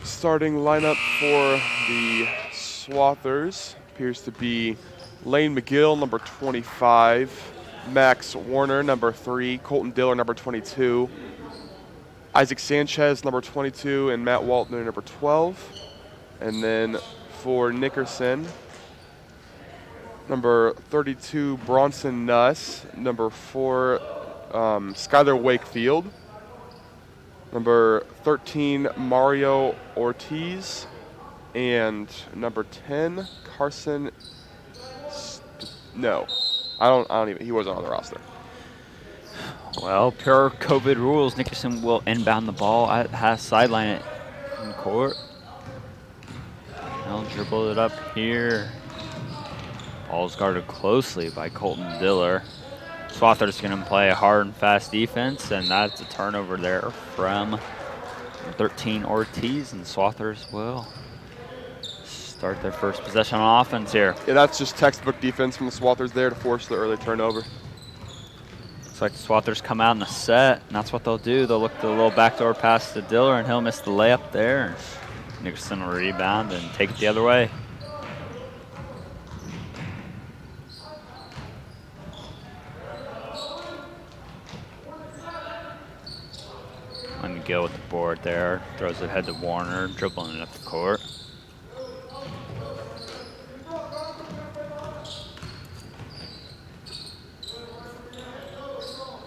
Starting lineup for the Swathers appears to be Lane McGill, number 25, Max Warner, number 3, Colton Diller, number 22, Isaac Sanchez, number 22, and Matt Waltner, number 12. And then for Nickerson, number 32, Bronson Nuss, number 4, Skylar Wakefield, number 13, Mario Ortiz, and number 10, Carson. No, I don't even. He wasn't on the roster. Well, per COVID rules, Nickerson will inbound the ball at sideline it in court. He'll dribble it up here. Ball's guarded closely by Colton Diller. Swathers going to play a hard and fast defense, and that's a turnover there from 13 Ortiz, and Swathers will start their first possession on offense here. Yeah, that's just textbook defense from the Swathers there to force the early turnover. Looks like the Swathers come out in a set, and that's what they'll do. They'll look to the little backdoor pass to Diller, and he'll miss the layup there. Nickerson will rebound and take it the other way. McGill with the board there, throws it ahead to Warner, dribbling it up the court.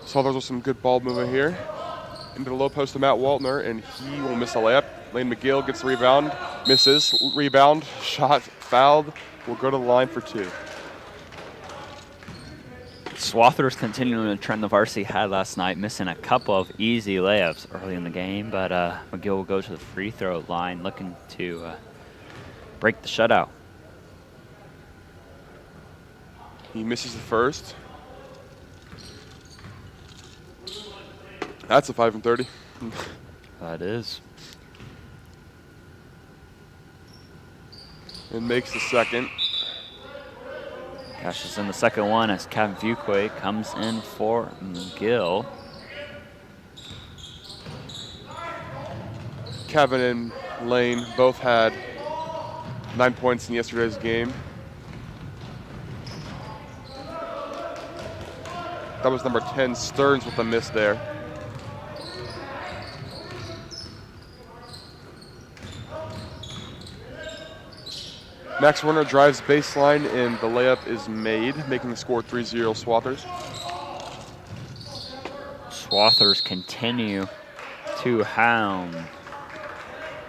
Swathers with some good ball movement here. Into the low post to Matt Waltner, and he will miss a layup. Lane McGill gets the rebound, misses, rebound, shot, fouled, will go to the line for 2. Swathers continuing the trend the varsity had last night, missing a couple of easy layups early in the game, but McGill will go to the free throw line looking to break the shutout. He misses the first. That's a 5 and 30. That is. And makes the second. Cashes in the second one as Kevin Fuqua comes in for McGill. Kevin and Lane both had 9 points in yesterday's game. That was number 10, Stearns, with a miss there. Max Warner drives baseline, and the layup is made, making the score 3-0 Swathers. Swathers continue to hound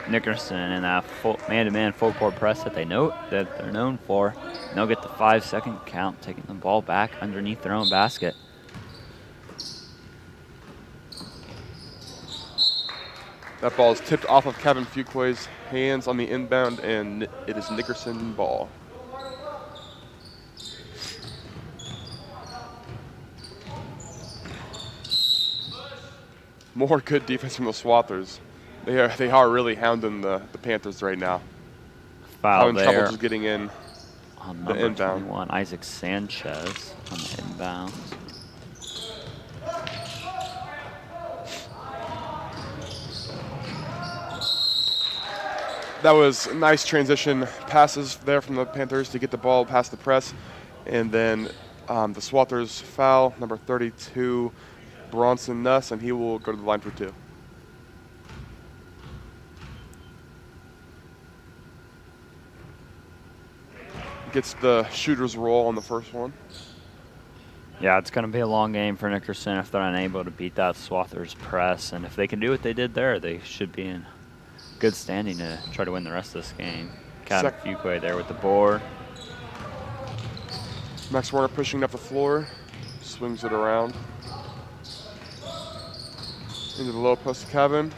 Nickerson in that man-to-man full-court press that they're known for. And they'll get the 5-second count, taking the ball back underneath their own basket. That ball is tipped off of Kevin Fuqua's hands on the inbound, and it is Nickerson ball. More good defense from the Swathers. They are really hounding the Panthers right now. Foul having there trouble just getting in on the number inbound. 21, Isaac Sanchez on the inbound. That was nice transition passes there from the Panthers to get the ball past the press. And then the Swathers foul, number 32, Bronson Nuss, and he will go to the line for 2. Gets the shooter's roll on the first one. Yeah, it's going to be a long game for Nickerson if they're unable to beat that Swathers press. And if they can do what they did there, they should be in good standing to try to win the rest of this game. Kevin Fuqua there with the board. Max Warner pushing up the floor, swings it around. Into the low post to Kevin.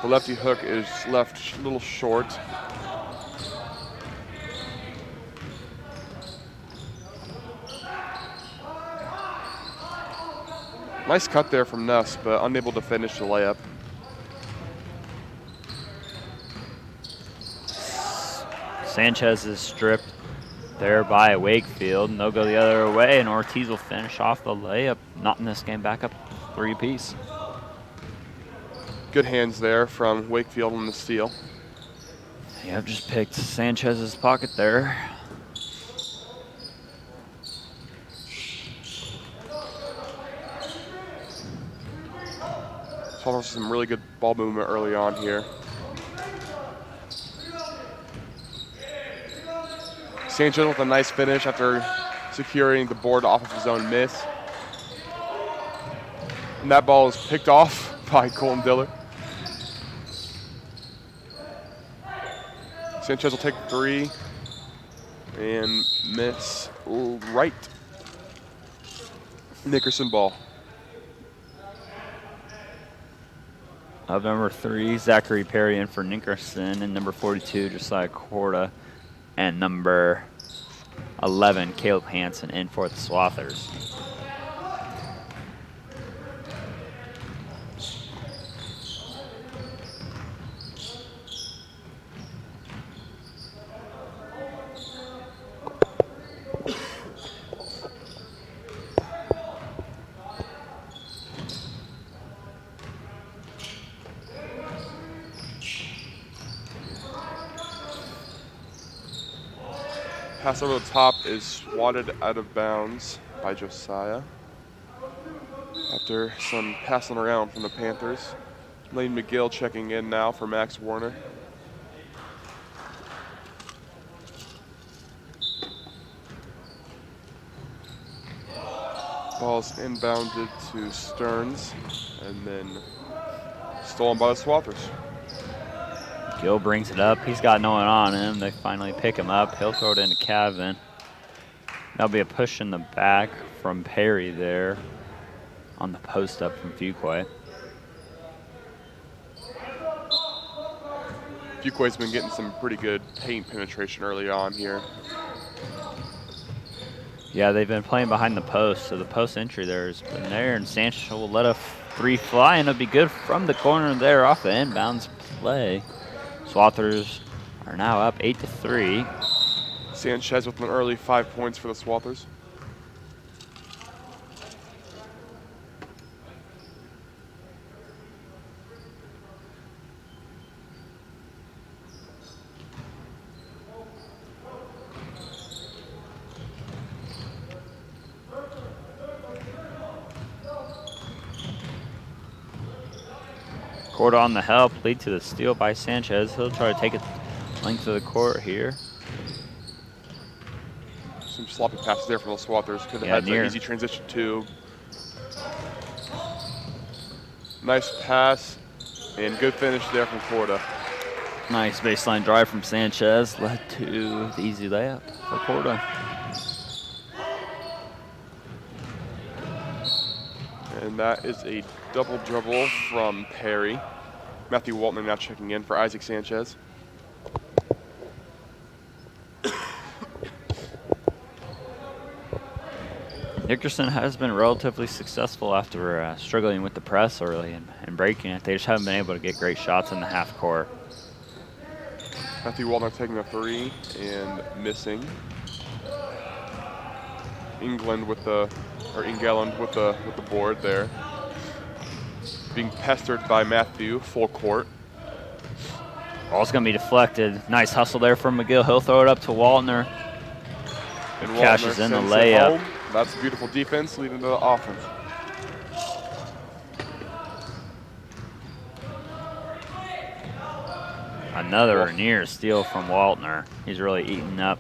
The lefty hook is left a little short. Nice cut there from Nuss, but unable to finish the layup. Sanchez is stripped there by Wakefield, and they'll go the other way, and Ortiz will finish off the layup, knotting this game back up 3 apiece. Good hands there from Wakefield on the steal. Yep, just picked Sanchez's pocket there. Saw some really good ball movement early on here. Sanchez with a nice finish after securing the board off of his own miss. And that ball is picked off by Colton Diller. Sanchez will take 3 and miss right. Nickerson ball. Of number 3, Zachary Perry in for Nickerson, and number 42, Josiah Corda, and number 11, Caleb Hansen in for the Swathers. Pass over the top is swatted out of bounds by Josiah. After some passing around from the Panthers. Lane McGill checking in now for Max Warner. Ball's inbounded to Stearns and then stolen by the Swathers. Gill brings it up. He's got no one on him. They finally pick him up. He'll throw it into Cavan. That'll be a push in the back from Perry there on the post up from Fuquay. Fuquay's been getting some pretty good paint penetration early on here. Yeah, they've been playing behind the post, so the post entry there has been there, and Sanchez will let a 3 fly, and it'll be good from the corner there off the inbounds play. Swathers are now up 8-3. Sanchez with an early 5 points for the Swathers. Corda on the help, lead to the steal by Sanchez. He'll try to take it length of the court here. Some sloppy passes there from the Swathers. Could have had an easy transition too. Nice pass and good finish there from Corda. Nice baseline drive from Sanchez led to the easy layup for Corda. And that is a double dribble from Perry. Matthew Waltman now checking in for Isaac Sanchez. Nickerson has been relatively successful after struggling with the press early and breaking it. They just haven't been able to get great shots in the half court. Matthew Waltman taking a 3 and missing. England with the board there. Being pestered by Matthew, full court. Ball's gonna be deflected. Nice hustle there from McGill. He'll throw it up to Waltner. And Cashes Waltner in the sends it layup. home. That's beautiful defense leading to the offense. Another near steal from Waltner. He's really eating up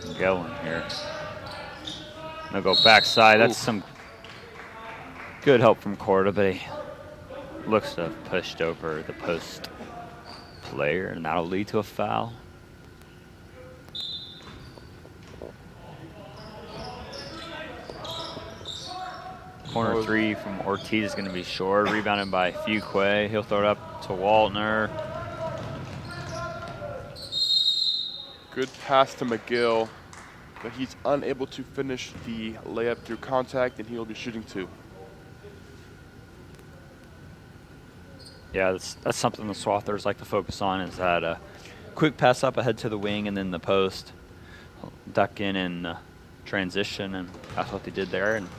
and going here. They'll go backside. That's some good help from Corda, but he looks to have pushed over the post player, and that'll lead to a foul. Corner 3 from Ortiz is going to be short. Rebounded by Fuquay. He'll throw it up to Waltner. Good pass to McGill, but he's unable to finish the layup through contact, and he'll be shooting 2. Yeah, that's something the Swathers like to focus on, is that quick pass up ahead to the wing and then the post. Duck in and transition, and that's what they did there. And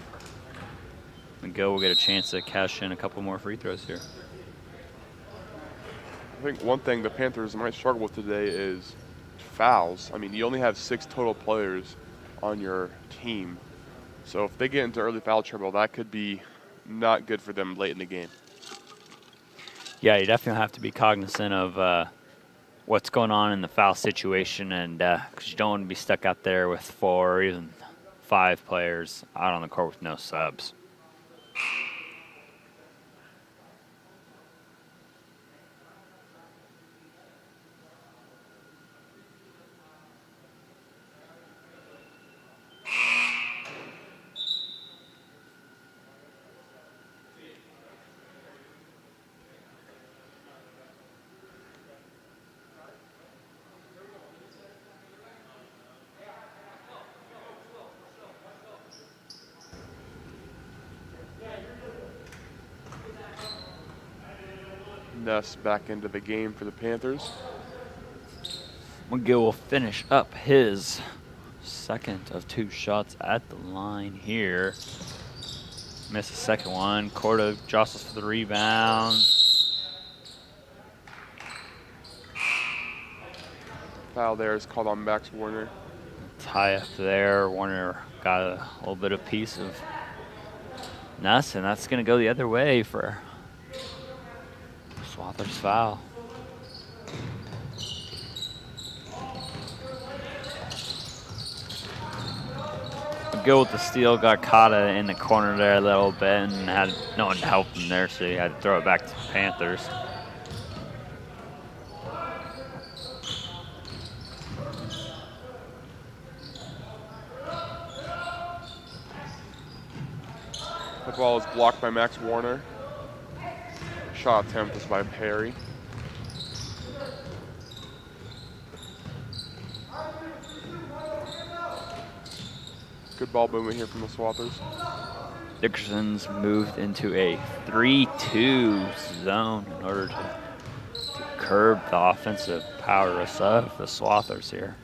McGill will get a chance to cash in a couple more free throws here. I think one thing the Panthers might struggle with today is fouls. I mean, you only have 6 total players on your team. So if they get into early foul trouble, that could be not good for them late in the game. Yeah, you definitely have to be cognizant of what's going on in the foul situation, and because you don't want to be stuck out there with 4 or even 5 players out on the court with no subs. Ness back into the game for the Panthers. McGill will finish up his second of 2 shots at the line here. Missed the second one. Corda jostles for the rebound. Foul there is called on Max Warner. Tie up there. Warner got a little bit of piece of Nuss, and that's going to go the other way for Swather's foul. McGill with the steal, got caught in the corner there a little bit and had no one to help him there, so he had to throw it back to the Panthers. The ball is blocked by Max Warner. Shot attempt was by Perry. Good ball movement here from the Swathers. Dickerson's moved into a 3-2 zone in order to curb the offensive prowess of the Swathers here.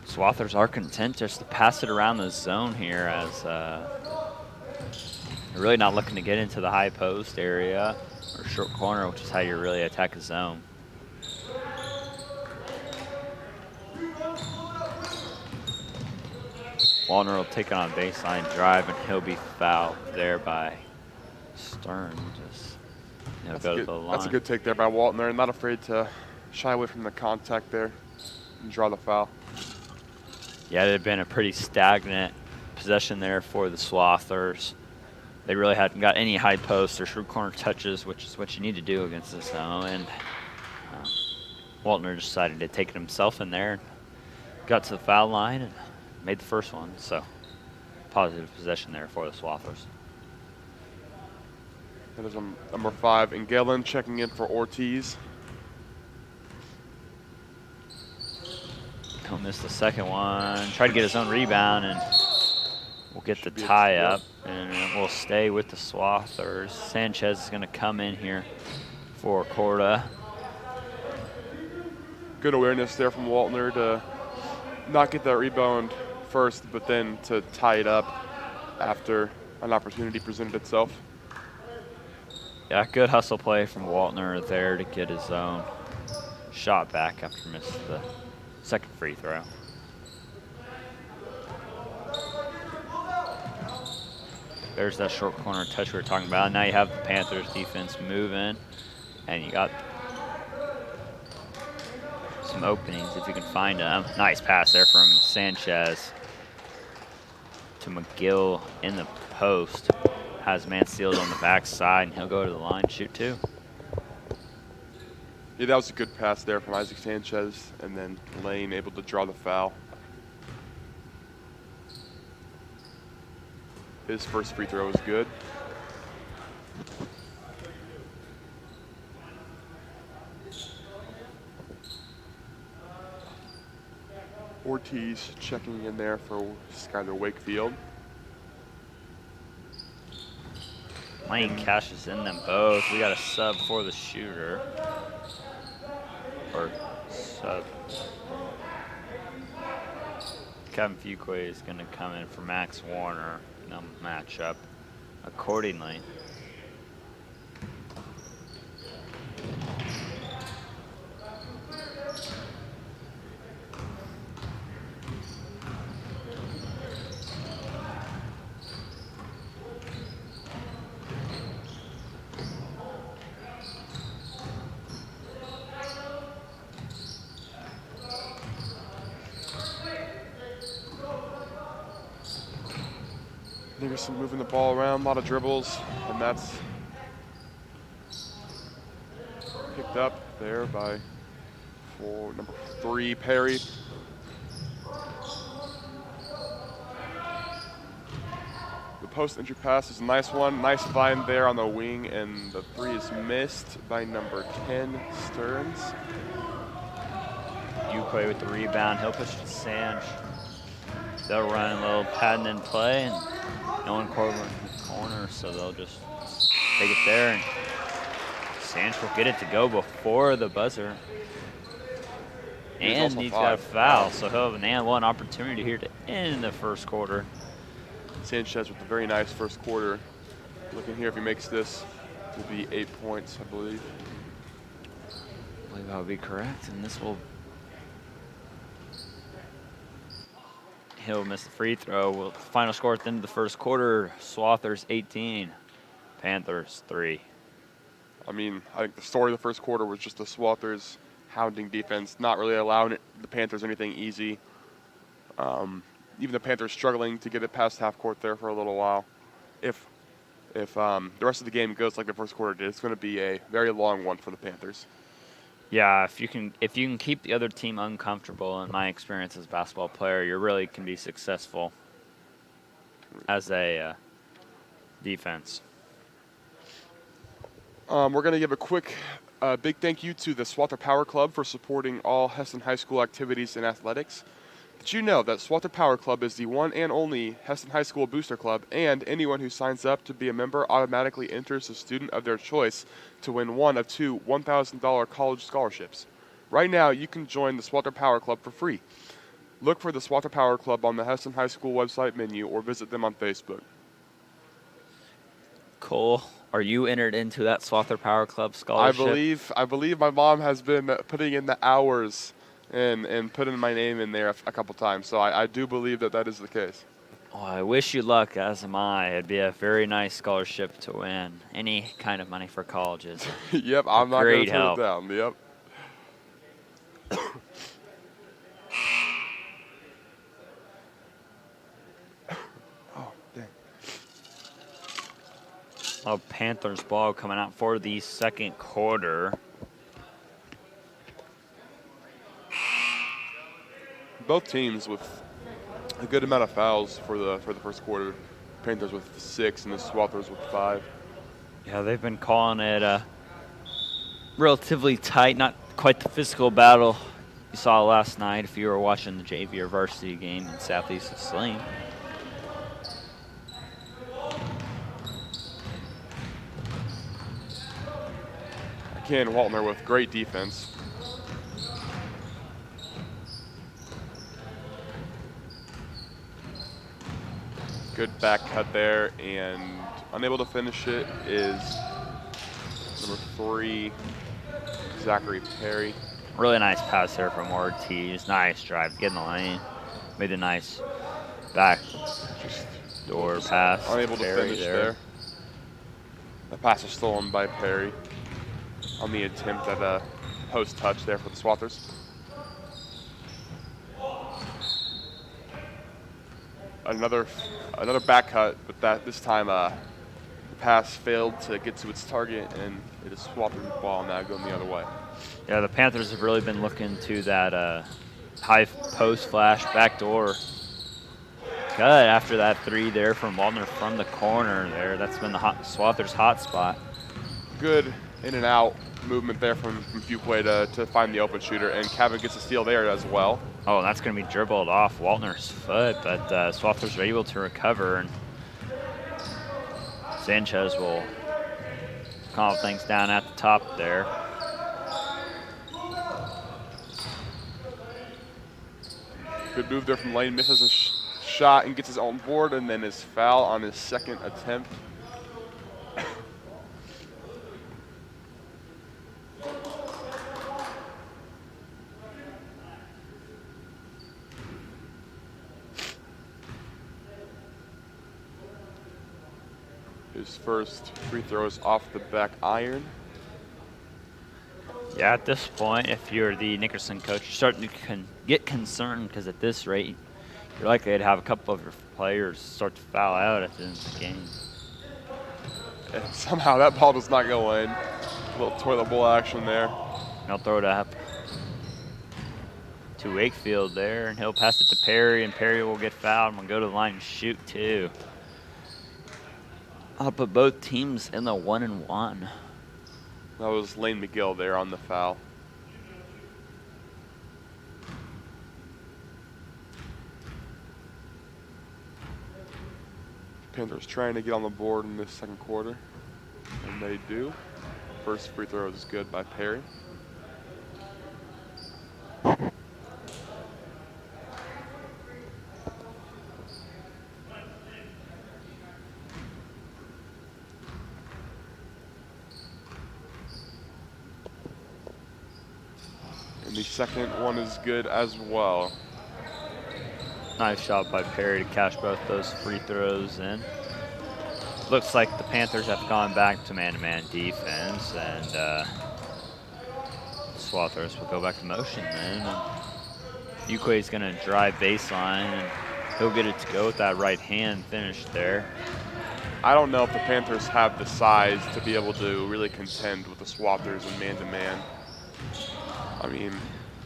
Swathers are content just to pass it around the zone here as they're really not looking to get into the high post area or short corner, which is how you really attack a zone. Wallner will take it on baseline drive, and he'll be fouled there by Stern. Just go to the line. That's a good take there by Waltner. Not afraid to shy away from the contact there and draw the foul. Yeah, it had been a pretty stagnant possession there for the Swathers. They really hadn't got any high post or short corner touches, which is what you need to do against this zone. And Waltner decided to take it himself in there, got to the foul line, and made the first one. So positive possession there for the Swathers. That is number 5, and Galen checking in for Ortiz. He'll miss the second one. Try to get his own rebound, and we'll get the tie up, and we'll stay with the Swathers. Sanchez is going to come in here for Corda. Good awareness there from Waltner to not get that rebound first, but then to tie it up after an opportunity presented itself. Yeah, good hustle play from Waltner there to get his own shot back after missing the second free throw. There's that short corner touch we were talking about. Now you have the Panthers defense moving, and you got some openings if you can find them. Nice pass there from Sanchez to McGill in the post. Has man sealed on the backside, and he'll go to the line, shoot 2. Yeah, that was a good pass there from Isaac Sanchez, and then Lane able to draw the foul. His first free throw was good. Ortiz checking in there for Skylar Wakefield. Lane cashes in them both. We got a sub for the shooter. Or sub. Kevin Fuqua is going to come in for Max Warner. And they'll match up accordingly. Maybe some moving the ball around, a lot of dribbles, and that's picked up there by number 3, Perry. The post entry pass is a nice one. Nice find there on the wing, and the 3 is missed by number 10, Stearns. Fuqua with the rebound. He'll push to Sanch. They'll run a little pattern in play, and no one corner, so they'll just take it there. And Sanch will get it to go before the buzzer. And he's got a foul, so he'll have an and one opportunity here to end the first quarter. Sanchez with a very nice first quarter. Looking here, if he makes this, will be 8 points, I believe. I believe that would be correct, and this will. He'll miss the free throw. Final score at the end of the first quarter, Swathers 18, Panthers 3. I mean, I think the story of the first quarter was just the Swathers hounding defense, not really allowing the Panthers anything easy. Even the Panthers struggling to get it past half court there for a little while. If the rest of the game goes like the first quarter did, it's going to be a very long one for the Panthers. Yeah, if you can keep the other team uncomfortable, in my experience as a basketball player, you really can be successful as a defense. We're going to give a quick, big thank you to the Swather Power Club for supporting all Hesston High School activities in athletics. Did you know that Swather Power Club is the one and only Hesston High School booster club, and anyone who signs up to be a member automatically enters a student of their choice to win one of 2 $1,000 college scholarships? Right now, you can join the Swather Power Club for free. Look for the Swather Power Club on the Hesston High School website menu or visit them on Facebook. Cole, are you entered into that Swather Power Club scholarship? I believe my mom has been putting in the hours and putting my name in there a couple times. So I do believe that is the case. Oh, I wish you luck, as am I. It'd be a very nice scholarship to win. Any kind of money for colleges. Yep, I'm not going to turn it down. Yep. Oh, dang. Oh, Panthers ball coming out for the second quarter. Both teams with a good amount of fouls for the first quarter. Panthers with 6 and the Swathers with 5. Yeah, they've been calling it relatively tight, not quite the physical battle you saw last night if you were watching the JV or varsity game in Southeast of Saline. Again, Waltner with great defense. Good back cut there, and unable to finish it is number 3, Zachary Perry. Really nice pass there from Ortiz. Nice drive, get in the lane. Made a nice back door pass. Unable to finish there. The pass was stolen by Perry on the attempt at a post touch there for the Swathers. Another back cut, but this time the pass failed to get to its target, and it is Swathers' ball now going the other way. Yeah, the Panthers have really been looking to that high post flash backdoor cut after that 3 there from Waltner from the corner there. That's been the Swathers' hot spot. Good in and out movement there from Fuqua to find the open shooter, and Kevin gets a steal there as well. Oh, that's going to be dribbled off Waltner's foot, but Swathers are able to recover, and Sanchez will calm things down at the top there. Good move there from Lane. Misses a shot and gets his own board, and then his foul on his second attempt. His first free throw is off the back iron. Yeah, at this point, if you're the Nickerson coach, you're starting to get concerned because at this rate, you're likely to have a couple of your players start to foul out at the end of the game. And somehow that ball does not go in. A little toilet bowl action there. He'll throw it up to Wakefield there, and he'll pass it to Perry, and Perry will get fouled and will go to the line and shoot too. I'll put both teams in the 1-and-1. That was Lane McGill there on the foul. Panthers trying to get on the board in this second quarter, and they do. First free throw is good by Perry. And the second one is good as well. Nice shot by Perry to cash both those free throws in. Looks like the Panthers have gone back to man-to-man defense, and Swathers will go back to motion then. Ukwe's going to drive baseline, and he'll get it to go with that right hand finish there. I don't know if the Panthers have the size to be able to really contend with the Swathers in man-to-man. I mean,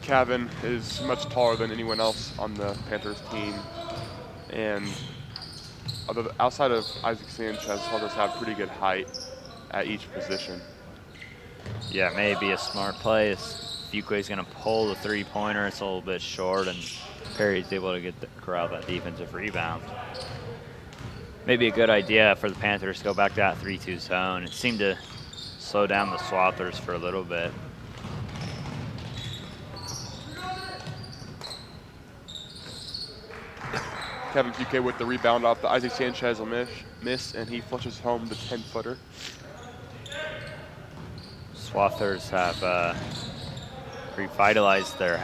Kevin is much taller than anyone else on the Panthers team, and outside of Isaac Sanchez, others have pretty good height at each position. Yeah, maybe a smart play. Fuquay's going to pull the three-pointer. It's a little bit short, and Perry's able to corral that defensive rebound. Maybe a good idea for the Panthers to go back to that 3-2 zone. It seemed to slow down the Swathers for a little bit. Kevin Fuquay with the rebound off the Isaac Sanchez miss, and he flushes home the 10-footer. Swathers have revitalized their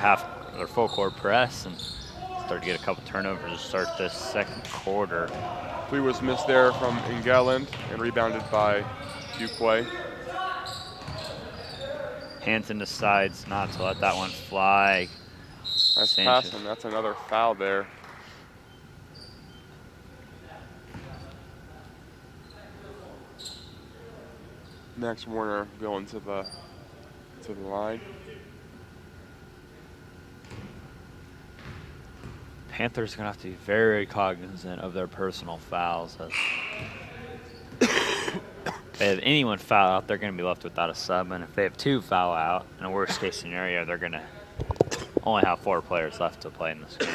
full court press and start to get a couple turnovers to start this second quarter. Three was missed there from Engelland and rebounded by Fuquay. Hanson decides not to let that one fly. Nice Sanchez. pass, and that's another foul there. Max Warner going to the line. Panthers are going to have to be very cognizant of their personal fouls. As if they have anyone foul out, they're going to be left without a sub. And if they have two foul out, in a worst case scenario, they're going to only have 4 players left to play in this game.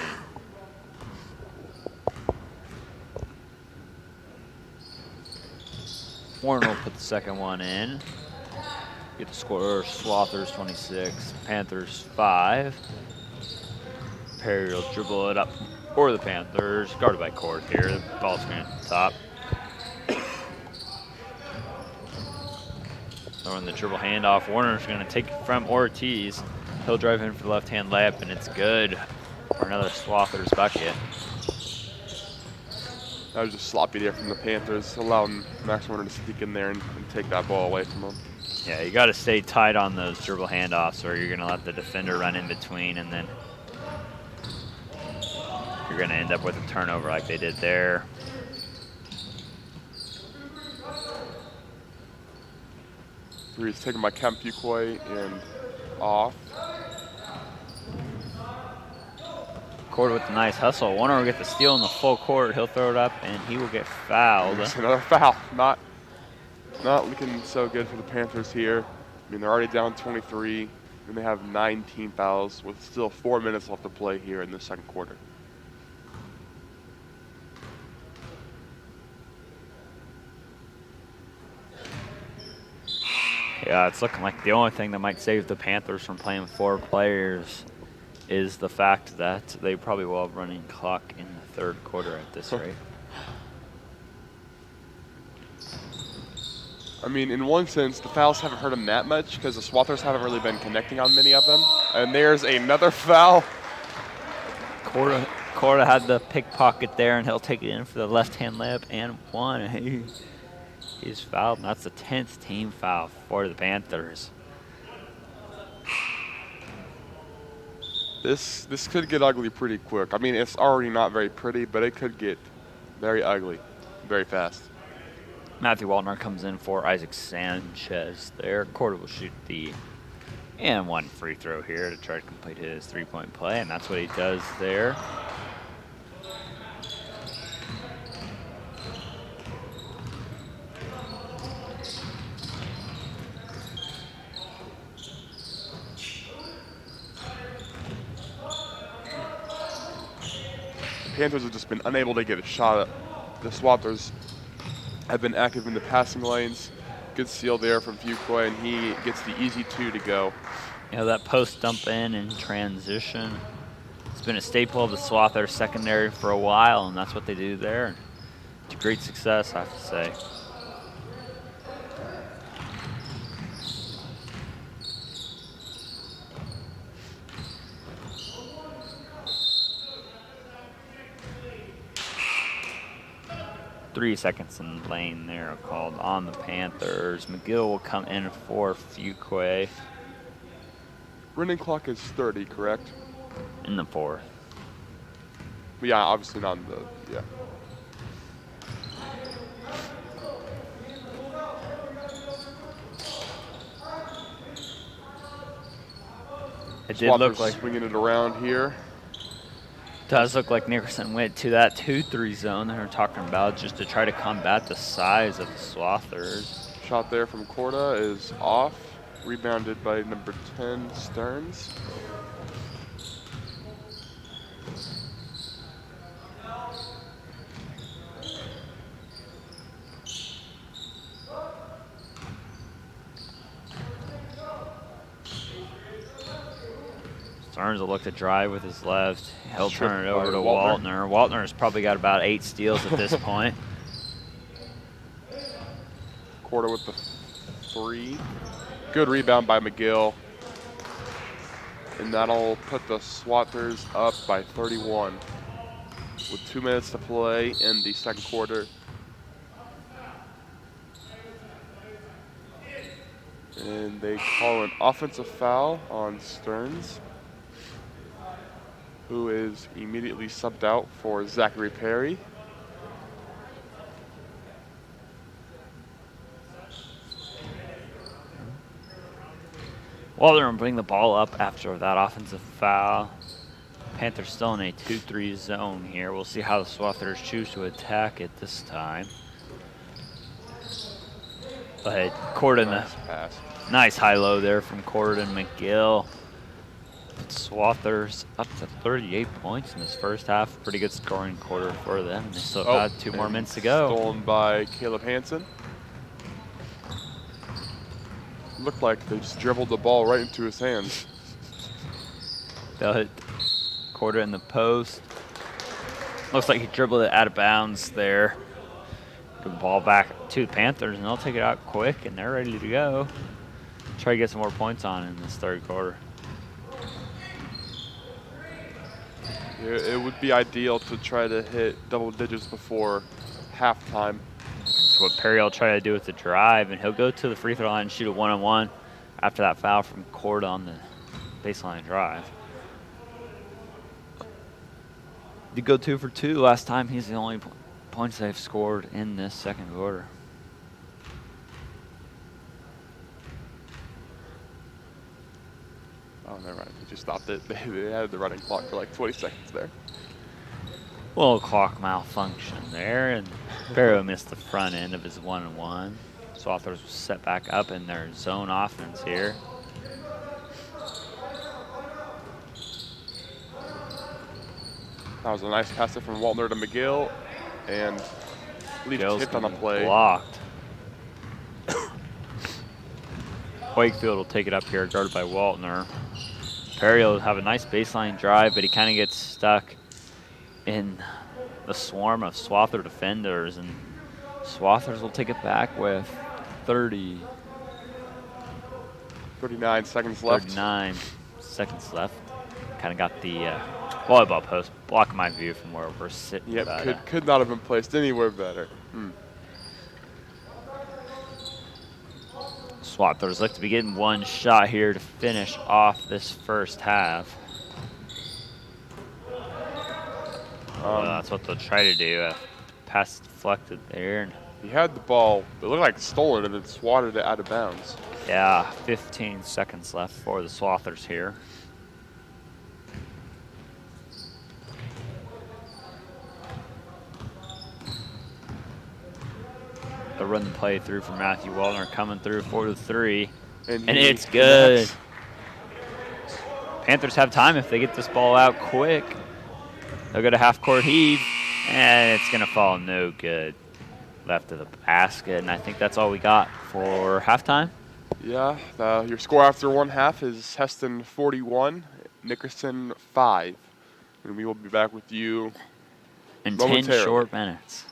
Warren will put the second one in. Get the score, Swathers 26, Panthers 5. Perry will dribble it up for the Panthers. Guarded by Court here. The ball's going at the top. Throwing the dribble handoff. Warner's going to take it from Ortiz. He'll drive in for the left-hand layup, and it's good for another Swathers bucket. That was just sloppy there from the Panthers, allowing Max Warner to sneak in there and take that ball away from him. Yeah, you got to stay tight on those dribble handoffs, or you're going to let the defender run in between, and then you're going to end up with a turnover like they did there. Three is taken by Kemp Fuquay and off. Court with a nice hustle. Warner will get the steal in the full court. He'll throw it up, and he will get fouled. That's another foul. Not looking so good for the Panthers here. I mean, they're already down 23, and they have 9 team fouls with still 4 minutes left to play here in the second quarter. Yeah, it's looking like the only thing that might save the Panthers from playing 4 players is the fact that they probably will have running clock in the 3rd quarter at this rate. I mean, in one sense, the fouls haven't hurt him that much because the Swathers haven't really been connecting on many of them. And there's another foul. Corda had the pickpocket there, and he'll take it in for the left-hand layup and one. He's fouled, and that's the 10th team foul for the Panthers. This could get ugly pretty quick. I mean, it's already not very pretty, but it could get very ugly very fast. Matthew Waldner comes in for Isaac Sanchez there. Corda will shoot the and one free throw here to try to complete his 3-point play, and that's what he does there. The Panthers have just been unable to get a shot up. The Swathers have been active in the passing lanes. Good steal there from Fuqua, and he gets the easy 2 to go. You know, that post dump in transition, it's been a staple of the Swather secondary for a while, and that's what they do there. To great success, I have to say. Three seconds in the lane there called on the Panthers. McGill will come in for Fuqua. Running clock is 30, correct? In the 4th. Yeah, obviously not in the, yeah. It did look like swinging it around here. Does look like Nickerson went to that 2-3 zone that we're talking about just to try to combat the size of the Swathers. Shot there from Corda is off. Rebounded by number 10, Stearns. Stearns will look to drive with his left. He'll turn it over to Waltner. Waltner's probably got about 8 steals at this point. Corda with the 3. Good rebound by McGill. And that'll put the Swathers up by 31 with 2 minutes to play in the 2nd quarter. And they call an offensive foul on Stearns, who is immediately subbed out for Zachary Perry. Waltner will bring the ball up after that offensive foul. Panthers still in a 2-3 zone here. We'll see how the Swathers choose to attack it this time. But Corda, nice pass. Nice high-low there from Corda and McGill. Swathers up to 38 points in this first half. Pretty good scoring quarter for them. They still got 2 more minutes to go. Stolen by Caleb Hansen. Looked like they just dribbled the ball right into his hands. They'll hit Corda in the post. Looks like he dribbled it out of bounds there. Good ball back to the Panthers, and they'll take it out quick, and they're ready to go. Try to get some more points on in this 3rd quarter. It would be ideal to try to hit double digits before halftime. That's what Perry will try to do with the drive, and he'll go to the free throw line and shoot a 1-on-1 after that foul from Corda on the baseline drive. Did go 2 for 2 last time. He's the only points they've scored in this 2nd quarter. Oh, never mind. They just stopped it. They had the running clock for like 20 seconds there. Little clock malfunction there, and Barrow missed the front end of his 1-on-1. Swathers was set back up in their zone offense here. That was a nice pass from Waltner to McGill, and Leaf tipped on the play. Blocked. Wakefield will take it up here, guarded by Waltner. Perry will have a nice baseline drive, but he kind of gets stuck in the swarm of Swather defenders, and Swathers will take it back with 30. 39 seconds left. 39 seconds left. Kind of got the volleyball post blocking my view from where we're sitting. Yep, But, could not have been placed anywhere better. Swathers look to be getting one shot here to finish off this first half. That's what they'll try to do. Pass deflected there. And he had the ball. It looked like stolen and then swatted it out of bounds. yeah, 15 seconds left for the Swathers here. The run the play through for Matthew Wallner coming through 4-3. And it's good. Panthers have time if they get this ball out quick. They'll go to half-court heave, and it's going to fall no good. Left of the basket, and I think that's all we got for halftime. Yeah, your score after one half is Heston 41, Nickerson 5. And we will be back with you in 10 short minutes.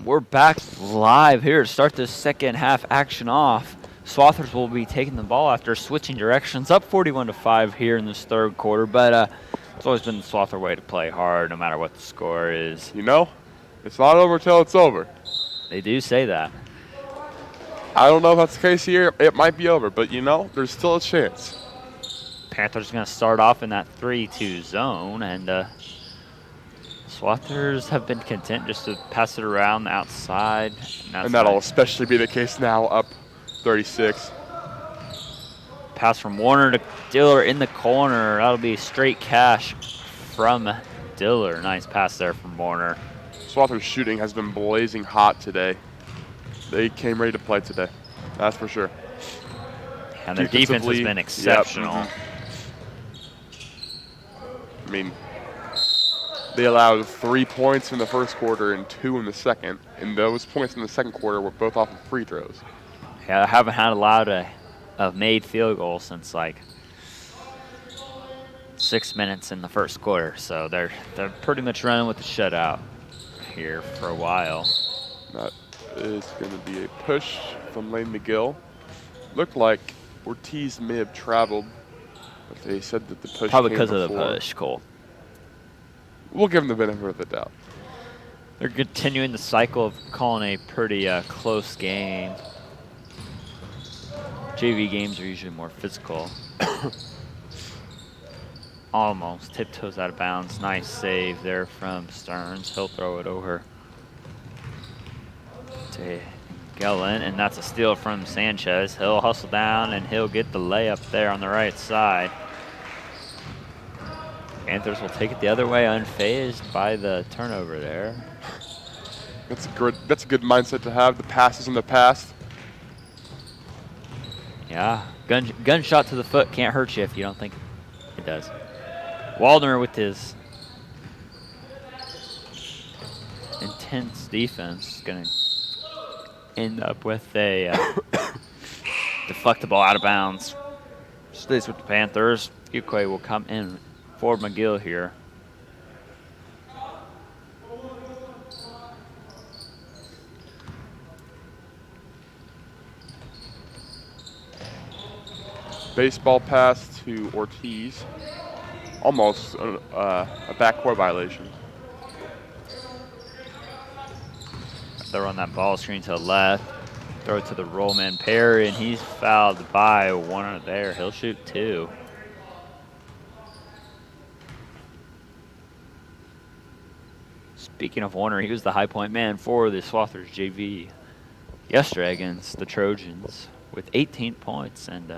we're back live here to start this second half action off. Swathers will be taking the ball after switching directions, up 41-5 here in this third quarter, but it's always been the Swather way to play hard no matter what the score is. You know, it's not over till it's over. They do say that. I don't know if that's the case here. It might be over, but you know, there's still a chance. Panthers going to start off in that 3-2 zone, and Swathers have been content just to pass it around the outside. And that'll especially be the case now, up 36. Pass from Warner to Diller in the corner. That'll be straight cash from Diller. Nice pass there from Warner. Swather's shooting has been blazing hot today. They came ready to play today, that's for sure. And their defense has been exceptional. Yep, I mean, they allowed 3 points in the first quarter and 2 in the second. And those points in the second quarter were both off of free throws. Yeah, I haven't had a lot of made field goals since like 6 minutes in the first quarter. So they're pretty much running with the shutout here for a while. That is going to be a push from Lane McGill. Looked like Ortiz may have traveled, but they said that the push probably came because of the before. push, Cole. We'll give them the benefit of the doubt. They're continuing the cycle of calling a pretty close game. JV games are usually more physical. Almost tiptoes out of bounds. Nice save there from Stearns. He'll throw it over to Gellin, and that's a steal from Sanchez. He'll hustle down, and he'll get the layup there on the right side. Panthers will take it the other way, unfazed by the turnover there. That's a good mindset to have. The past is in the past. Yeah, gunshot to the foot can't hurt you if you don't think it does. Waldner with his intense defense is going to end up with a deflect the ball out of bounds. Stays with the Panthers. Fuquay will come in for McGill here. Baseball pass to Ortiz. Almost a backcourt violation. They're on that ball screen to the left. Throw it to the roll man Perry, and he's fouled by Warner there. He'll shoot 2. Speaking of Warner, he was the high point man for the Swathers JV yesterday against the Trojans with 18 points, and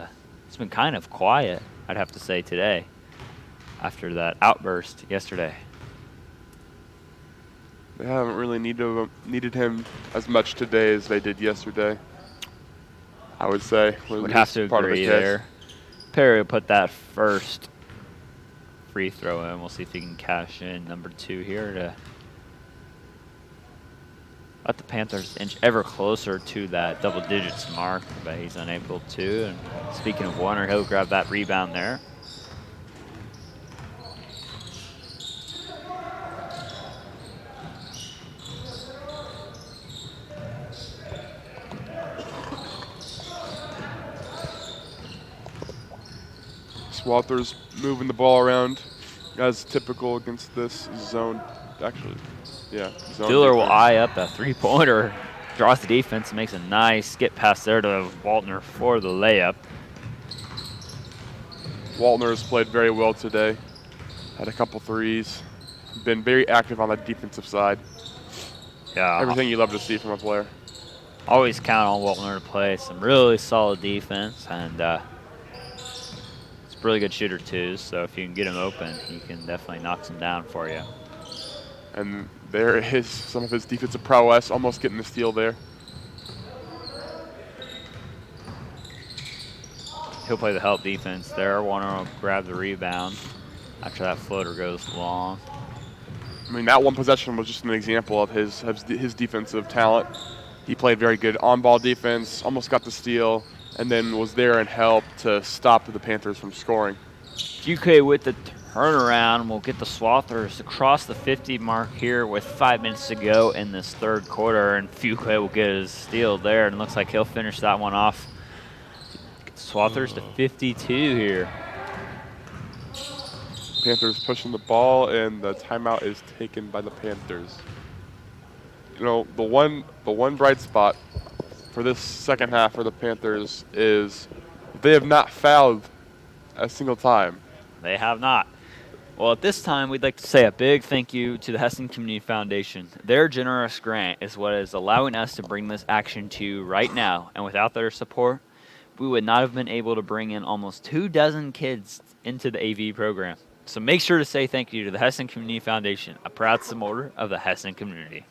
it's been kind of quiet, I'd have to say, today after that outburst yesterday. They haven't really needed him as much today as they did yesterday, I would say. Would have to agree there. Perry will put that first free throw in. We'll see if he can cash in number 2 here to let the Panthers inch ever closer to that double digits mark, but he's unable to. And speaking of Warner, he'll grab that rebound there. Swathers moving the ball around as typical against this zone. Actually, yeah. Diller will eye up a 3-pointer, draws the defense, and makes a nice skip pass there to Waltner for the layup. Waltner has played very well today. Had a couple threes. Been very active on the defensive side. Yeah. Everything you love to see from a player. Always count on Waltner to play some really solid defense, and it's a really good shooter too, so if you can get him open, he can definitely knock some down for you. And there is some of his defensive prowess, almost getting the steal there. He'll play the help defense there. Warner will grab the rebound after that floater goes long. I mean, that one possession was just an example of his defensive talent. He played very good on-ball defense, almost got the steal, and then was there and helped to stop the Panthers from scoring. UK with the Turnaround will get the Swathers across the 50 mark here with 5 minutes to go in this third quarter, and Fuque will get his steal there, and looks like he'll finish that one off. Swathers to 52 here. Panthers pushing the ball, and the timeout is taken by the Panthers. You know, the one bright spot for this second half for the Panthers is they have not fouled a single time. They have not. Well, at this time, we'd like to say a big thank you to the Hesston Community Foundation. Their generous grant is what is allowing us to bring this action to you right now, and without their support, we would not have been able to bring in almost 24 kids into the AV program. So make sure to say thank you to the Hesston Community Foundation, a proud supporter of the Hesston community.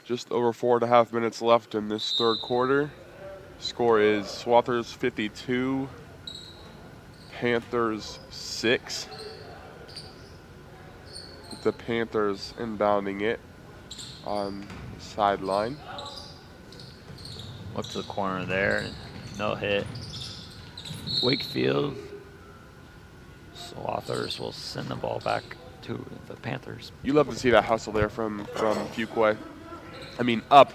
Just over 4.5 minutes left in this third quarter. Score is Swathers 52, Panthers 6. The Panthers inbounding it on the sideline. What's the corner there? No hit. Wakefield. Swathers will send the ball back to the Panthers. You love to see that hustle there from Fuqua. I mean, up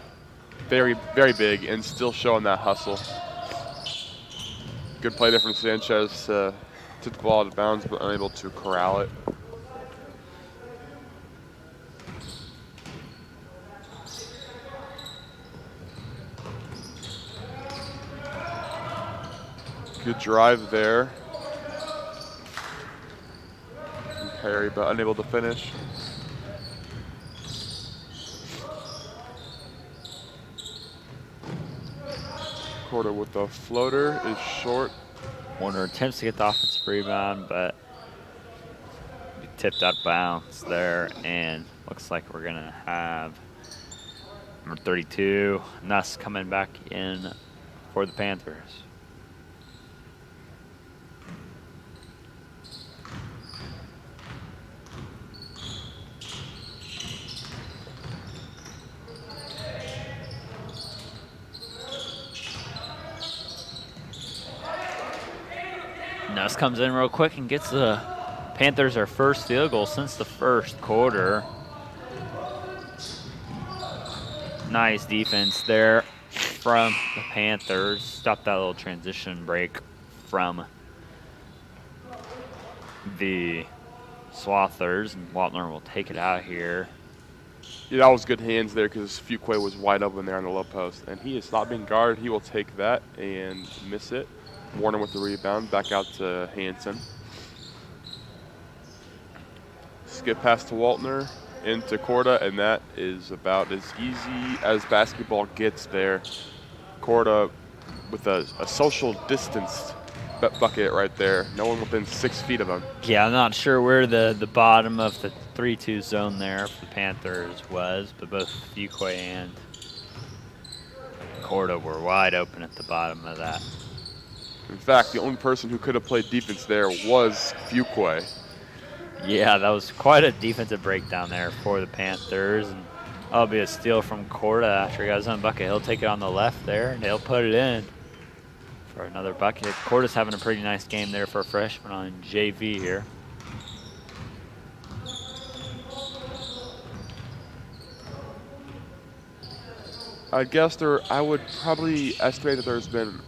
very, very big and still showing that hustle. Good play there from Sanchez. Took the ball out of bounds but unable to corral it. Good drive there. From Perry, but unable to finish. Quarter with the floater is short. Warner attempts to get the offensive rebound, but tipped out of bounds there, and looks like we're gonna have number 32, Nuss, coming back in for the Panthers. Nuss comes in real quick and gets the Panthers their first field goal since the first quarter. Nice defense there from the Panthers. Stopped that little transition break from the Swathers, and Waltner will take it out here. Yeah, that was good hands there because Fuqua was wide open there on the low post, and he is not being guarded. He will take that and miss it. Warner with the rebound, back out to Hansen. Skip pass to Waltner, into Korda, and that is about as easy as basketball gets there. Korda with a social distanced bucket right there. No one within 6 feet of him. Yeah, I'm not sure where the bottom of the 3-2 zone there for the Panthers was, but both Fuqua and Korda were wide open at the bottom of that. In fact, the only person who could have played defense there was Fuqua. Yeah, that was quite a defensive breakdown there for the Panthers. And that'll be a steal from Korda after he got his own bucket. He'll take it on the left there, and he'll put it in for another bucket. Korda's having a pretty nice game there for a freshman on JV here. I would probably estimate that there's been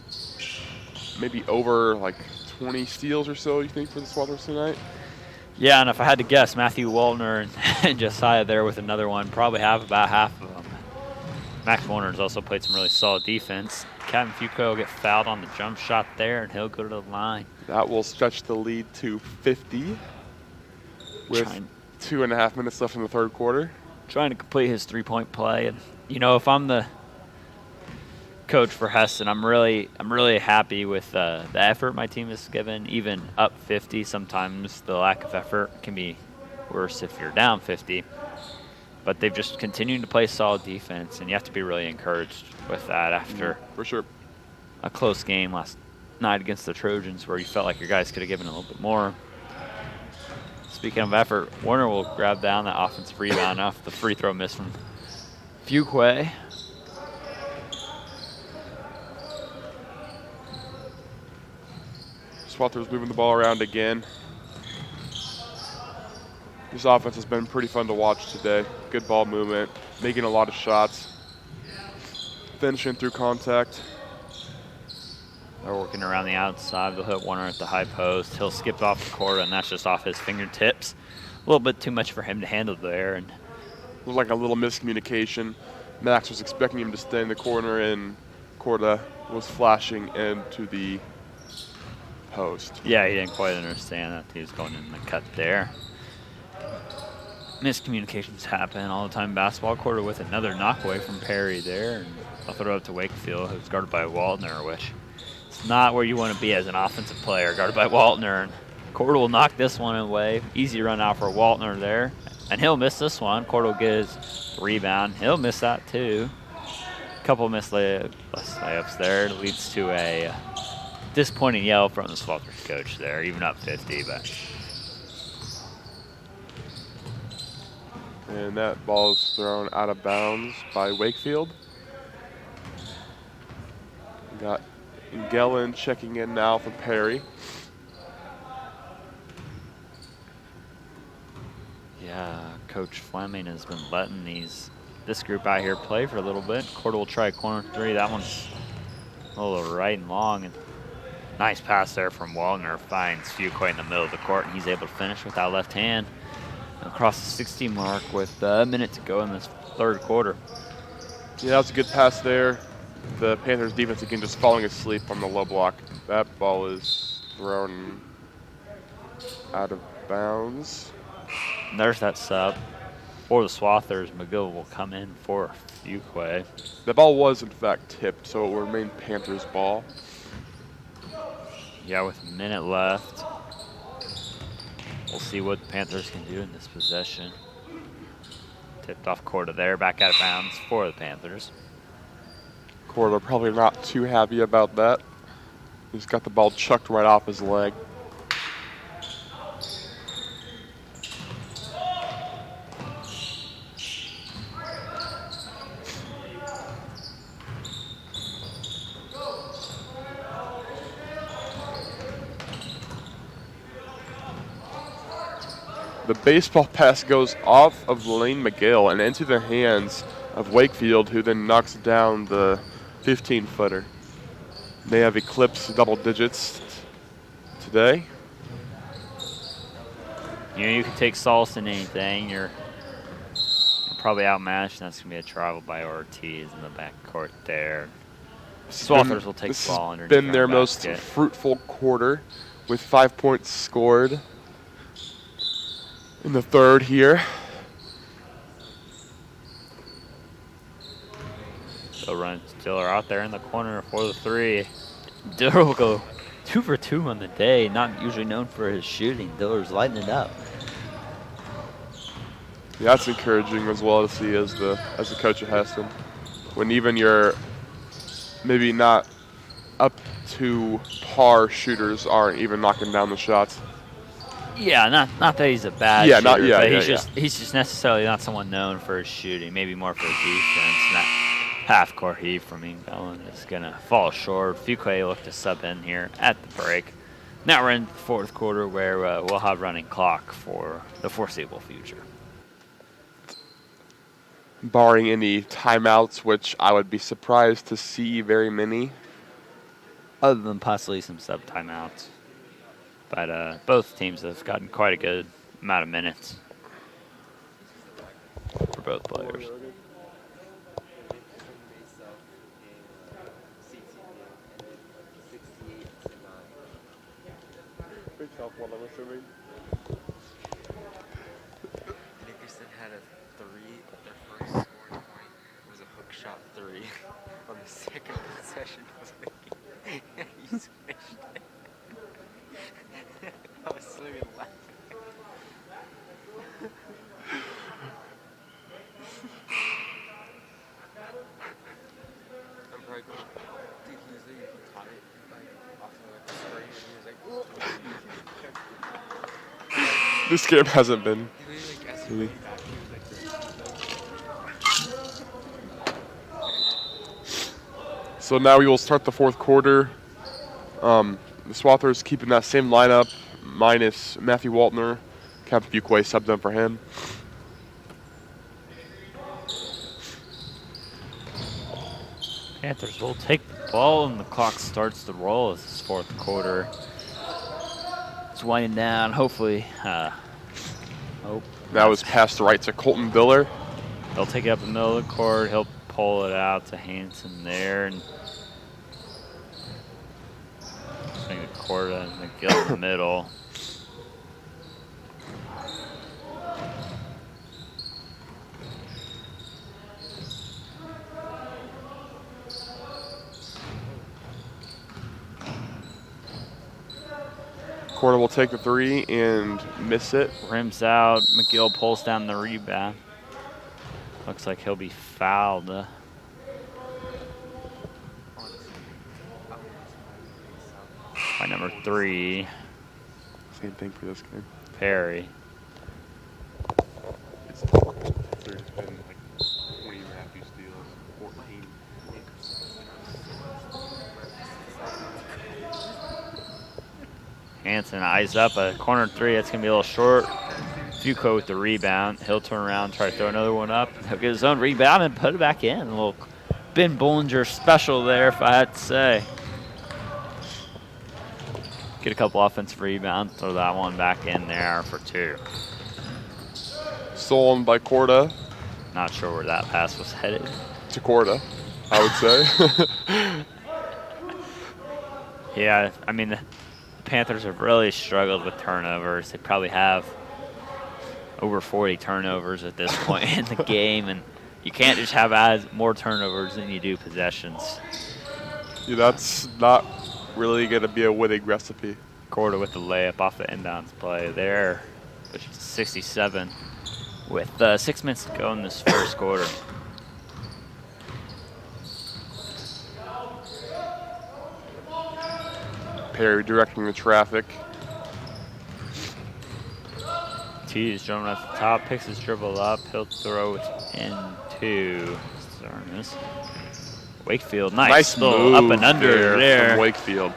maybe over like 20 steals or so, you think, for the Swathers tonight? Yeah, and if I had to guess, Matthew Waltner and Josiah there with another one probably have about half of them. Max Warner's also played some really solid defense. Captain Fuqua will get fouled on the jump shot there, and he'll go to the line. That will stretch the lead to 50 with 2.5 minutes left in the third quarter. Trying to complete his three-point play. And, you know, if I'm the coach for Hesston, I'm really happy with the effort my team has given. Even up 50, sometimes the lack of effort can be worse if you're down 50. but they've just continued to play solid defense, and you have to be really encouraged with that after For sure. a close game last night against the Trojans where you felt like your guys could have given a little bit more. Speaking of effort, Warner will grab down that offensive rebound off the free throw miss from Fuquay. Swathers moving the ball around again. This offense has been pretty fun to watch today. Good ball movement, making a lot of shots, finishing through contact. They're working around the outside. They'll hit Warner at the high post. He'll skip off the court, and that's just off his fingertips. A little bit too much for him to handle there. And It was like a little miscommunication. Max was expecting him to stay in the corner, and Corda was flashing into the post. yeah, he didn't quite understand that he was going in the cut there. Miscommunications happen all the time in basketball. Corda with another knockaway from Perry there. And they'll throw it to Wakefield, who's guarded by Waldner, which is not where you want to be as an offensive player, guarded by Waldner. And Corda will knock this one away. Easy run out for Waldner there. And he'll miss this one. Corda will get his rebound. He'll miss that too. A couple missed layups there. It leads to a disappointing yell from the Swathers coach there, even up 50. But And that ball is thrown out of bounds by Wakefield. We got Gellin checking in now for Perry. yeah, Coach Fleming has been letting this group out here play for a little bit. Corda will try corner three. That one's a little right and long. And nice pass there from Waldner. Finds Fuquay in the middle of the court, and he's able to finish with that left hand across the 60 mark with a minute to go in this third quarter. Yeah, that was a good pass there. The Panthers defense again just falling asleep on the low block. That ball is thrown out of bounds. And there's that sub. For the Swathers, McGill will come in for Fuquay. The ball was in fact tipped, so it will remain Panthers ball. Yeah, with a minute left. We'll see what the Panthers can do in this possession. Tipped off Corda there, back out of bounds for the Panthers. Corda probably not too happy about that. He's got the ball chucked right off his leg. The baseball pass goes off of Lane McGill and into the hands of Wakefield, who then knocks down the 15-footer. They have eclipsed double digits today. You know, you can take solace in anything. You're probably outmatched, and that's going to be a travel by Ortiz in the backcourt there. Swathers will take the ball underneath. This has been their basket. most fruitful quarter with 5 points scored in the third here. They'll run Diller out there in the corner for the three. Diller will go 2 for 2 on the day, not usually known for his shooting. Diller's lighting it up. Yeah, that's encouraging as well to see as the coach at Heston. When even your maybe not up to par shooters aren't even knocking down the shots. Yeah, not that he's a bad shooter, but he's just necessarily not someone known for his shooting, maybe more for his defense. And that half-court heave from Gellin is going to fall short. Fuquay will look to sub in here at the break. Now we're in the fourth quarter where we'll have running clock for the foreseeable future. Barring any timeouts, which I would be surprised to see very many. Other than possibly some sub-timeouts. But both teams have gotten quite a good amount of minutes for both players. Nickerson had a three. Their first scoring point was a hook shot three on the second possession. He smashed it. I was swimming laughing. This game hasn't been He literally, like, as he really. ran back, he was like this. So now we will start the fourth quarter. The Swathers keeping that same lineup, minus Matthew Waltner. Captain Buquay subbed in for him. Panthers will take the ball, and the clock starts to roll as this fourth quarter. It's winding down. Hopefully, Now is passed right to Colton Diller. he'll take it up the middle of the court. He'll pull it out to Hanson there, and bring the court and McGill in the middle. Corner will take the three and miss it. Rims out. McGill pulls down the rebound. Looks like he'll be fouled. By number 3, Same thing for this game. Perry. There's been like 20 Matthew steals, 14. Hanson eyes up a corner 3. That's going to be a little short. Fuqua with the rebound. He'll turn around, try to throw another one up. He'll get his own rebound and put it back in. A little Ben Bollinger special there, if I had to say. Get a couple offensive rebounds, throw that one back in there for 2. Stolen by Corda Not sure where that pass was headed. to Corda, I would say. Yeah, I mean, the Panthers have really struggled with turnovers. They probably have over 40 turnovers at this point in the game, and you can't just have more turnovers than you do possessions. Yeah, that's not really going to be a winning recipe. Corda with the layup off the inbounds play there, which is 67 with 6 minutes to go in this first quarter. Perry directing the traffic. T is jumping at the top, picks his dribble up, he'll throw it into Zarnes. Wakefield, nice little move up and under there. from Wakefield.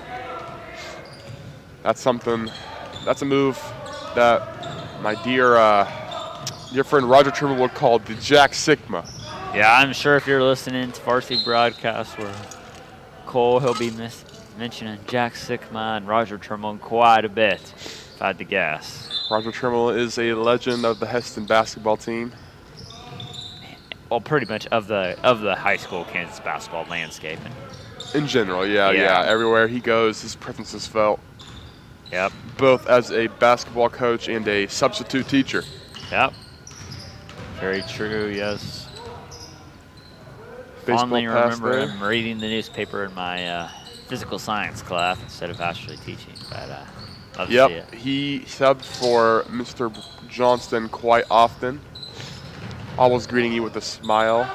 That's something. That's a move that my dear friend Roger Trimble would call the Jack Sigma. Yeah, I'm sure if you're listening to Varsity Broadcast where Cole, he'll be mentioning Jack Sigma and Roger Trimble quite a bit, if I had to guess. Roger Trimble is a legend of the Heston basketball team. Well, pretty much of the high school Kansas basketball landscape. In general, yeah. Everywhere he goes, his presence is felt. Yep. Both as a basketball coach and a substitute teacher. Yep. Very true, yes. Baseball Fondly pass remember there. him reading the newspaper in my physical science class instead of actually teaching, but love to see it. Yep, he subbed for Mr. Johnston quite often. Always greeting you with a smile.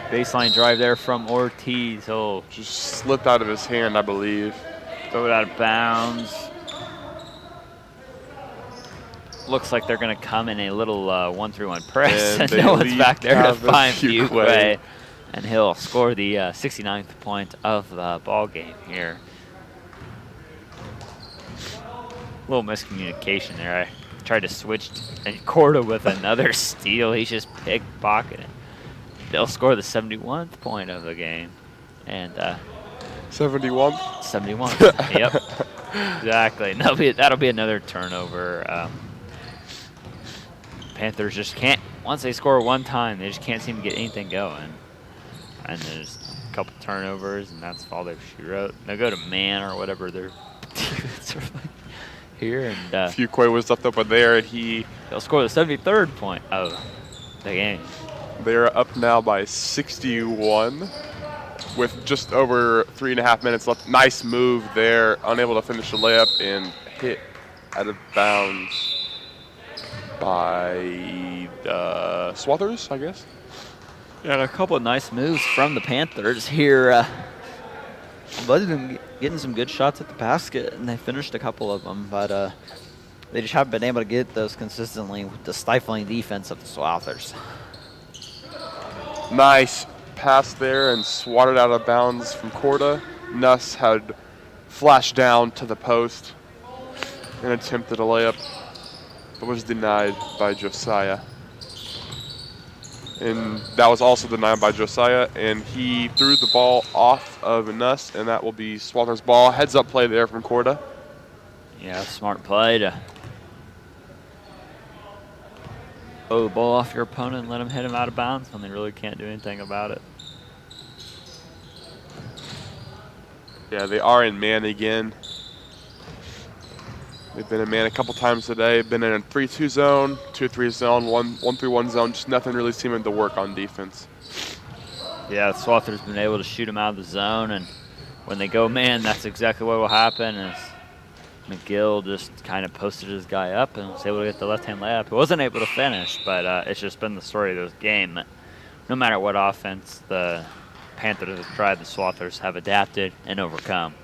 Baseline drive there from Ortiz. He'll Just slipped out of his hand, I believe. throw it out of bounds. Looks like they're going to come in a little 1-3-1 press, And and they no one's leave back there to Travis find Fuqua. Fuqua. And he'll score the 69th point of the ball game here. A little miscommunication there. I tried to switch and Corda with another steal. He's just pickpocketing. They'll score the 71th point of the game. And 71. 71. Yep. Exactly. And that'll be another turnover. Panthers just can't, once they score one time, they just can't seem to get anything going. And there's a couple turnovers, and that's all she wrote. They'll go to man or whatever they're sort of like here, and Fuqua was left open there, and they'll score the 73rd point of the game. they're up now by 61 with just over 3.5 minutes left. Nice move there, unable to finish the layup and hit out of bounds by Swathers, I guess. Yeah, and a couple of nice moves from the Panthers here. Both of them getting some good shots at the basket, and they finished a couple of them. But They just haven't been able to get those consistently with the stifling defense of the Swathers. Nice pass there and swatted out of bounds from Corda. Nuss had flashed down to the post and attempted a layup, but was denied by Josiah. And that was also denied by Josiah, and he threw the ball off of Nuss, and that will be Swather's ball. Heads up play there from Corda. Yeah, smart play to throw the ball off your opponent and let him hit him out of bounds when they really can't do anything about it. Yeah, they are in man again. They've been in man a couple times today. Been in a 3-2 zone, 2-3 zone, 1-3-1 zone. Just nothing really seeming to work on defense. Yeah, Swather's been able to shoot him out of the zone, and when they go man, that's exactly what will happen. Is McGill just kind of posted his guy up and was able to get the left-hand layup. He wasn't able to finish, but it's just been the story of this game that no matter what offense the Panthers have tried, the Swathers have adapted and overcome,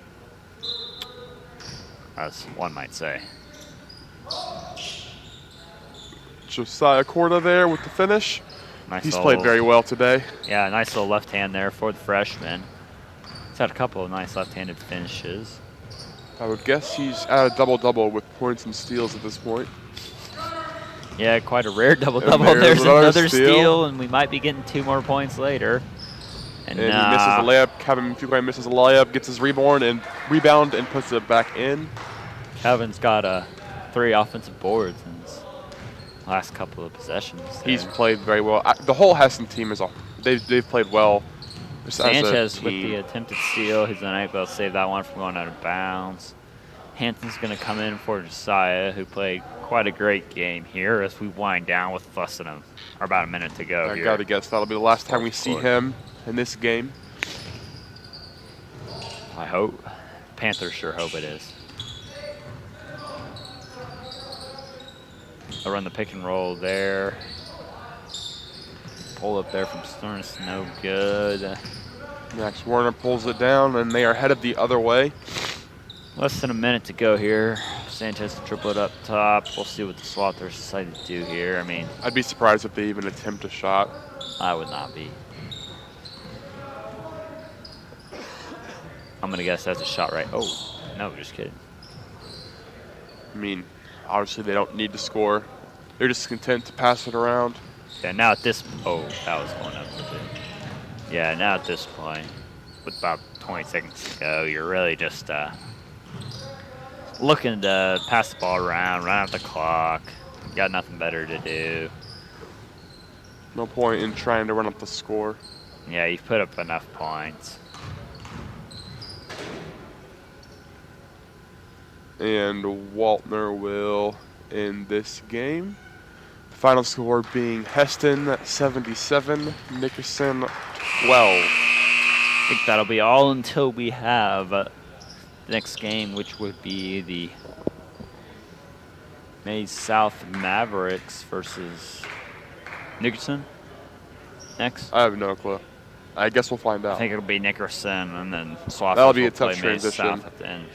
as one might say. Josiah Corda there with the finish. Nice He's little, played very well today. Yeah, nice little left hand there for the freshman. He's had a couple of nice left-handed finishes. I would guess he's at a double-double with points and steals at this point. Yeah, quite a rare double-double. There's another steal, and we might be getting 2 more points later. And he misses the layup. Kevin Fuquay misses a layup, gets his rebound and puts it back in. Kevin's got 3 offensive boards in his last couple of possessions. He's played very well. The whole Hessen team they've played well. Sanchez with the attempted steal. He's unable to save that one from going out of bounds. Hanson's going to come in for Josiah, who played quite a great game here as we wind down with less than about a minute to go here. I got to guess that'll be the last time we see him in this game. I hope. Panthers sure hope it is. I'll run the pick and roll there. Pull up there from Stearns, no good. Max Warner pulls it down, and they are headed the other way. Less than a minute to go here. Sanchez to triple it up top. We'll see what the Swathers decide to do here. I mean, I'd be surprised if they even attempt a shot. I would not be. I'm going to guess that's a shot right. Oh, no, just kidding. I mean, obviously they don't need to score. They're just content to pass it around. Yeah, now at this... Oh, that was going up with it. Yeah, now at this point, with about 20 seconds to go, you're really just looking to pass the ball around, run out the clock. Got nothing better to do. No point in trying to run up the score. Yeah, you've put up enough points. And Waltner will end this game. Final score being Heston 77, Nickerson 12. I think that'll be all until we have the next game, which would be the Mays South Mavericks versus Nickerson next. I have no clue. I guess we'll find out. I think it'll be Nickerson and then Swafford. That'll be a will tough play Mays transition. South at the end.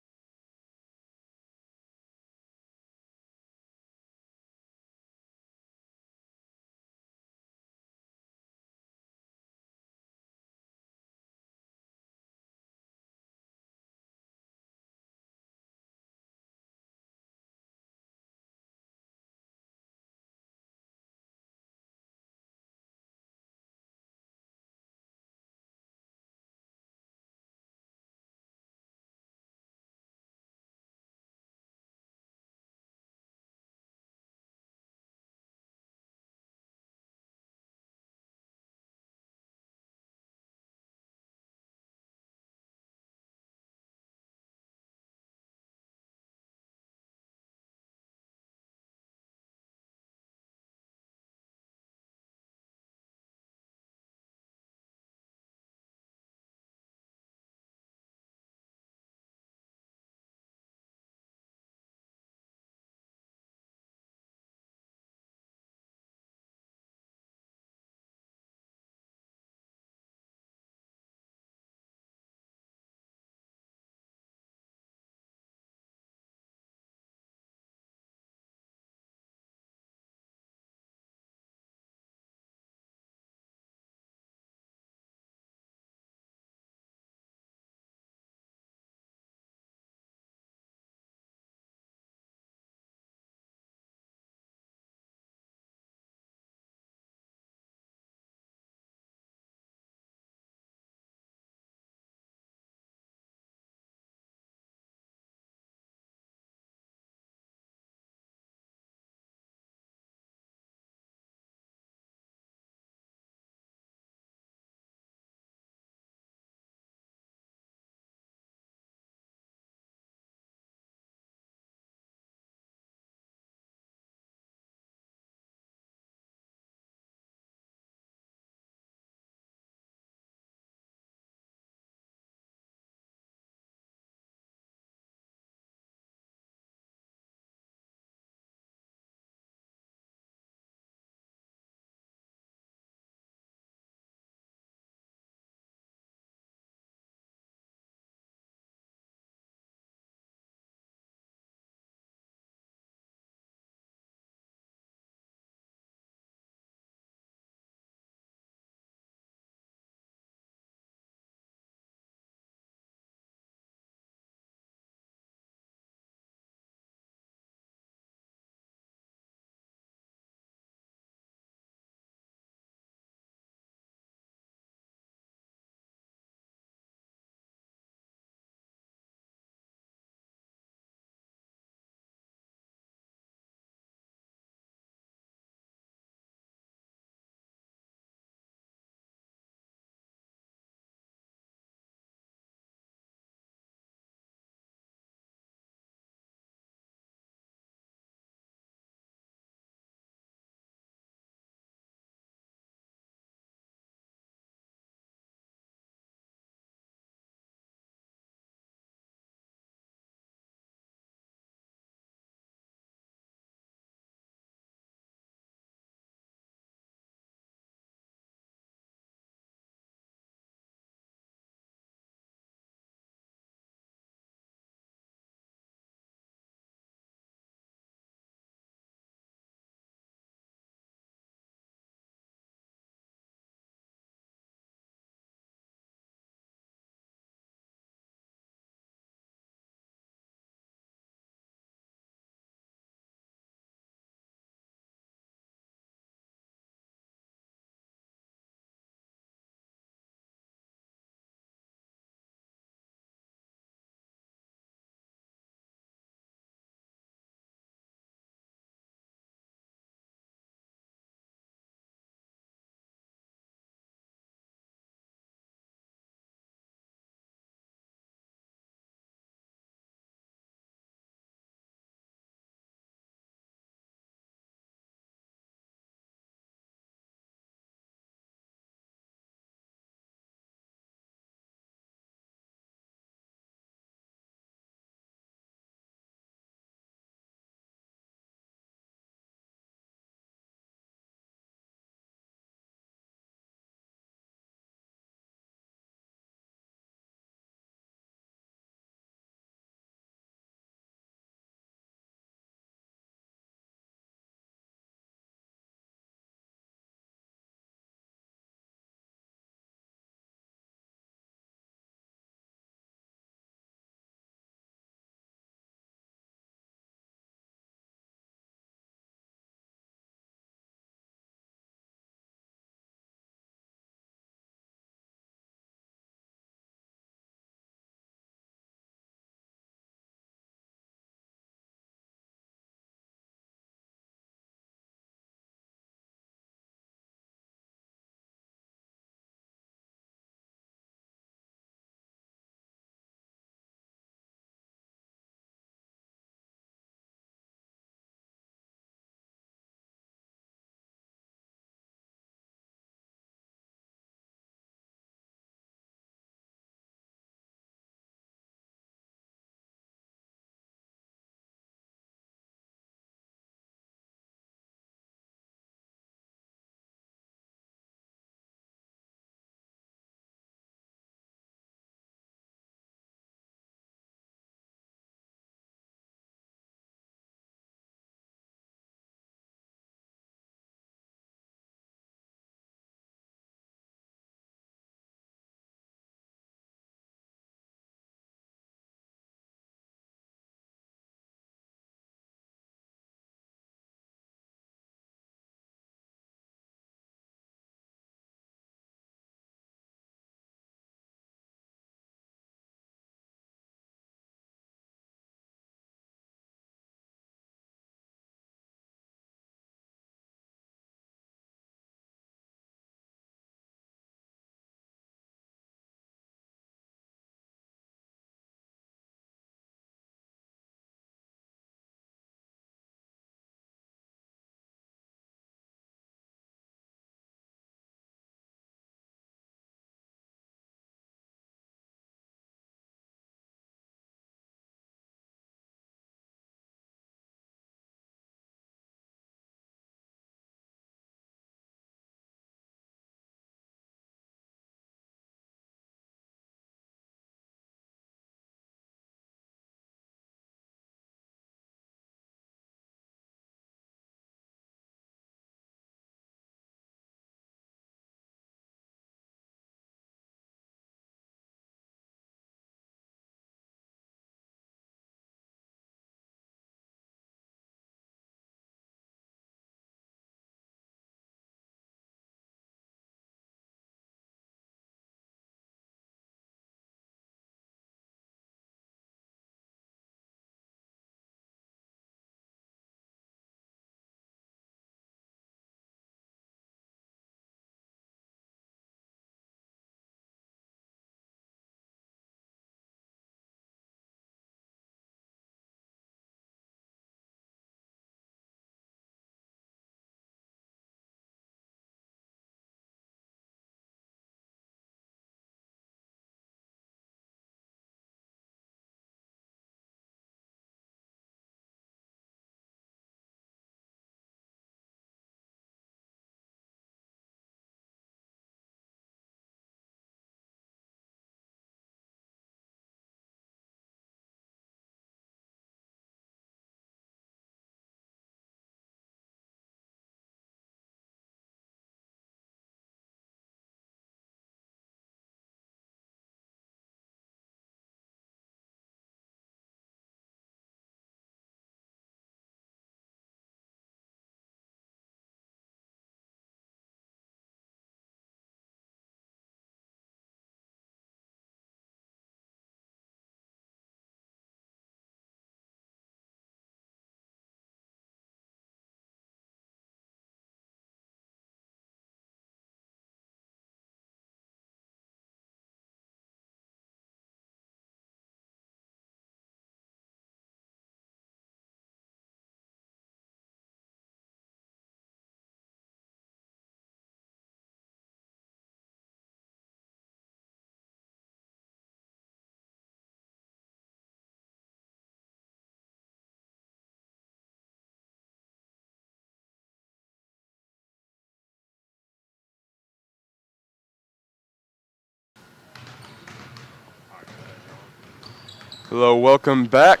Hello, welcome back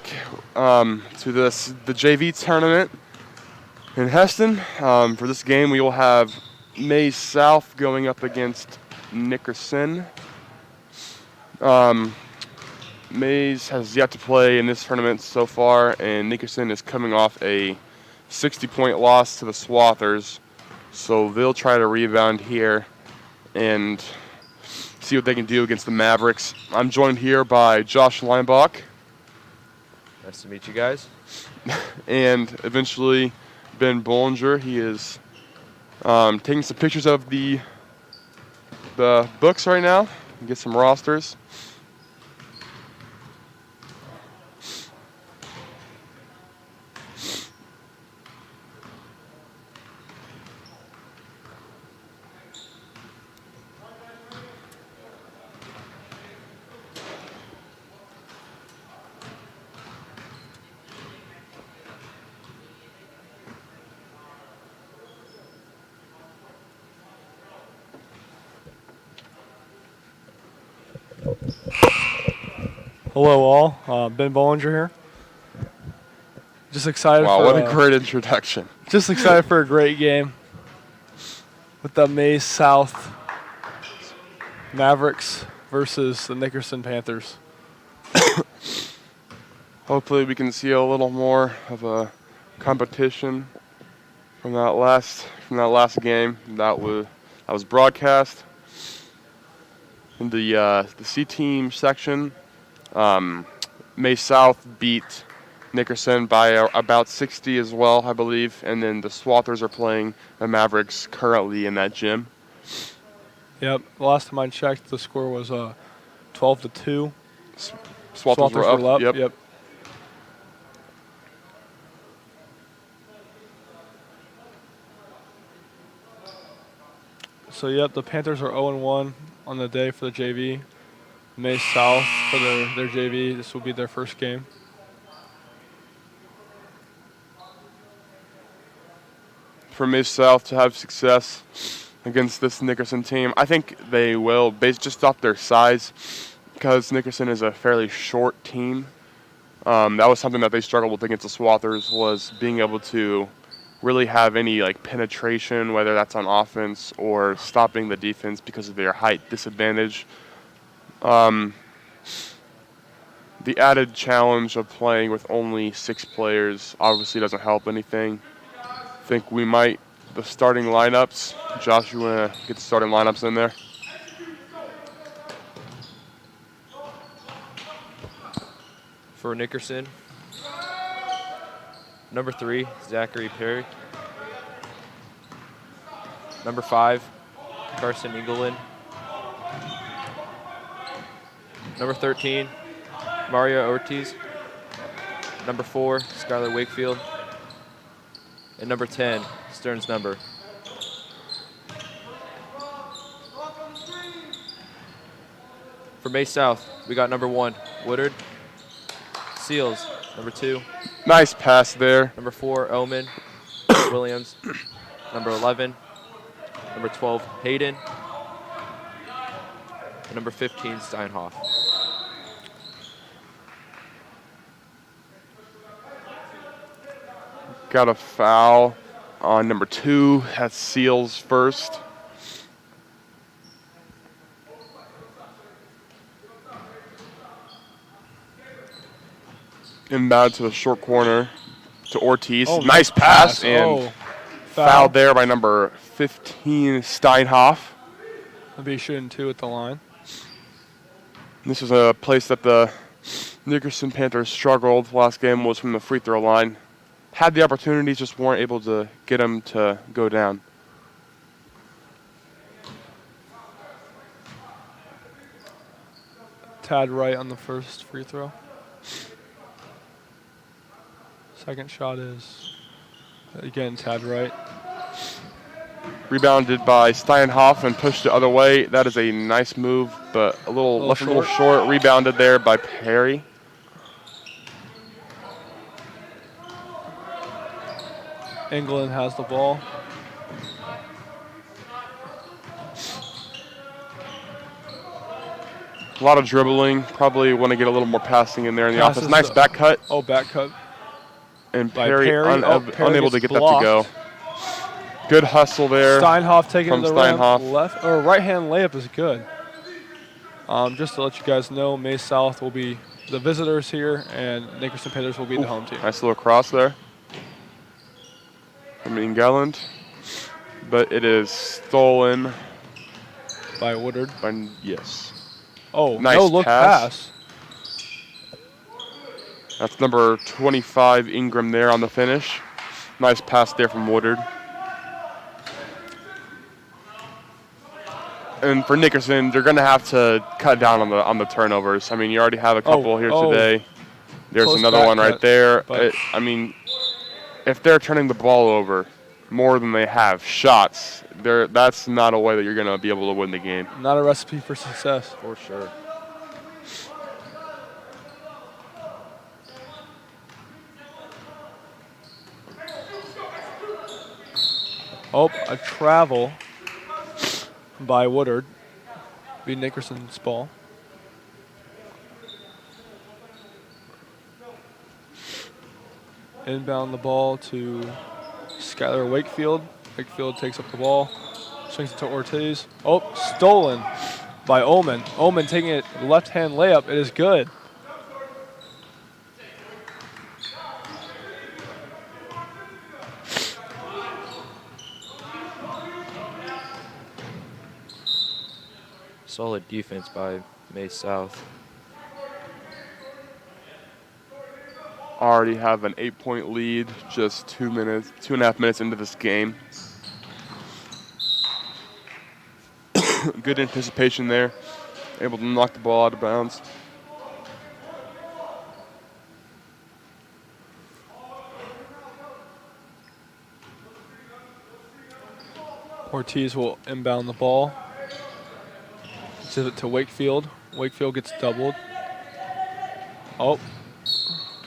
to the JV tournament in Heston. For this game, we will have Mays South going up against Nickerson. Mays has yet to play in this tournament so far, and Nickerson is coming off a 60-point loss to the Swathers. So they'll try to rebound here and see what they can do against the Mavericks. I'm joined here by Josh Leinbach. Nice to meet you guys. And eventually Ben Bollinger. He is taking some pictures of the books right now. Get some rosters. Hello all, Ben Bollinger here. Just excited Wow, for what a great introduction. just excited for a great game with the Mays South Mavericks versus the Nickerson Panthers. Hopefully we can see a little more of a competition from that last game that was broadcast. In the C team section, Mays South beat Nickerson by about 60 as well, I believe, and then the Swathers are playing the Mavericks currently in that gym. Yep. The last time I checked, the score was 12-2. Swathers were up. Yep. So the Panthers are 0-1 on the day for the JV. Mays South for their JV. This will be their first game. For Mays South to have success against this Nickerson team, I think they will, based just off their size, because Nickerson is a fairly short team. That was something that they struggled with against the Swathers, was being able to really have any penetration, whether that's on offense or stopping the defense because of their height disadvantage. The added challenge of playing with only 6 players obviously doesn't help anything. I think the starting lineups. Josh, you want to get the starting lineups in there? For Nickerson, number 3, Zachary Perry. Number 5, Carson Engelin. Number 13, Mario Ortiz. Number 4, Skylar Wakefield. And number 10, Stearns Number. For Mays South, we got number 1, Woodard. Seals, number 2. Nice pass there. Number 4, Omen Williams. Number 11, number 12, Hayden. And number 15, Steinhoff. Got a foul on number 2. That's Seals first. Inbound to the short corner to Ortiz. Oh, nice pass and foul fouled there by number 15, Steinhoff. I'll be shooting 2 at the line. This is a place that the Nickerson Panthers struggled. The last game was from the free throw line. Had the opportunities, just weren't able to get them to go down. Tad Wright on the first free throw. Second shot is, again, Tad Wright. Rebounded by Steinhoff and pushed the other way. That is a nice move, but a little short. Rebounded there by Perry. England has the ball. A lot of dribbling. Probably want to get a little more passing in there in the Passes offense. Nice to- back cut. Oh, back cut. And by Perry, Perry. Perry unable gets to get blocked. that to go. Good hustle there. Steinhoff taking from to the rim. Steinhoff. Left or right hand layup is good. Just to let you guys know, May South will be the visitors here, and Nickerson Panthers will be the home team. Nice little cross there from Ingelland. But it is stolen By Woodard. by, yes. Oh, Nice no look pass. That's number 25, Ingram, there on the finish. Nice pass there from Woodard. And for Nickerson, they're going to have to cut down on the turnovers. I mean, you already have a couple here today. There's Close another back one right cut, there. but- I mean, if they're turning the ball over more than they have shots, that's not a way that you're going to be able to win the game. Not a recipe for success. For sure. Oh, a travel by Woodard. Be Nickerson's ball. Inbound the ball to Skylar Wakefield. Wakefield takes up the ball, swings it to Ortiz. Oh, stolen by Ullman. Ullman taking it left-hand layup. It is good. Solid defense by May South. Already have an 8-point lead, just 2.5 minutes into this game. Good anticipation there, able to knock the ball out of bounds. Ortiz will inbound the ball. Gives it to Wakefield. Wakefield gets doubled. Oh,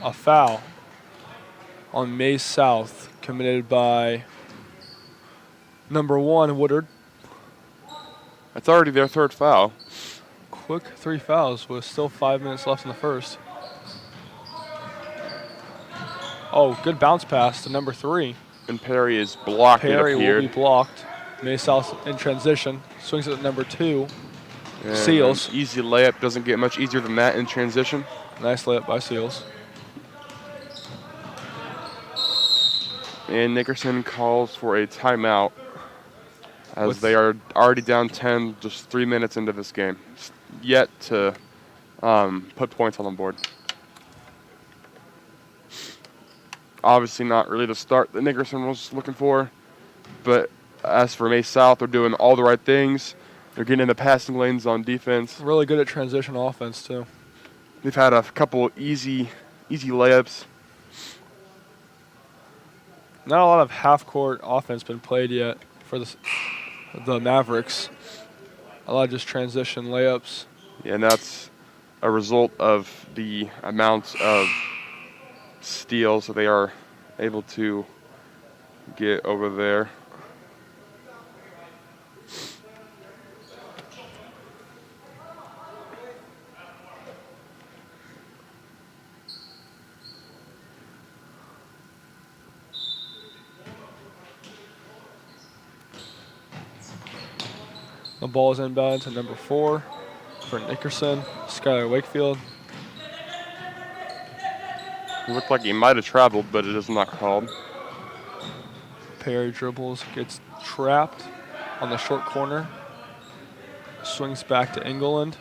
a foul on May South committed by number 1, Woodard. That's already their third foul. Quick 3 fouls with still 5 minutes left in the first. Oh, good bounce pass to number 3. And Perry is blocked, Perry it will appeared. be blocked. May South in transition. Swings it at number 2. And Seals. an easy layup, doesn't get much easier than that in transition. Nice layup by Seals. And Nickerson calls for a timeout as With- they are already down 10, just 3 minutes into this game. Yet to put points on the board. Obviously not really the start that Nickerson was looking for, but as for May South, they're doing all the right things. They're getting in the passing lanes on defense. Really good at transition offense, too. They've had a couple easy layups. Not a lot of half-court offense been played yet for the Mavericks. A lot of just transition layups. Yeah, and that's a result of the amount of steals that they are able to get over there. The ball is inbound to number 4 for Nickerson. Skylar Wakefield. It looked like he might have traveled, but it is not called. Perry dribbles, gets trapped on the short corner. Swings back to England.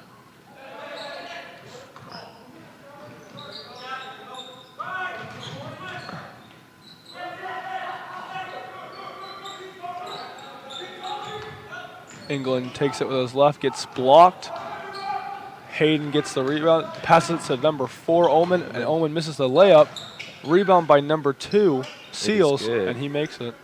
England takes it with his left, gets blocked. Hayden gets the rebound, passes it to number 4, Ullman, and Ullman misses the layup. Rebound by number 2, Seals, good. and he makes it.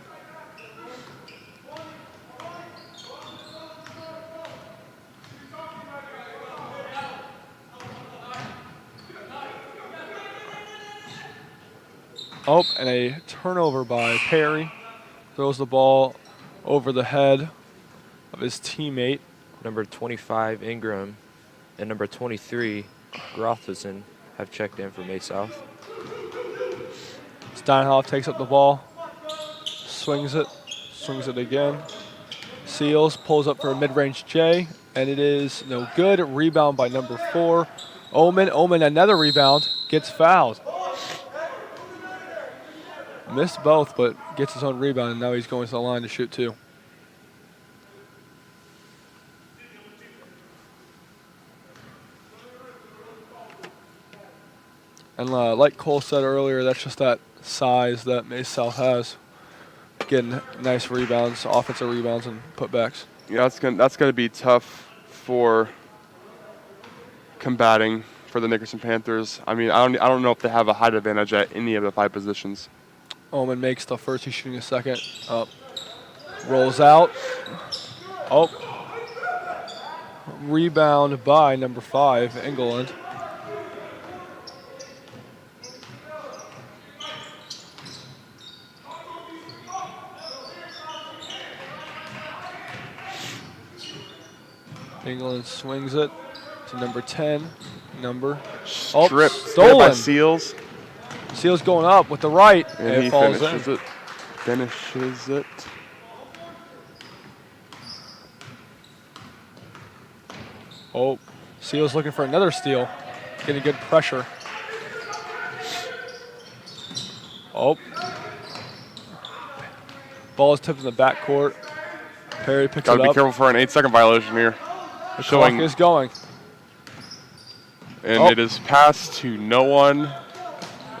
Oh, and a turnover by Perry. Throws the ball over the head of his teammate. Number 25, Ingram. and number 23, Rothfusen, have checked in for May South. Steinhoff takes up the ball, swings it again. Seals pulls up for a mid-range J, and it is no good. Rebound by number 4, Omen. Omen, another rebound, gets fouled. Missed both, but gets his own rebound, and now he's going to the line to shoot 2. And like Cole said earlier, that's just that size that Mace South has. Getting nice rebounds, offensive rebounds, and putbacks. Yeah, that's gonna be tough for combating for the Nickerson Panthers. I mean, I don't know if they have a height advantage at any of the 5 positions. Omen makes the first, he's shooting a second. Up. Rolls out. Oh. Rebound by number 5, England. England swings it to number 10. Stripped stolen by Seals. Seals going up with the right, And it he falls finishes in. it. Finishes it. Oh, Seals looking for another steal. Getting good pressure. Oh. Ball is tipped in the backcourt. Perry picks Gotta it be up. careful for an 8-second violation here. The clock is going. And Oh. it is passed to no one.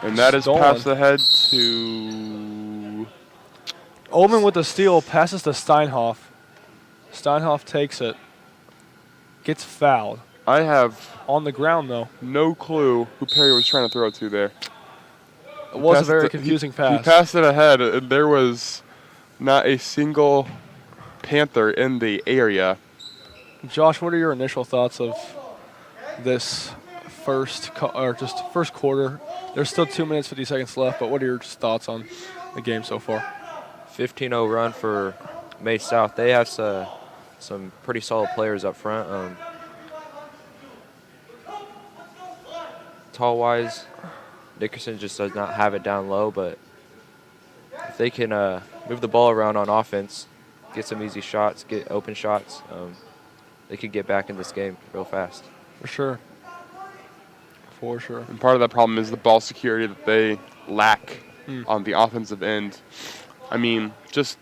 And that is Stolen. passed ahead to... Omen with the steal, passes to Steinhoff. Steinhoff takes it. Gets fouled. I have On the ground, though. no clue who Perry was trying to throw it to there. It was a Passed very it- confusing He pass. passed it ahead, and there was not a single Panther in the area. Josh, what are your initial thoughts of this first quarter? There's still 2 minutes, 50 seconds left, but what are your thoughts on the game so far? 15-0 run for May South. They have some pretty solid players up front. Tall-wise, Nickerson just does not have it down low, but if they can move the ball around on offense, get some easy shots, get open shots, they could get back in this game real fast. For sure. For sure. And part of that problem is the ball security that they lack on the offensive end. I mean, just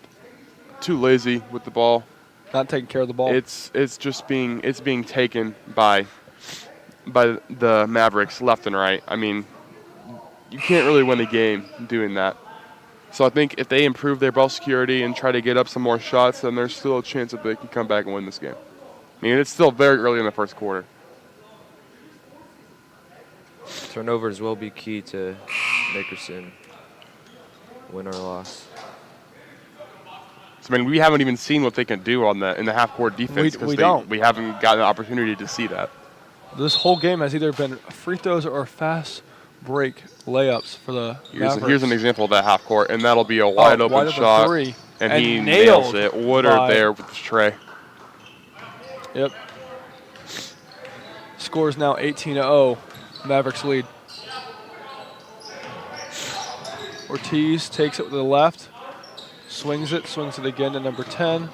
too lazy with the ball. Not taking care of the ball. It's just being taken by the Mavericks left and right. I mean, you can't really win a game doing that. So I think if they improve their ball security and try to get up some more shots, then there's still a chance that they can come back and win this game. I mean, it's still very early in the first quarter. Turnovers will be key to Nickerson, win or loss. So, I mean, we haven't even seen what they can do in the half-court defense We don't. we haven't gotten an opportunity to see that. This whole game has either been free throws or fast break layups for the Mavericks. Here's an example of that half-court, and that'll be a wide-open shot. Three. And he nails nailed it. Woodard by- there with the tray. Yep. Score is now 18-0. Mavericks lead. Ortiz takes it with the left. Swings it again to number 10.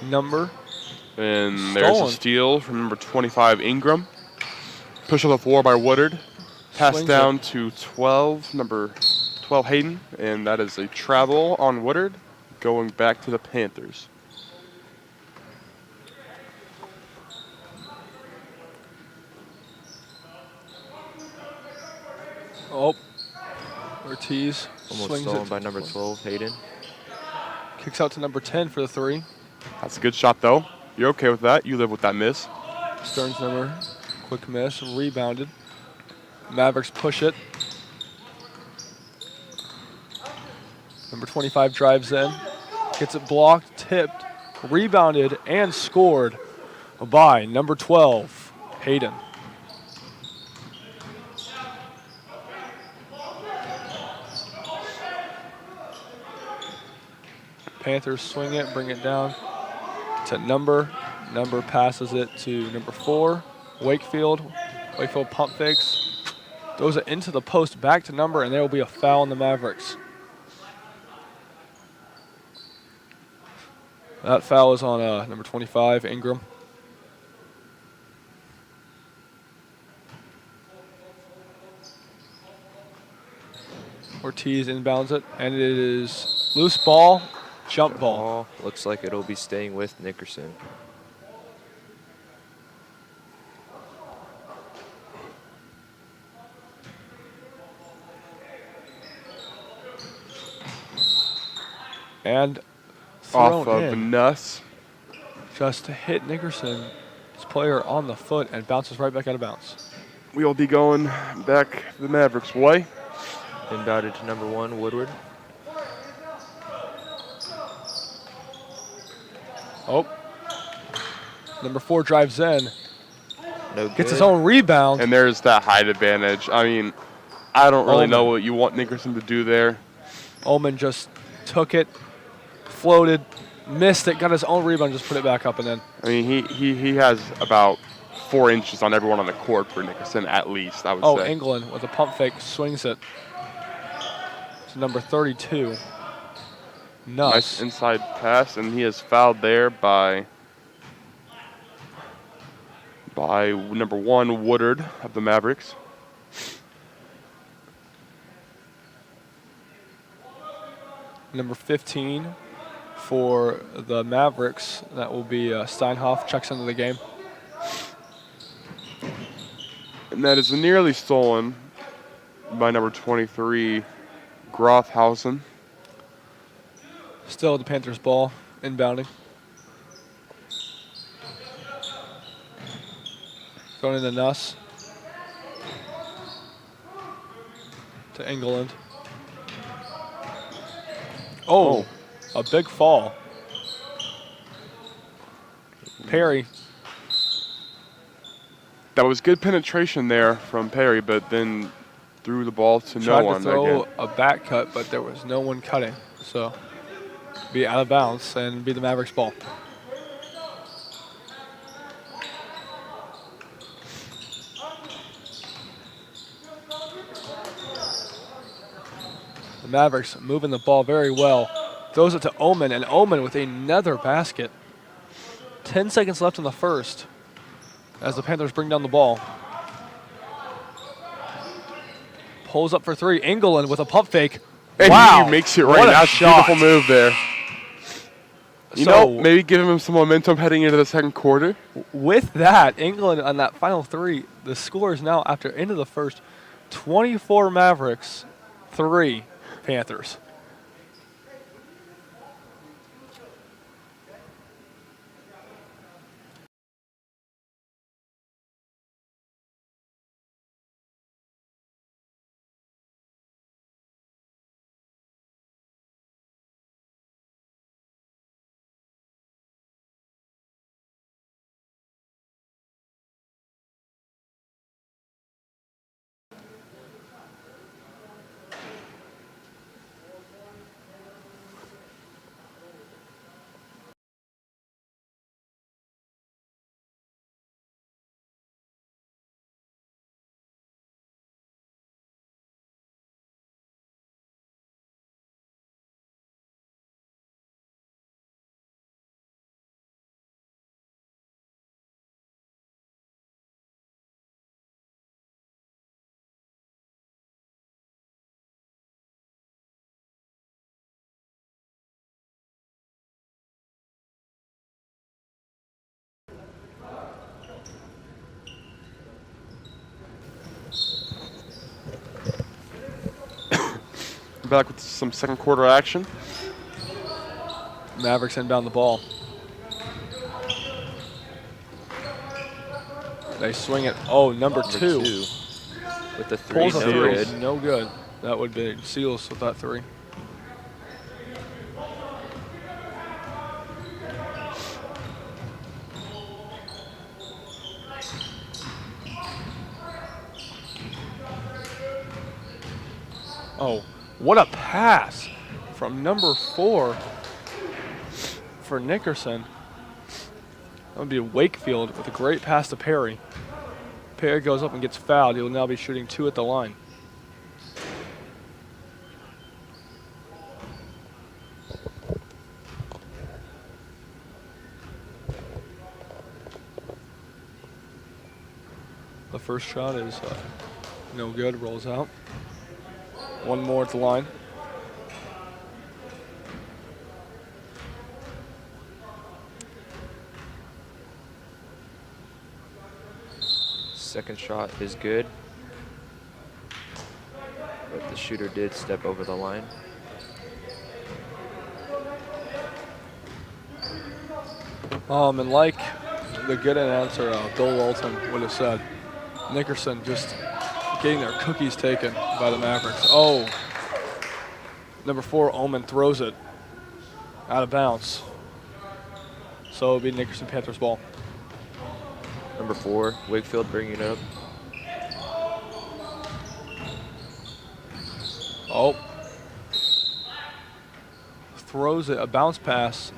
And there's a Stolen. steal from number 25, Ingram. Push on the floor by Woodard. Pass Swings down to 12, number 12, Hayden. And that is a travel on Woodard, going back to the Panthers. Oh. Ortiz Almost swings stolen it. by number 12, Hayden. Kicks out to number 10 for the 3. That's a good shot, though. You're okay with that. You live with that miss. Stearns number, quick miss, rebounded. Mavericks push it. Number 25 drives in, gets it blocked, tipped, rebounded, and scored by number 12, Hayden. Panthers swing it, bring it down to number Number passes it to number 4, Wakefield. Wakefield pump fakes. Throws it into the post, back to number, and there will be a foul on the Mavericks. That foul is on number 25, Ingram. Ortiz inbounds it, and it is loose ball, jump ball. Looks like it'll be staying with Nickerson. And Off thrown of in. Nuss. Just to hit Nickerson's player on the foot and bounces right back out of bounds. We'll be going back the Mavericks' way. Inbounded to number 1, Woodward. Oh. Number 4 drives in. No Gets his good. own rebound. And there's that height advantage. I mean, I don't really know Ullman. what you want Nickerson to do there. Ullman just took it, floated, missed it, got his own rebound, just put it back up and in. I mean, he has about 4 inches on everyone on the court for Nickerson, at least, I would Oh, say. England with a pump fake swings it to number 32. Nice Nuss. inside pass, and he is fouled there by number 1, Woodard of the Mavericks. Number 15 for the Mavericks. That will be Steinhoff, checks into the game. And that is nearly stolen by number 23, Grothhausen. Still the Panthers ball, inbounding. Going into Nuss. To England. Oh, a big fall. Perry. That was good penetration there from Perry, but then threw the ball to no Tried one to throw again. a back cut, but there was no one cutting. So, be out of bounds and be the Mavericks ball. The Mavericks moving the ball very well. Throws it to Omen, and Omen with another basket. 10 seconds left in the first as the Panthers bring down the ball. Pulls up for 3. England with a pump fake. And Wow. he makes it What right. a That's a shot. beautiful move there. You So- know, maybe give him some momentum heading into the second quarter. With that, England on that final 3, the score is now, after into the first, 24 Mavericks, 3 Panthers. Back with some second quarter action. Mavericks inbound the ball. They swing it. Oh, number 2. With the 3, Pulls a no 3. good. No good. That would be Seals with that 3. Oh, what a pass from number 4 for Nickerson. That would be Wakefield with a great pass to Perry. Perry goes up and gets fouled. He will now be shooting 2 at the line. The first shot is no good, rolls out. One more at the line. Second shot is good, but the shooter did step over the line. And like the good announcer, Bill Walton, would have said, Nickerson just getting their cookies taken by the Mavericks. Oh, number 4, Omen throws it out of bounds. So it'll be Nickerson Panthers ball. Number 4, Wakefield bringing it up. Oh. Throws it, a bounce pass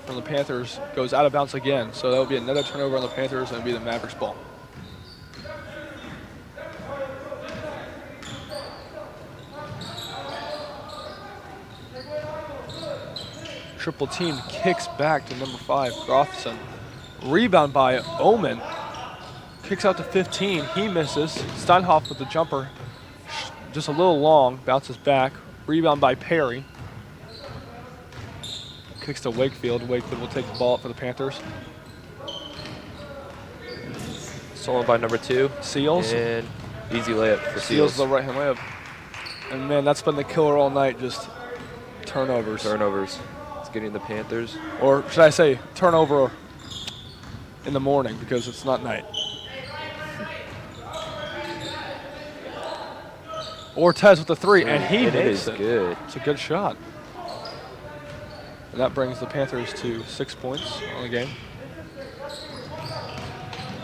from the Panthers, goes out of bounds again. So that would be another turnover on the Panthers, and it'll be the Mavericks ball. Triple team kicks back to number 5, Grothson. Rebound by Omen. Kicks out to 15. He misses. Steinhoff with the jumper. Just a little long. Bounces back. Rebound by Perry. Kicks to Wakefield. Wakefield will take the ball up for the Panthers. Stolen by number 2. Seals. And easy layup for Seals Seals. the right-hand layup. And man, that's been the killer all night. Just turnovers. Turnovers. It's getting the Panthers. Or should I say turnover in the morning because it's not night. Ortez with the 3, and he And it makes is it. good. It's a good shot. And that brings the Panthers to 6 points on the game.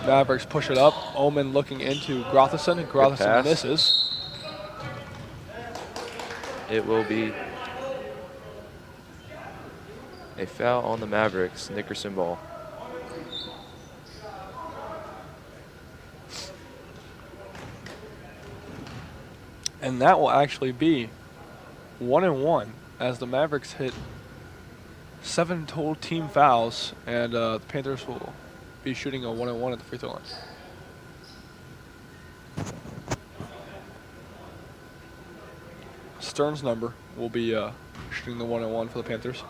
Mavericks push it up. Omen looking into Grothson, and Grothson pass. misses. It will be a foul on the Mavericks. Nickerson ball. And that will actually be 1-1 as the Mavericks hit 7 total team fouls, and the Panthers will be shooting a 1-1 at the free throw line. Stern's number will be shooting the 1-1 for the Panthers.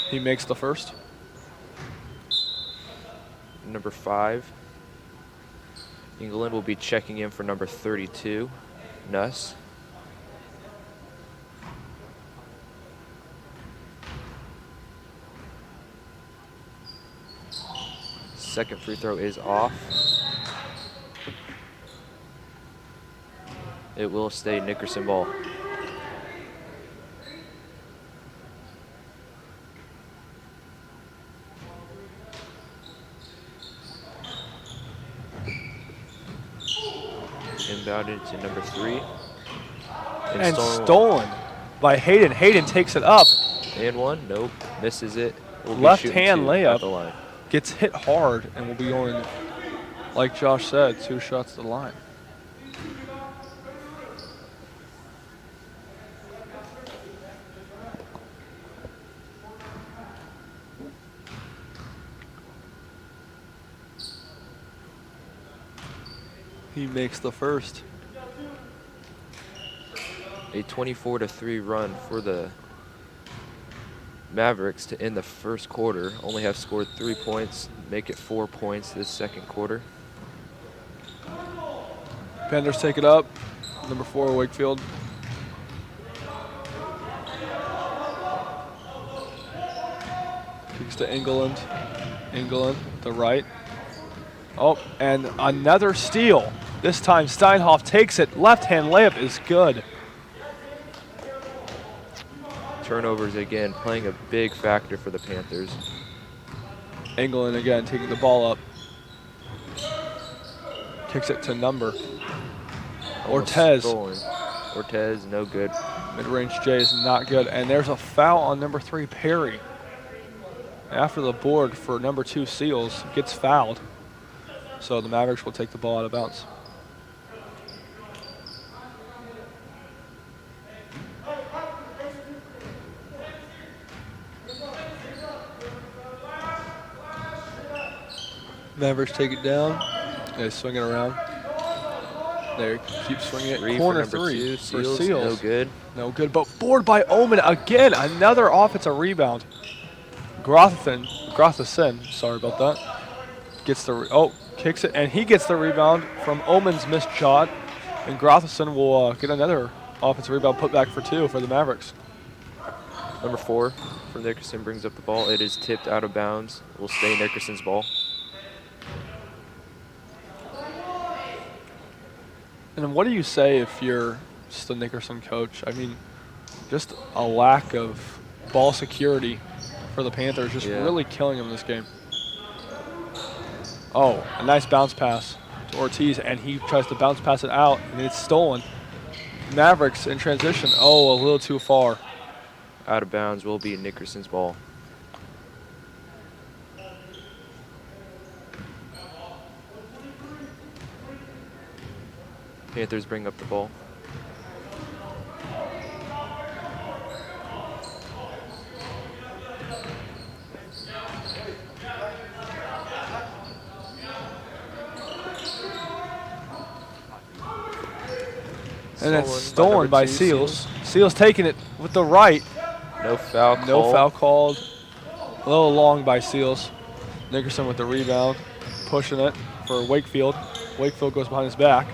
He makes the first. Number 5. England will be checking in for number 32, Nuss. Second free throw is off. It will stay Nickerson ball. Inbounded to number 3. And stolen by Hayden. Hayden takes it up. And 1, nope, misses it. Will be Left shooting hand 2 layup. at the line. Gets hit hard and will be going, like Josh said, 2 shots to the line. He makes the first. A 24-3 run for the Mavericks to end the first quarter. Only have scored 3 points, make it 4 points this second quarter. Panthers take it up. Number 4, Wakefield. Kicks to England. England, the right. Oh, and another steal. This time Steinhoff takes it. Left-hand layup is good. Turnovers again, playing a big factor for the Panthers. England again taking the ball up. Kicks it to number. Almost Ortez. stolen. Ortez, no good. Mid-range J is not good. And there's a foul on number 3, Perry. After the board for number 2, Seals, gets fouled. So the Mavericks will take the ball out of bounds. Mavericks take it down. They swing it around. They keep swinging it. Corner for 3 for Seals. No good. No good, but board by Omen again. Another offensive rebound. Grotherson, sorry about that. Gets the kicks it, and he gets the rebound from Omen's missed shot. And Grotherson will get another offensive rebound put back for 2 for the Mavericks. Number 4 from Nickerson brings up the ball. It is tipped out of bounds. Will stay Nickerson's ball. And what do you say if you're just the Nickerson coach? I mean, just a lack of ball security for the Panthers, just really killing them this game. Oh, a nice bounce pass to Ortiz, and he tries to bounce pass it out, and it's stolen. Mavericks in transition. Oh, a little too far. Out of bounds will be Nickerson's ball. Panthers bring up the ball. And it's stolen by Seals. Seals taking it with the right. No foul called. No foul called. A little long by Seals. Nickerson with the rebound, pushing it for Wakefield. Wakefield goes behind his back.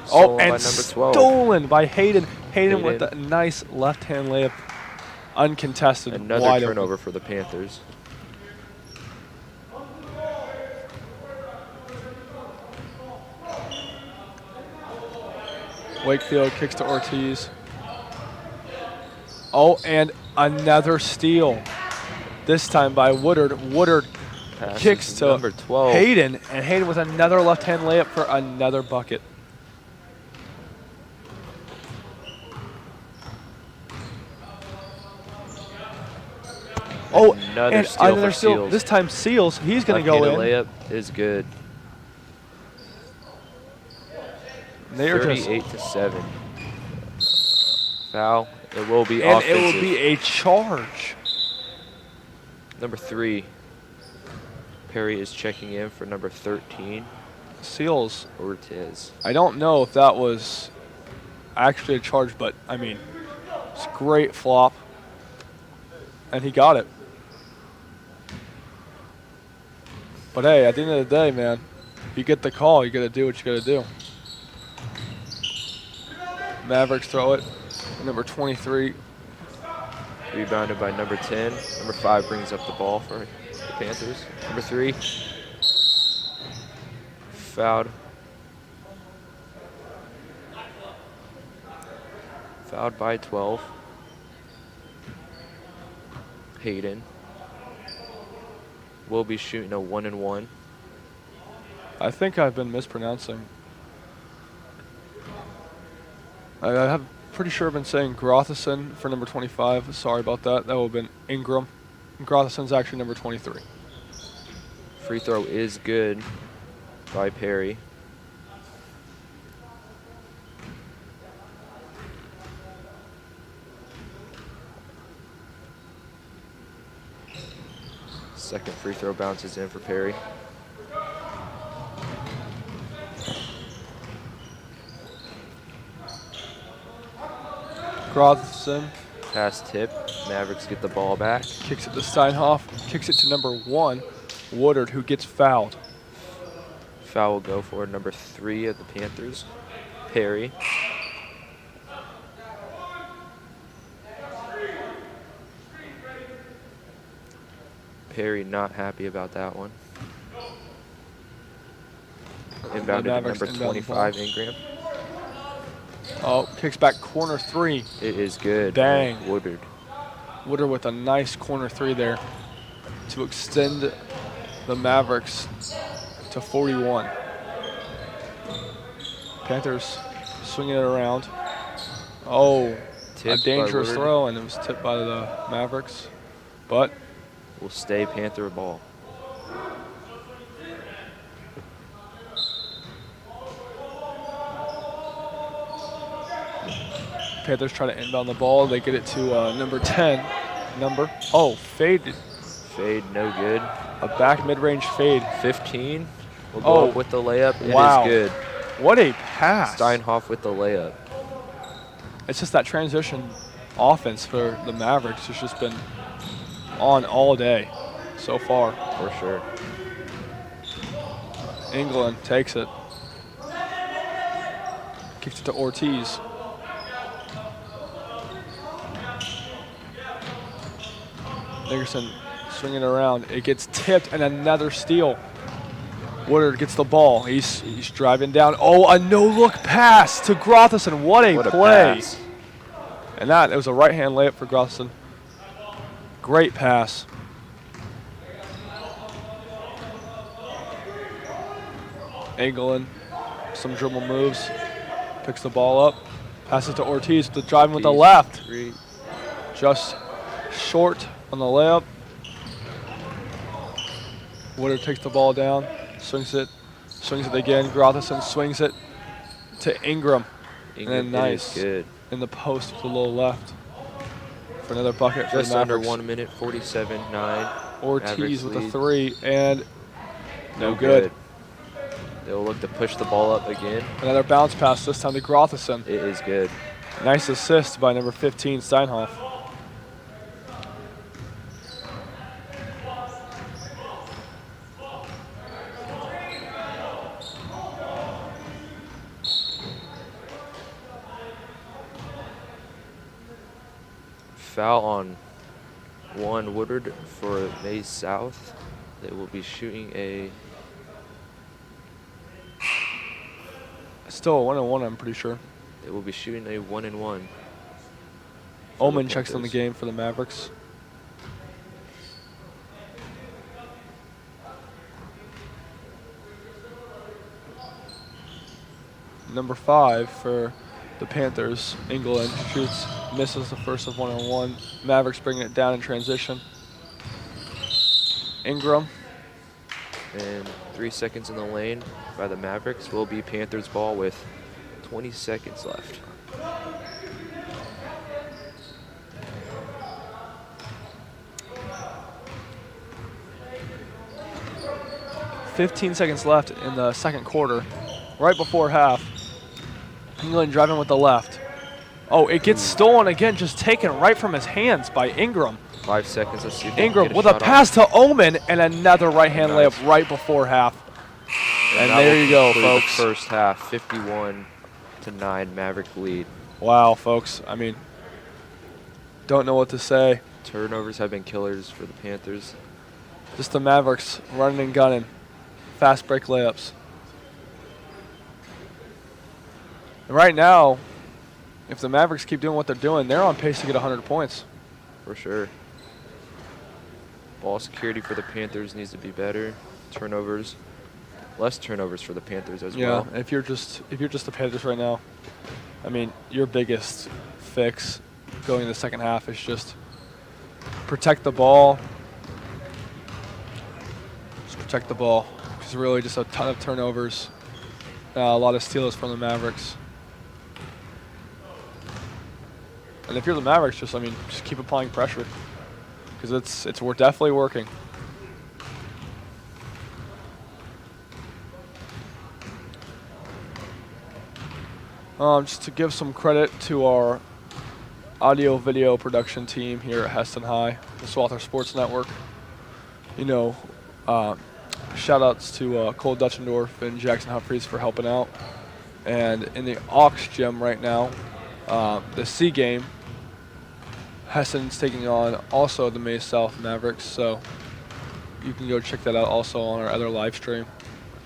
Stolen and by number 12. Stolen by Hayden. Hayden with a nice left-hand layup, uncontested. Another wide turnover open for the Panthers. Wakefield kicks to Ortiz. Oh, and another steal. This time by Woodard. Woodard Passes kicks to number 12. Hayden, and Hayden with another left-hand layup for another bucket. Oh, Another and steal another for steal. Seals. This time Seals. He's going to go in. Layup is good. They are just 38-7. Foul. It will be and offensive. it will be a charge. Number 3. Perry is checking in for number 13. Seals. Ortiz. I don't know if that was actually a charge, but I mean, it's a great flop, and he got it. But hey, at the end of the day, man, if you get the call, you got to do what you got to do. Mavericks throw it. Number 23. Rebounded by number 10. Number 5 brings up the ball for the Panthers. Number 3. Fouled. Fouled by 12. Hayden. Will be shooting a 1-and-1. I think I've been mispronouncing. I'm pretty sure I've been saying Grotherson for number 25. Sorry about that. That would have been Ingram. Grotherson's actually number 23. Free throw is good by Perry. Second free throw bounces in for Perry. Grotherson Pass tip. Mavericks get the ball back. kicks it to Steinhoff. Kicks it to number 1, Woodard, who gets fouled. Foul will go for number 3 of the Panthers, Perry. Perry not happy about that one. Inbounded to Mavericks number inbound the 25, Ingram. Oh, kicks back corner 3. It is good. Bang. Woodard. Woodard with a nice corner 3 there to extend the Mavericks to 41. Panthers swinging it around. Oh, Tipped a by dangerous Woodard. throw, and it was tipped by the Mavericks. But Will stay Panther ball. Panthers try to inbound the ball. They get it to number 10. Oh, faded. Fade, no good. A back mid-range fade. 15 will go Oh, up with the layup. wow. It is good. What a pass. Steinhoff with the layup. It's just that transition offense for the Mavericks has just been on all day so far. For sure. England takes it. Kicks it to Ortiz. Nickerson swinging around. It gets tipped and another steal. Woodard gets the ball. He's driving down. Oh, a no-look pass to Gotherson. What a play. Pass. And it was a right-hand layup for Gotherson. Great pass. England, some dribble moves. Picks the ball up. Passes to Ortiz. The driving with the left. Three. Just short on the layup. Woodard takes the ball down, swings it again. Gotherson swings it to Ingram. Ingram And then nice. is good. In the post to the low left for another bucket for Just the under Mavericks. 1 minute, 47-9. Ortiz Mavericks with a lead. three, and no good. They'll look to push the ball up again. Another bounce pass, this time to Gotherson. It is good. Nice assist by number 15, Steinhoff. Foul on one Woodard for Mays South. They will be shooting a Still a 1-on-1, I'm pretty sure. 1-and-1. Omen checks on the game for the Mavericks. Number 5 for the Panthers, England, shoots, misses the first of 1-on-1. Mavericks bringing it down in transition. Ingram. And 3 seconds in the lane by the Mavericks will be Panthers ball with 20 seconds left. .15 seconds left in the second quarter, right before half. England driving with the left. Oh, it gets stolen again, just taken right from his hands by Ingram. 5 seconds. Let's see if they can Ingram get with a shot pass to Omen and another right-hand Nice. layup right before half. And that there will you go, conclude the folks. first half, 51-9 Maverick lead. Wow, folks. I mean, don't know what to say. Turnovers have been killers for the Panthers. Just the Mavericks running and gunning. Fast break layups. And right now, if the Mavericks keep doing what they're doing, they're on pace to get 100 points. For sure. Ball security for the Panthers needs to be better. Turnovers, less turnovers for the Panthers as Yeah, well. if you're just the Panthers right now, I mean, your biggest fix going in the second half is just protect the ball. Just protect the ball. Because really just a ton of turnovers. A lot of steals from the Mavericks. And if you're the Mavericks, just keep applying pressure. Because we're definitely working. Just to give some credit to our audio-video production team here at Heston High, the Swather Sports Network. You know, shout-outs to Cole Dutchendorf and Jackson Humphreys for helping out. And in the Aux Gym right now, the C game, Heston's taking on also the Mays South Mavericks, so you can go check that out also on our other live stream.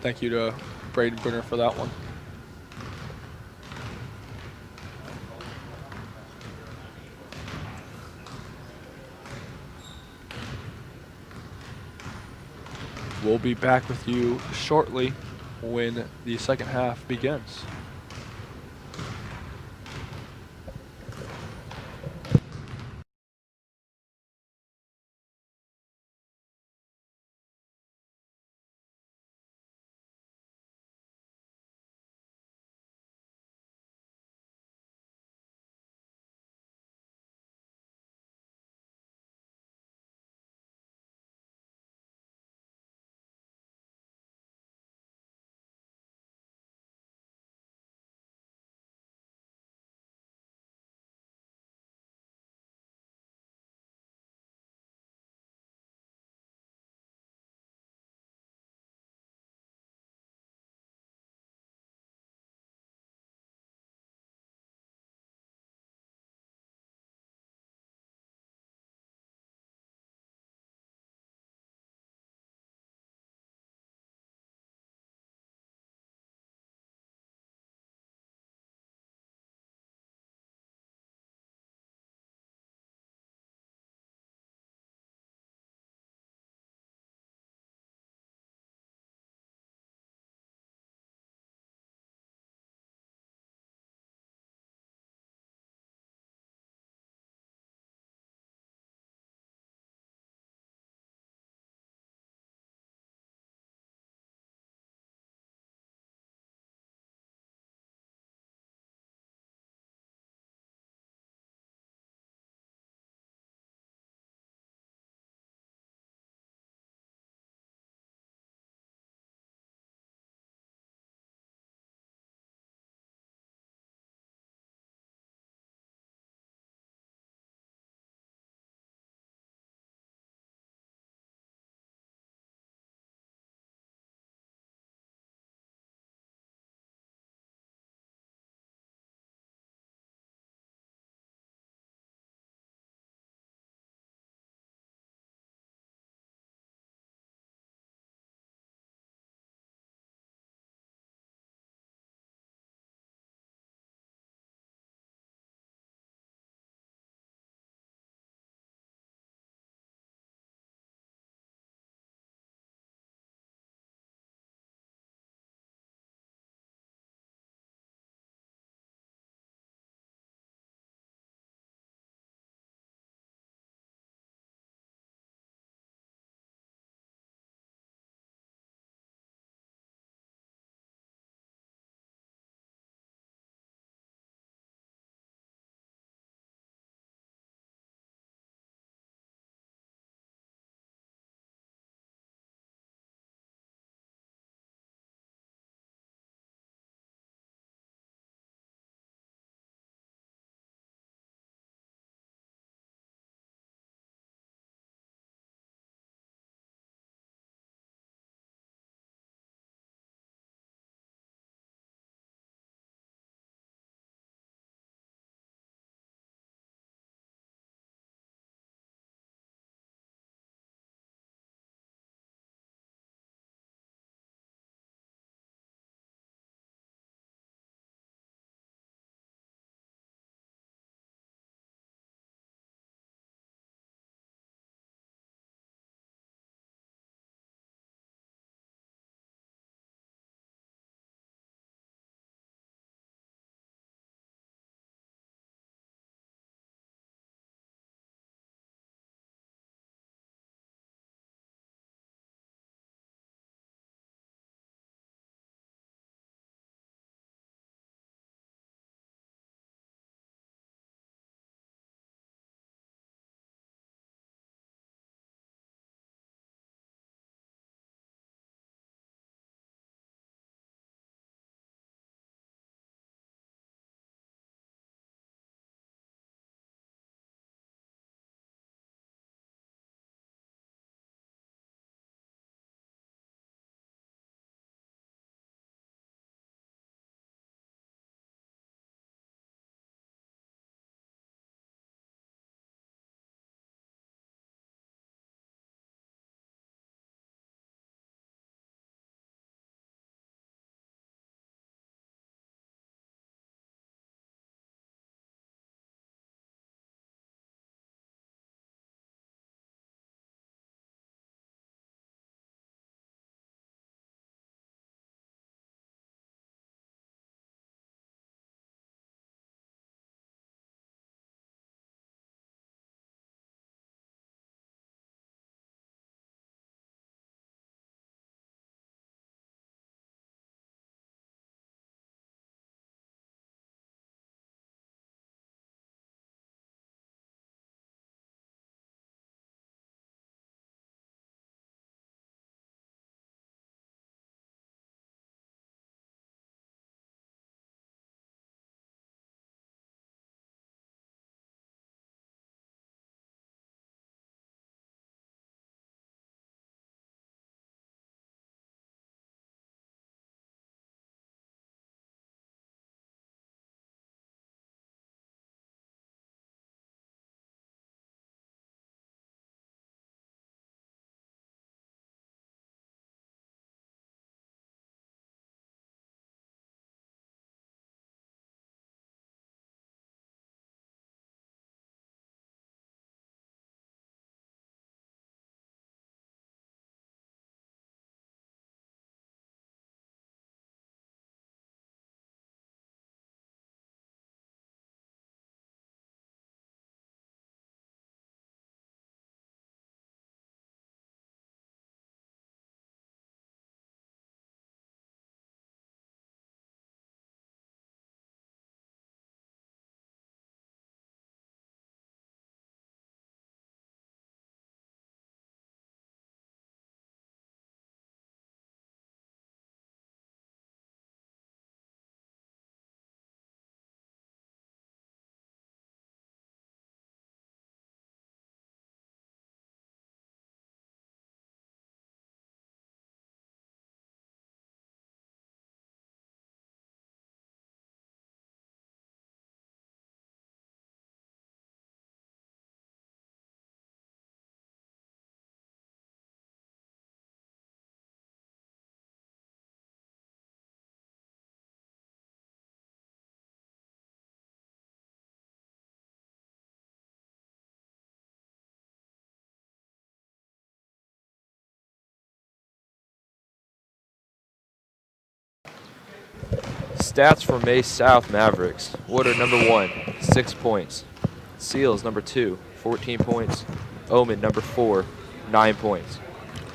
Thank you to Braden Brunner for that one. We'll be back with you shortly when the second half begins. Stats for May South Mavericks. Water number 1, 6 points. Seals number 2, 14 points. Omen number 4, 9 points.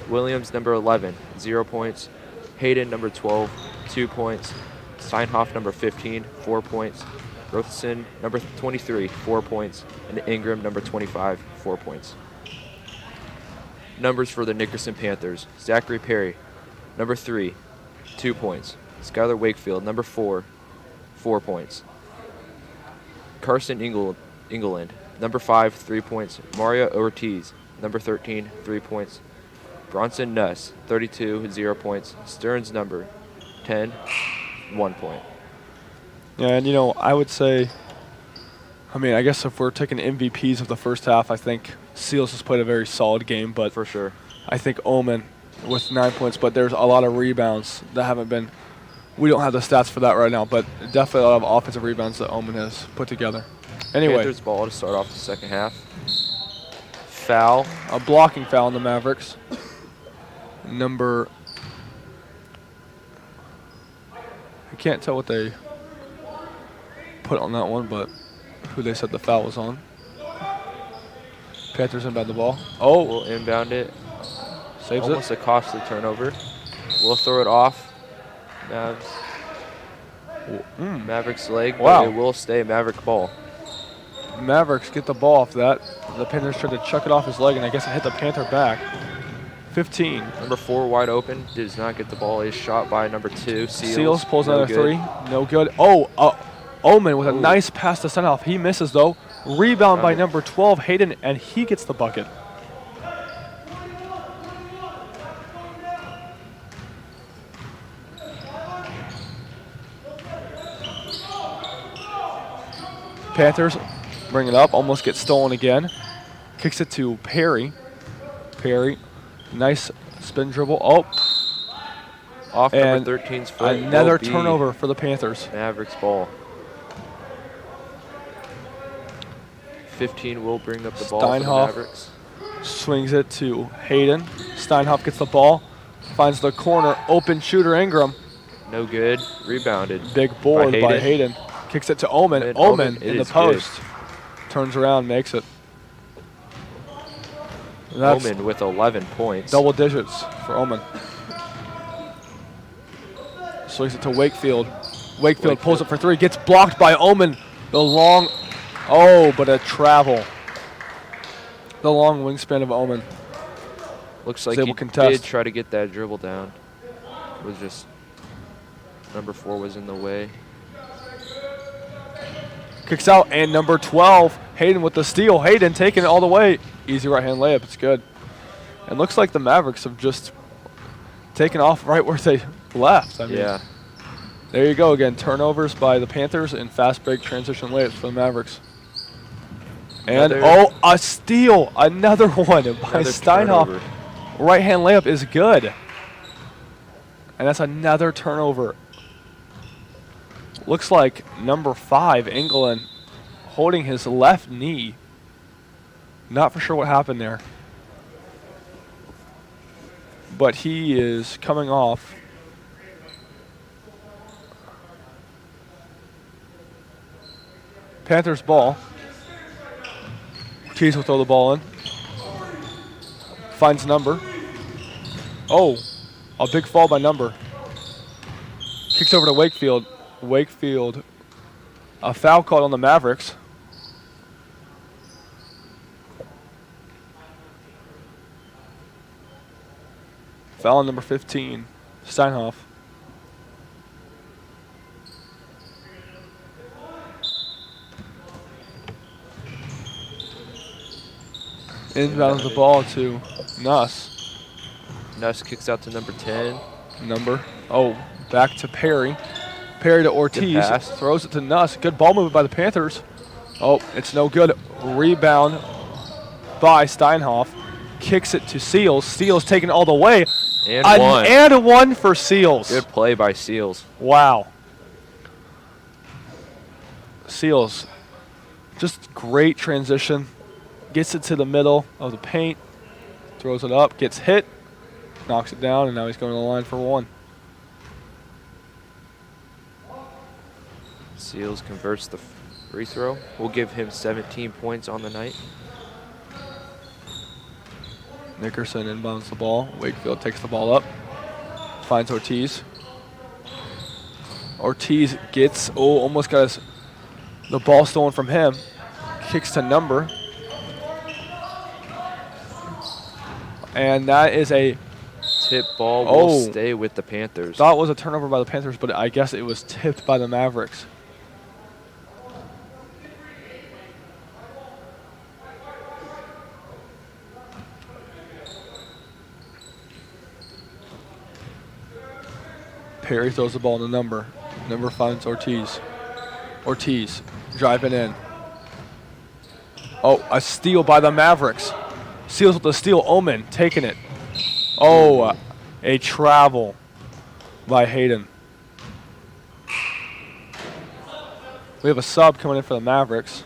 Williams number 11, 0 points. Hayden number 12, 2 points. Steinhoff number 15, 4 points. Rothson number 23, 4 points. And Ingram number 25, 4 points. Numbers for the Nickerson Panthers. Zachary Perry, number 3, 2 points. Skylar Wakefield, number 4, 4 points. Carson England, number 5, 3 points. Mario Ortiz, number 13, 3 points. Bronson Nuss, 32, 0 points. Stearns, number 10, 1 point. Yeah, and I would say, I guess if we're taking MVPs of the first half, I think Seals has played a very solid game, but For sure. I think Omen with 9 points, but there's a lot of rebounds that haven't been. We don't have the stats for that right now, but definitely a lot of offensive rebounds that Omen has put together. Anyway, Panthers ball to start off the second half. Foul. a blocking foul on the Mavericks. I can't tell what they put on that one, but who they said the foul was on. Panthers inbound the ball. Oh, We'll inbound it. saves Almost it. a costly turnover. We'll throw it off. Mavericks leg, Wow. but it will stay Maverick ball. Mavericks get the ball off that. The Panthers tried to chuck it off his leg, and I guess it hit the Panther back. 15. Number 4 wide open. Does not get the ball. Is shot by number 2. Seals pulls No another good. 3. No good. Oh, Omen with a Ooh. nice pass to Steinhoff. He misses, though. Rebound by Got it. number 12, Hayden, and he gets the bucket. Panthers bring it up, almost gets stolen again. Kicks it to Perry. Perry, nice spin dribble. Oh, Off and number 13's foot. another will be turnover for the Panthers. Mavericks ball. 15 will bring up the ball for the Steinhoff. Mavericks. Swings it to Hayden. Steinhoff gets the ball. Finds the corner. Open shooter Ingram. No good. Rebounded. Big board by Hayden. Hayden. Kicks it to Omen. And Omen Omen, it in the is post. Turns around, makes it. That's Omen with 11 points. double digits for Omen. Swings it to Wakefield. Wakefield pulls it for 3. Gets blocked by Omen. The long, but a travel. The long wingspan of Omen. Looks Was like able he to contest. did try to get that dribble down. It was just number 4 was in the way. Kicks out, and number 12, Hayden with the steal. Hayden taking it all the way. Easy right-hand layup. It's good. And looks like the Mavericks have just taken off right where they left. Yeah. There you go again. Turnovers by the Panthers and fast break transition layups for the Mavericks. And, Another- a steal. Another one by Another Steinhoff. turnover. Right-hand layup is good. And that's another turnover. Looks like number 5, England, holding his left knee. Not for sure what happened there. But he is coming off. Panthers ball. Ortiz will throw the ball in. Finds number. Oh, a big fall by number. Kicks over to Wakefield. Wakefield, a foul called on the Mavericks. Foul on number 15, Steinhoff. Inbounds the ball to Nuss. Nuss kicks out to number 10. Back to Perry. Perry to Ortiz. pass. Throws it to Nuss. Good ball movement by the Panthers. Oh, it's no good. Rebound by Steinhoff. Kicks it to Seals. Seals taking it all the way. And one. And one for Seals. Good play by Seals. Wow. Seals. Just great transition. Gets it to the middle of the paint. Throws it up. Gets hit. Knocks it down. And now he's going to the line for one. Seals converts the free throw. We'll give him 17 points on the night. Nickerson inbounds the ball. Wakefield takes the ball up. Finds Ortiz. Ortiz gets, almost got the ball stolen from him. Kicks to Number. And that is a Tip ball will stay with the Panthers. thought it was a turnover by the Panthers, but I guess it was tipped by the Mavericks. Perry throws the ball to Number. Number finds Ortiz. Ortiz driving in. Oh, a steal by the Mavericks. Seals with the steal. Omen taking it. Oh, a travel by Hayden. We have a sub coming in for the Mavericks.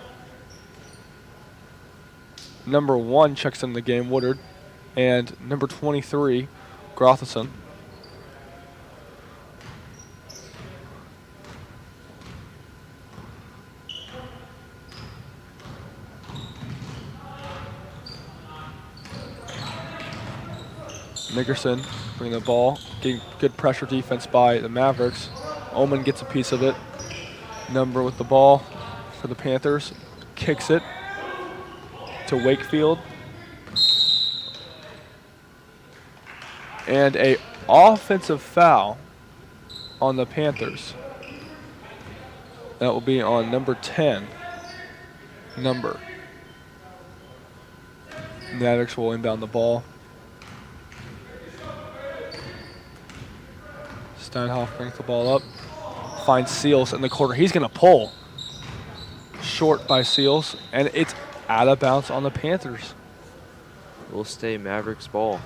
Number 1 checks in the game, Woodard. And number 23, Grothison. Nickerson bringing the ball, getting good pressure defense by the Mavericks. Omen gets a piece of it. Number with the ball for the Panthers. Kicks it to Wakefield. And a offensive foul on the Panthers. That will be on number 10. Number. Mavericks will inbound the ball. Steinhoff brings the ball up. Finds Seals in the corner. He's going to pull. Short by Seals. And it's out of bounds on the Panthers. Will stay Mavericks ball.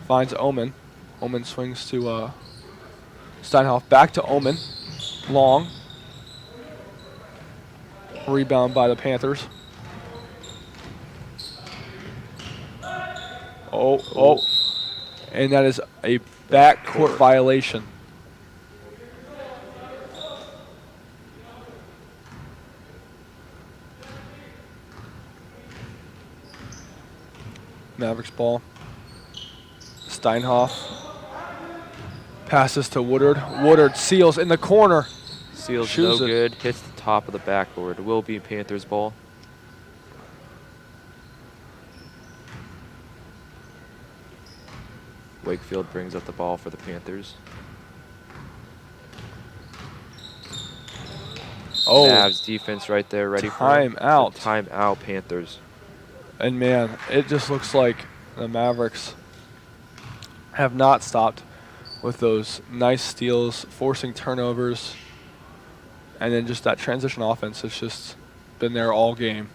Finds Omen. Omen swings to Steinhoff. Back to Omen. Long. Rebound by the Panthers. Oh. And that is a backcourt violation. Mavericks ball. Steinhoff passes to Woodard. Woodard Seals in the corner. Seals Shoots no it. good. Hits the top of the backboard. Will be Panthers ball. Wakefield brings up the ball for the Panthers. Oh, Mavs defense right there, ready for timeout. Timeout, Panthers. And man, it just looks like the Mavericks have not stopped with those nice steals, forcing turnovers, and then just that transition offense has just been there all game.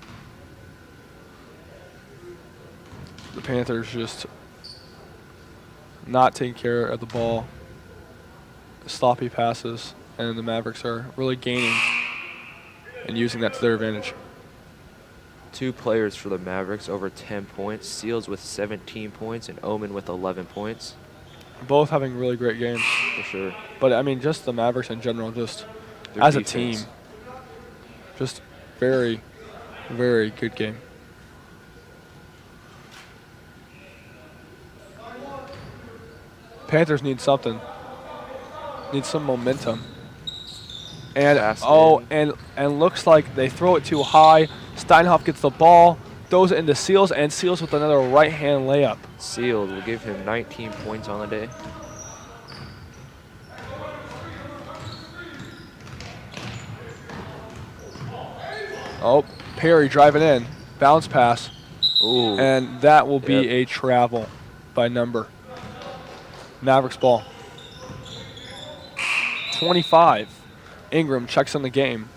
The Panthers just not taking care of the ball, sloppy passes, and the Mavericks are really gaining and using that to their advantage. 2 players for the Mavericks over 10 points. Seals with 17 points and Omen with 11 points. Both having really great games. For sure. But I mean, just the Mavericks in general, just Their as a defense. team, just very, very good game. Panthers need something. Need some momentum. And Fast and looks like they throw it too high. Steinhoff gets the ball, throws it into Seals, and Seals with another right-hand layup. Seals will give him 19 points on the day. Oh, Perry driving in. Bounce pass. Ooh. And that will be Yep. a travel by Number. Mavericks ball. 25. Ingram checks in the game.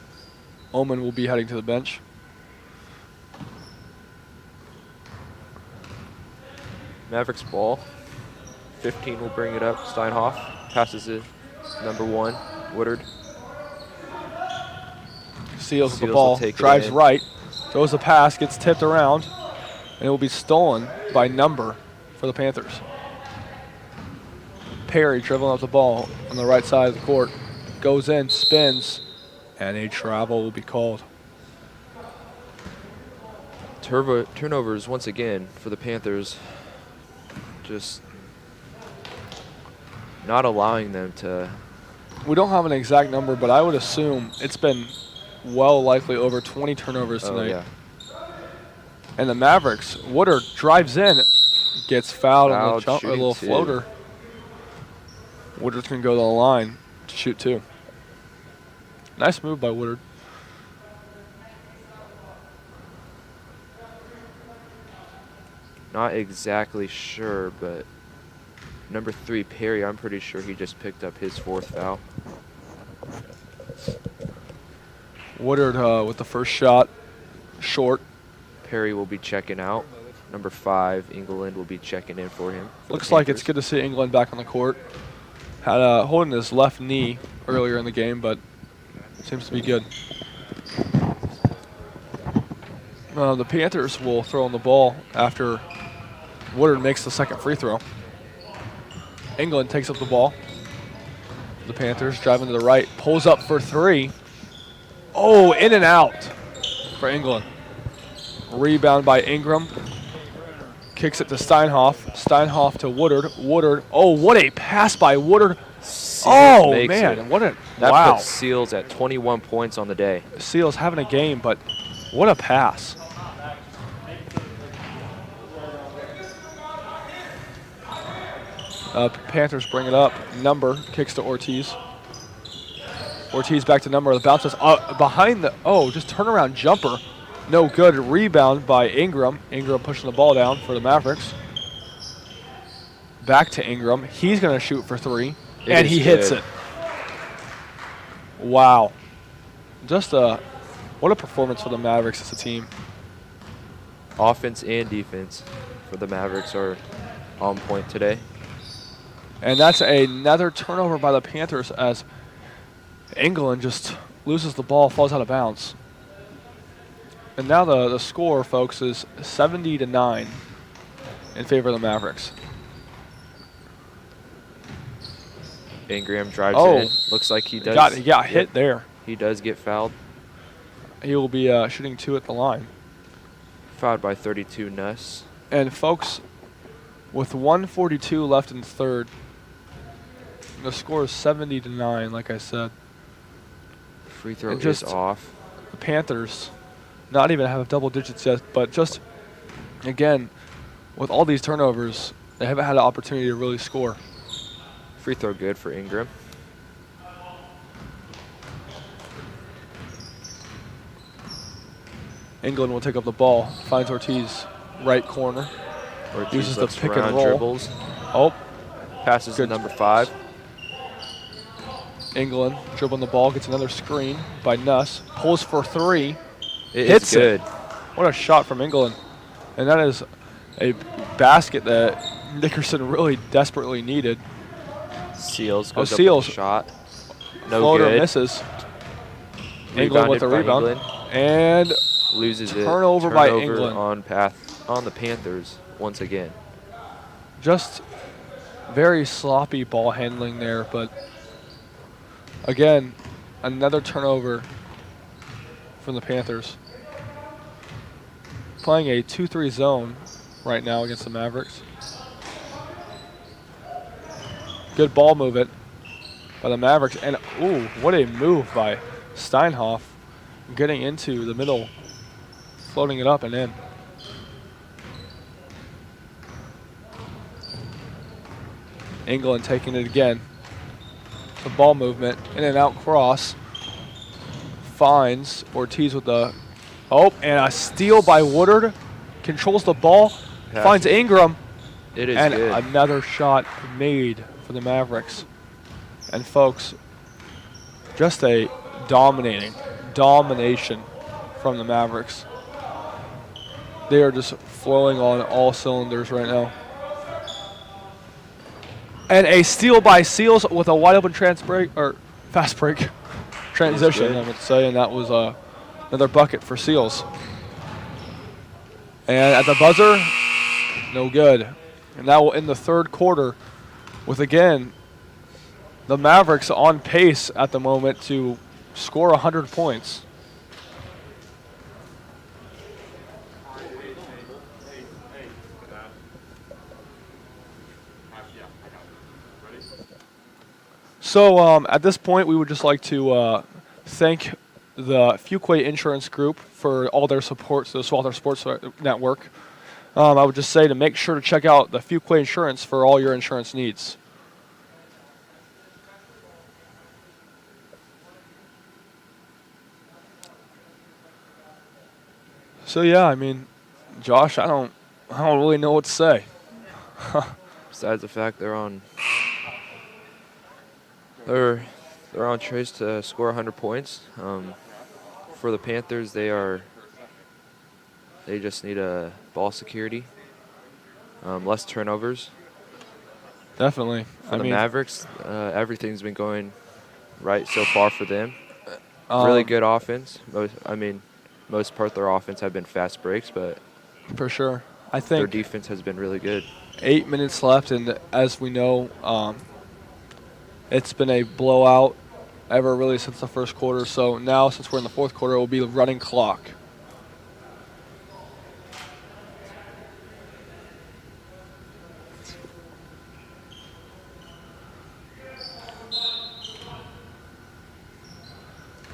Omen will be heading to the bench. Mavericks ball. 15 will bring it up. Steinhoff passes it. Number 1, Woodard. Seals with the Seals will ball. take it Drives in. right. Throws the pass. Gets tipped around. And it will be stolen by Number for the Panthers. Perry dribbling up the ball on the right side of the court. Goes in, spins, and a travel will be called. Turnovers once again for the Panthers. Just not allowing them to. We don't have an exact number, but I would assume it's been well likely over 20 turnovers tonight. Yeah. And the Mavericks, Woodard drives in, gets fouled on the Fouled, jump, a little shooting floater. Woodard's going to go to the line to shoot 2. Nice move by Woodard. Not exactly sure, but number 3, Perry, I'm pretty sure he just picked up his 4th foul. Woodard with the first shot, short. Perry will be checking out. Number 5, England, will be checking in for him. Looks like it's good to see England back on the court. Had holding his left knee earlier in the game, but seems to be good. The Panthers will throw on the ball after Woodard makes the second free throw. England takes up the ball. The Panthers driving to the right, pulls up for 3. Oh, in and out for England. Rebound by Ingram. Kicks it to Steinhoff. Steinhoff to Woodard. Woodard. Oh, what a pass by Woodard. Oh, makes man. it. What a That wow. puts Seals at 21 points on the day. Seals having a game, but what a pass. Panthers bring it up. Number kicks to Ortiz. Ortiz back to Number. The bounces behind the, just turnaround jumper. No good. Rebound by Ingram. Ingram pushing the ball down for the Mavericks. Back to Ingram. He's going to shoot for 3. And he hits it. Wow. Just what a performance for the Mavericks as a team. Offense and defense for the Mavericks are on point today. And that's another turnover by the Panthers as England just loses the ball, falls out of bounds. And now the score, folks, is 70-9 in favor of the Mavericks. Ingram drives it in. Looks like he does. He got hit there. He does get fouled. He will be shooting 2 at the line. Fouled by 32 Nuss. And, folks, with 1:42 left in the third, the score is 70-9, like I said. Free throw And is just off. The Panthers not even have double digits yet, but just, again, with all these turnovers, they haven't had an opportunity to really score. Free throw good for Ingram. England will take up the ball, finds Ortiz, right corner. Ortiz uses the looks pick and around, roll. dribbles. Oh, Passes to Good. number 5. England dribbling the ball, gets another screen by Nuss, pulls for 3, It hits is good. What a shot from England. And that is a basket that Nickerson really desperately needed. Seals goes up Seals. with a shot. No Floater good. misses. England with the Rebounded rebound. by England. And Loses it. Turnover by England. On the Panthers once again. just very sloppy ball handling there, but again, another turnover from the Panthers. Playing a 2-3 zone right now against the Mavericks. Good ball movement by the Mavericks, and ooh, what a move by Steinhoff, getting into the middle, floating it up and in. England taking it again. The ball movement, in and out cross. Finds Ortiz with the, and a steal by Woodard. Controls the ball, finds Ingram. It is And good. another shot made for the Mavericks. And folks, just a domination from the Mavericks. They are just flowing on all cylinders right now. And a steal by Seals with a wide open fast break transition, I would say, and that was another bucket for Seals. And at the buzzer, no good. And that will end the third quarter with, again, The Mavericks on pace at the moment to score 100 points. So at this point, we would just like to thank the Fuquay Insurance Group for all their support to the Swather Sports Network. I would just say to make sure to check out the Fuquay Insurance for all your insurance needs. So yeah, I mean, Josh, I don't really know what to say. Besides the fact they're on trace to score 100 points. For the Panthers, they just need a ball security, less turnovers. Definitely. For the Mavericks, everything's been going right so far for them. Really good offense. Most part their offense have been fast breaks, but for sure, I their think defense has been really good. 8 minutes left, and as we know, it's been a blowout ever really since the first quarter. So now, since we're in the fourth quarter, it will be the running clock.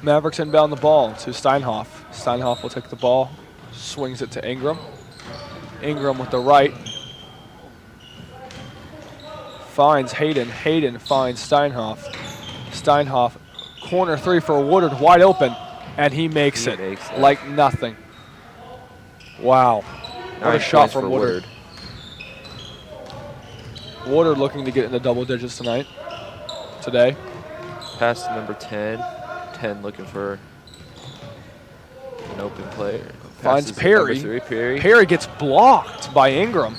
Mavericks inbound the ball to Steinhoff. Steinhoff will take the ball, swings it to Ingram. Ingram with the right. Finds Hayden. Hayden finds Steinhoff. Steinhoff, corner three for Woodard, wide open, and he makes it like nothing. Wow. What a shot from Woodard. Woodard looking to get into double digits today. Pass to number 10. 10 looking for an open player. Finds Passes to Perry. number 3, Perry. Perry gets blocked by Ingram.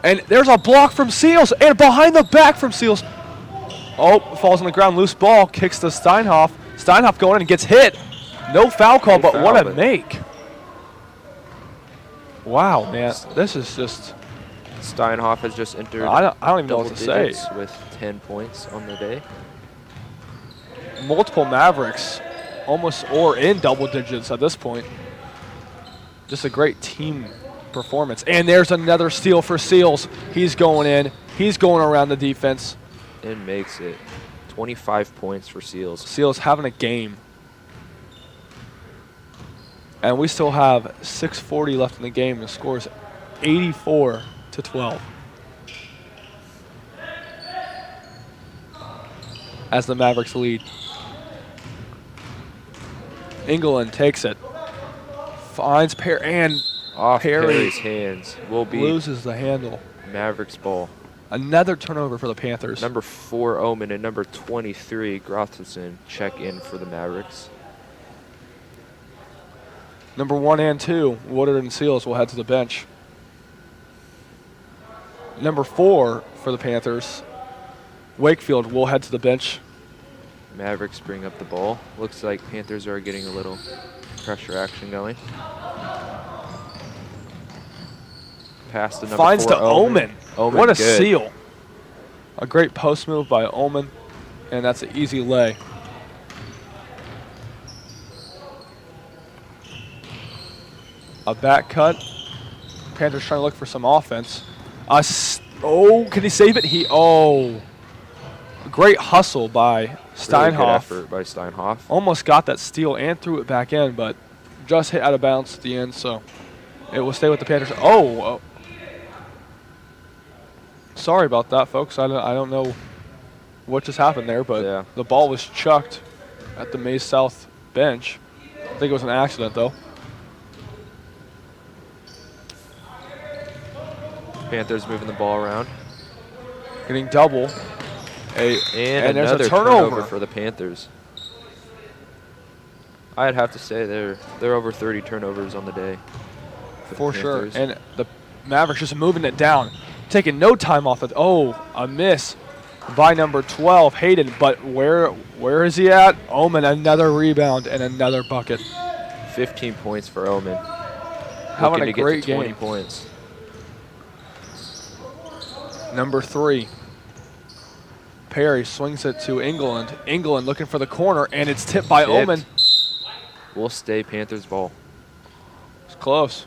And there's a block from Seals, and behind the back from Seals. Oh, falls on the ground, loose ball, kicks to Steinhoff. Steinhoff going in and gets hit. No foul call, but what a make. Wow, man, this is just... Steinhoff has just entered I don't even know what to say. With 10 points on the day. Multiple Mavericks almost or in double digits at this point. Just a great team performance. And there's another steal for Seals. He's going in. He's going around the defense. And makes it 25 points for Seals. Seals having a game. And we still have 6:40 left in the game. The score is 84-12. As the Mavericks lead. England takes it. Finds Perry and off Perry Perry's hands. Will be loses the handle. Mavericks ball. Another turnover for the Panthers. Number 4, Omen, and number 23, Grotherson, check in for the Mavericks. Number 1 and 2, Woodard and Seals will head to the bench. Number 4 for the Panthers, Wakefield will head to the bench. Mavericks bring up the ball. Looks like Panthers are getting a little pressure action going. Pass to number 4, Finds to Omen. Omen, what a good. seal. A great post move by Omen, and that's an easy lay. A back cut. Panthers trying to look for some offense. Can he save it? Great hustle by Steinhoff. Really good effort by Steinhoff. Almost got that steal and threw it back in, but just hit out of bounds at the end, so it will stay with the Panthers. Sorry about that, folks. I don't know what just happened there, but yeah. The ball was chucked at the Mays South bench. I think it was an accident, though. Panthers moving the ball around. Getting double. And there's another a turnover for the Panthers. I'd have to say they're over 30 turnovers on the day. For sure. And the Mavericks just moving it down. Taking no time off it. A miss by number 12, Hayden. But where is he at? Omen, another rebound and another bucket. 15 points for Omen. Having Looking a to great get to 20 game. points. Number 3. Perry swings it to England. England looking for the corner, and it's tipped by Tipped. Omen. Will stay Panthers ball. It's close.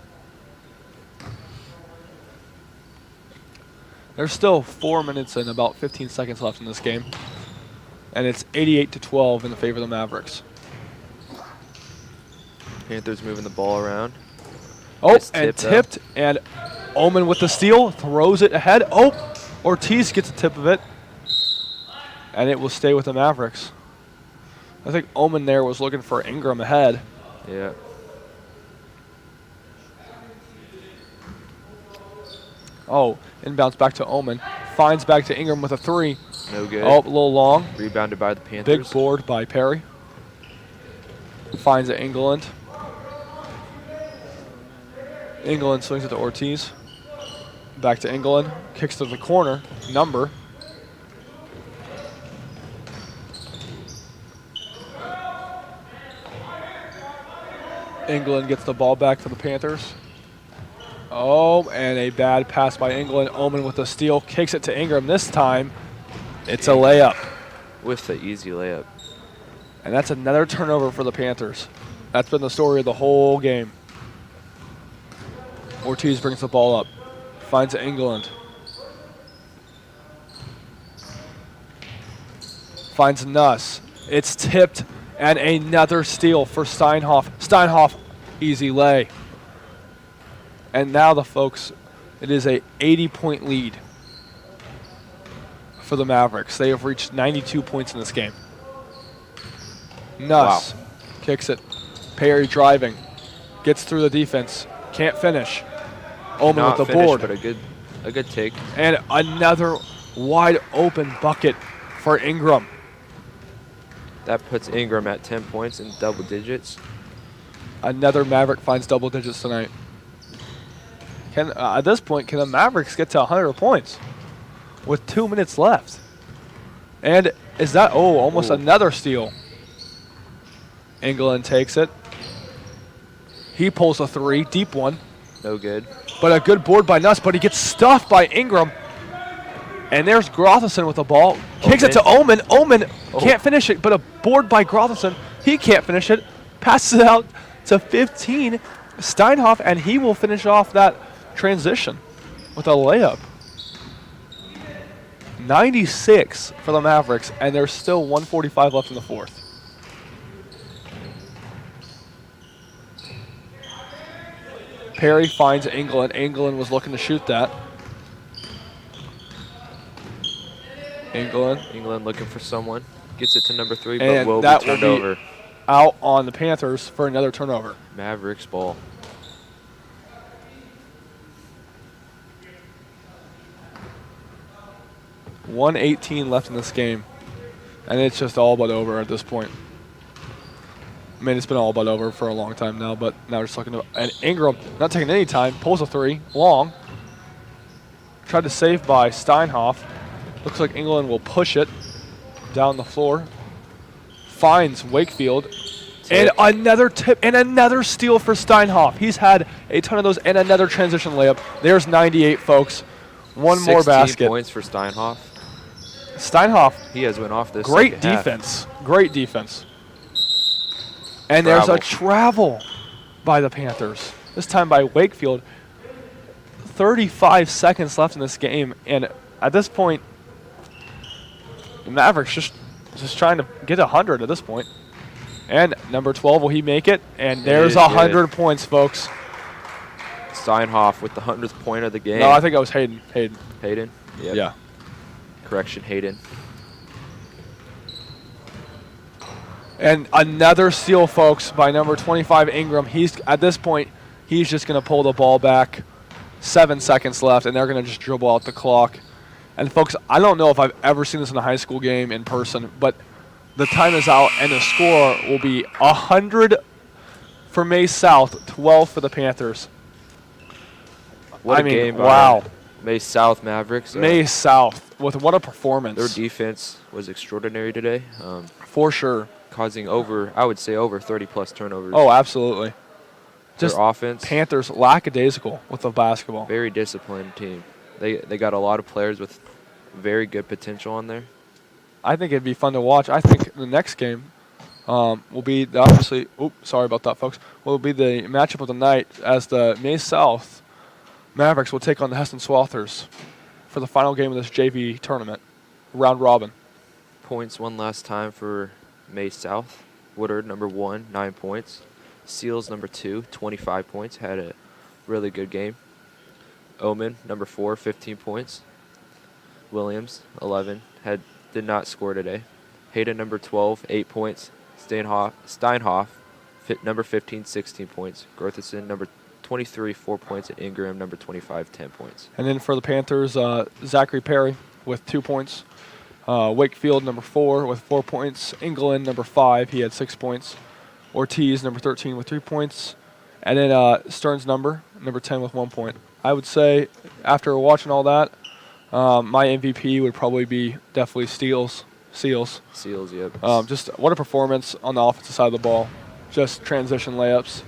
There's still 4 minutes and about 15 seconds left in this game. And it's 88-12 in the favor of the Mavericks. Panthers moving the ball around. Oh, Nice and tip, though. tipped, and Omen with the steal, throws it ahead. Oh, Ortiz gets a tip of it, and it will stay with the Mavericks. I think Omen there was looking for Ingram ahead. Yeah. Oh, inbounds back to Omen. Finds back to Ingram with a three. No good. Oh, a little long. Rebounded by the Panthers. Big board by Perry. Finds it England. England swings it to Ortiz. Back to England. Kicks to the corner. Number. England gets the ball back to the Panthers. Oh, and a bad pass by England. Omen with the steal. Kicks it to Ingram. This time, it's a layup. With the easy layup. And that's another turnover for the Panthers. That's been the story of the whole game. Ortiz brings the ball up. Finds England. Finds Nuss. It's tipped, and another steal for Steinhoff. Steinhoff, easy lay. And now the folks, it is a 80-point lead for the Mavericks. They have reached 92 points in this game. Nuss kicks it. Perry driving. Gets through the defense. Can't finish. Omen Not with the finished, board. but a good take. And another wide open bucket for Ingram. That puts Ingram at 10 points in double digits. Another Maverick finds double digits tonight. At this point, can the Mavericks get to 100 points with 2 minutes left? And is that, almost another steal. England takes it. He pulls a three, deep one. No good. But a good board by Nuss, but he gets stuffed by Ingram. And there's Grotherson with the ball. Kicks it to Omen. Omen can't finish it, but a board by Grotherson. He can't finish it. Passes it out to 15. Steinhoff, and he will finish off that transition with a layup. 96 for the Mavericks, and there's still 1:45 left in the fourth. Perry finds England. England was looking to shoot that. England looking for someone. Gets it to number 3, but And will be that will turned be over. out on the Panthers for another turnover. Mavericks ball. .118 left in this game, and it's just all but over at this point. I mean, it's been all but over for a long time now, but now we're just looking to. And Ingram, not taking any time, pulls a three, long. Tried to save by Steinhoff. Looks like England will push it down the floor. Finds Wakefield. And another tip and another steal for Steinhoff. He's had a ton of those and another transition layup. There's 98, folks. One more 16 basket. points for Steinhoff. Steinhoff, He has went off this great second half. defense. Great defense. And there's a travel by the Panthers. This time by Wakefield. 35 seconds left in this game. And at this point, the Mavericks just trying to get 100 at this point. And number 12, will he make it? And there's 100 points, folks. Steinhoff with the 100th point of the game. No, I think that was Hayden. Hayden? Yep. Yeah. Correction, Hayden. And another steal, folks, by number 25, Ingram. At this point, he's just going to pull the ball back. 7 seconds left, and they're going to just dribble out the clock. And, folks, I don't know if I've ever seen this in a high school game in person, but the time is out, and the score will be 100 for Mays South, 12 for the Panthers. What a game by wow. Mays South Mavericks. Mays South, with what a performance. Their defense was extraordinary today. For sure. Causing over 30-plus turnovers. Oh, absolutely. Just Their offense, Panthers lackadaisical with the basketball. very disciplined team. They got a lot of players with very good potential on there. I think it'd be fun to watch. I think the next game will be obviously. Oops, sorry about that, folks. Will be the matchup of the night as the May South Mavericks will take on the Heston Swathers for the final game of this JV tournament, round robin. Points one last time for May South. Woodard, number 1, 9 points. Seals, number 2, 25 points. Had a really good game. Omen, number 4, 15 points. Williams, 11, did not score today. Hayden, number 12, 8 points. Steinhoff, number 15, 16 points. Gortherson, number 23, 4 points. And Ingram, number 25, 10 points. And then for the Panthers, Zachary Perry with 2 points. Wakefield, number 4, with 4 points. England, number 5, he had 6 points. Ortiz, number 13, with 3 points. And then Stearns, number 10, with 1 point. I would say, after watching all that, my MVP would probably be definitely Seals, yep. just what a performance on the offensive side of the ball. Just transition layups.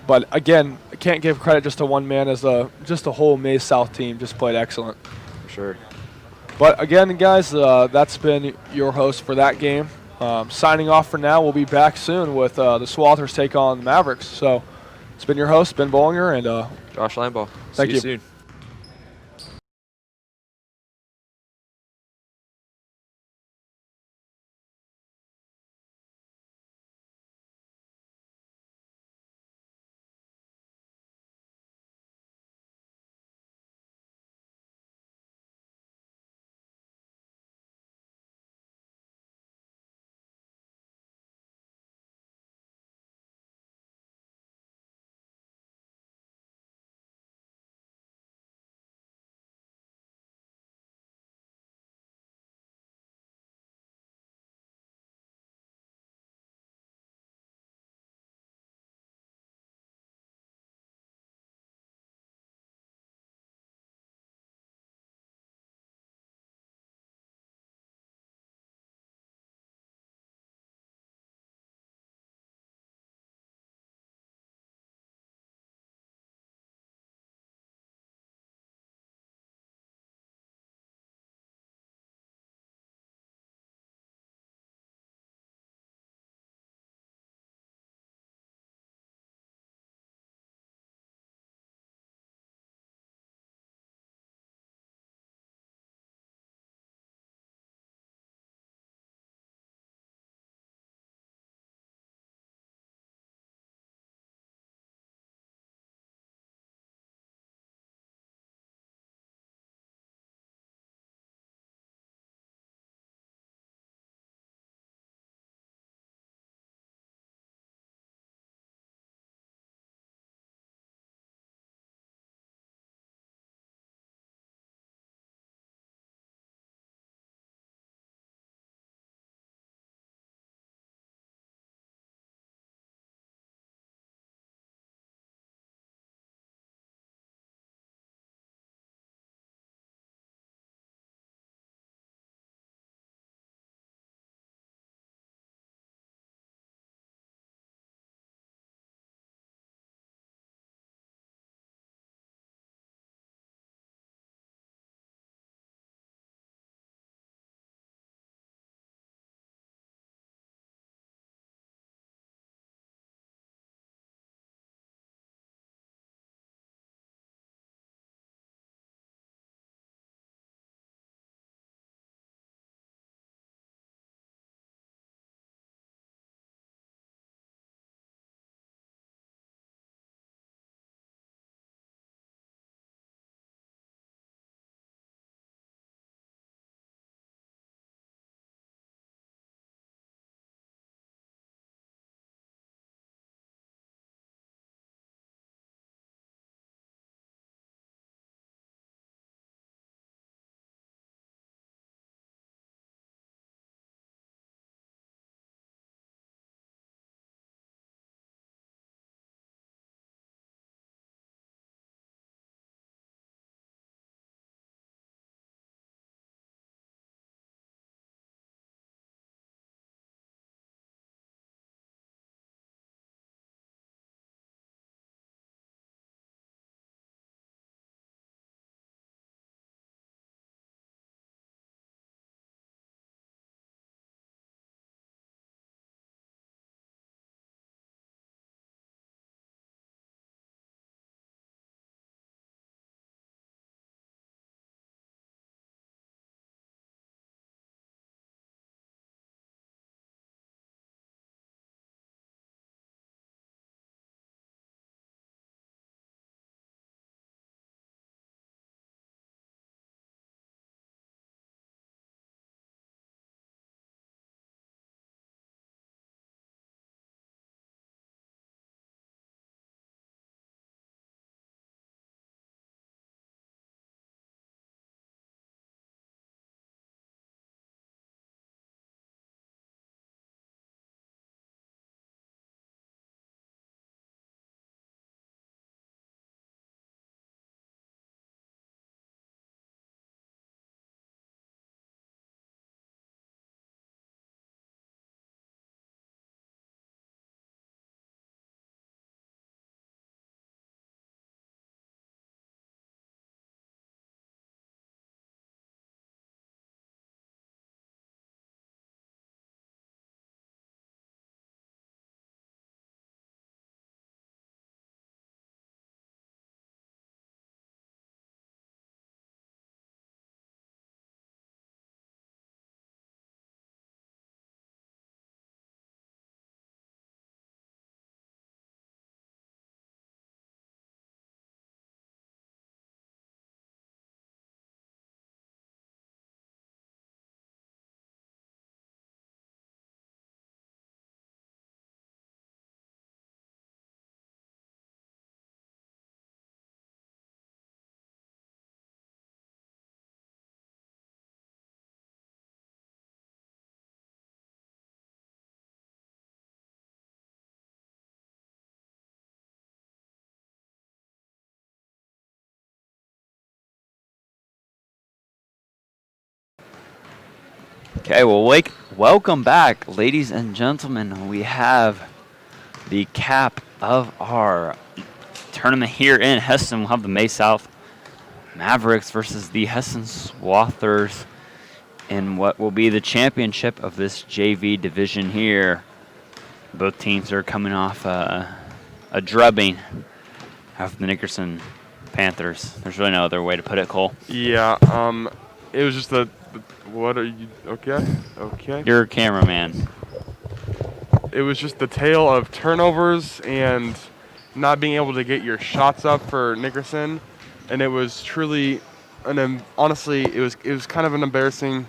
But again, I can't give credit just to one man, as just the whole May South team just played excellent. For sure. But again, guys, that's been your host for that game. Signing off for now. We'll be back soon with the Swathers take on the Mavericks. So it's been your host, Ben Bollinger, and Josh Lambaugh. Thank See you. soon. Okay, well, welcome back, ladies and gentlemen. We have the cap of our tournament here in Heston. We'll have the May South Mavericks versus the Heston Swathers in what will be the championship of this JV division here. Both teams are coming off a drubbing of the Nickerson Panthers. There's really no other way to put it, Cole. Yeah, it was just what are you, okay? Okay. You're a cameraman. It was just the tale of turnovers and not being able to get your shots up for Nickerson, and it was truly, honestly, it was kind of an embarrassing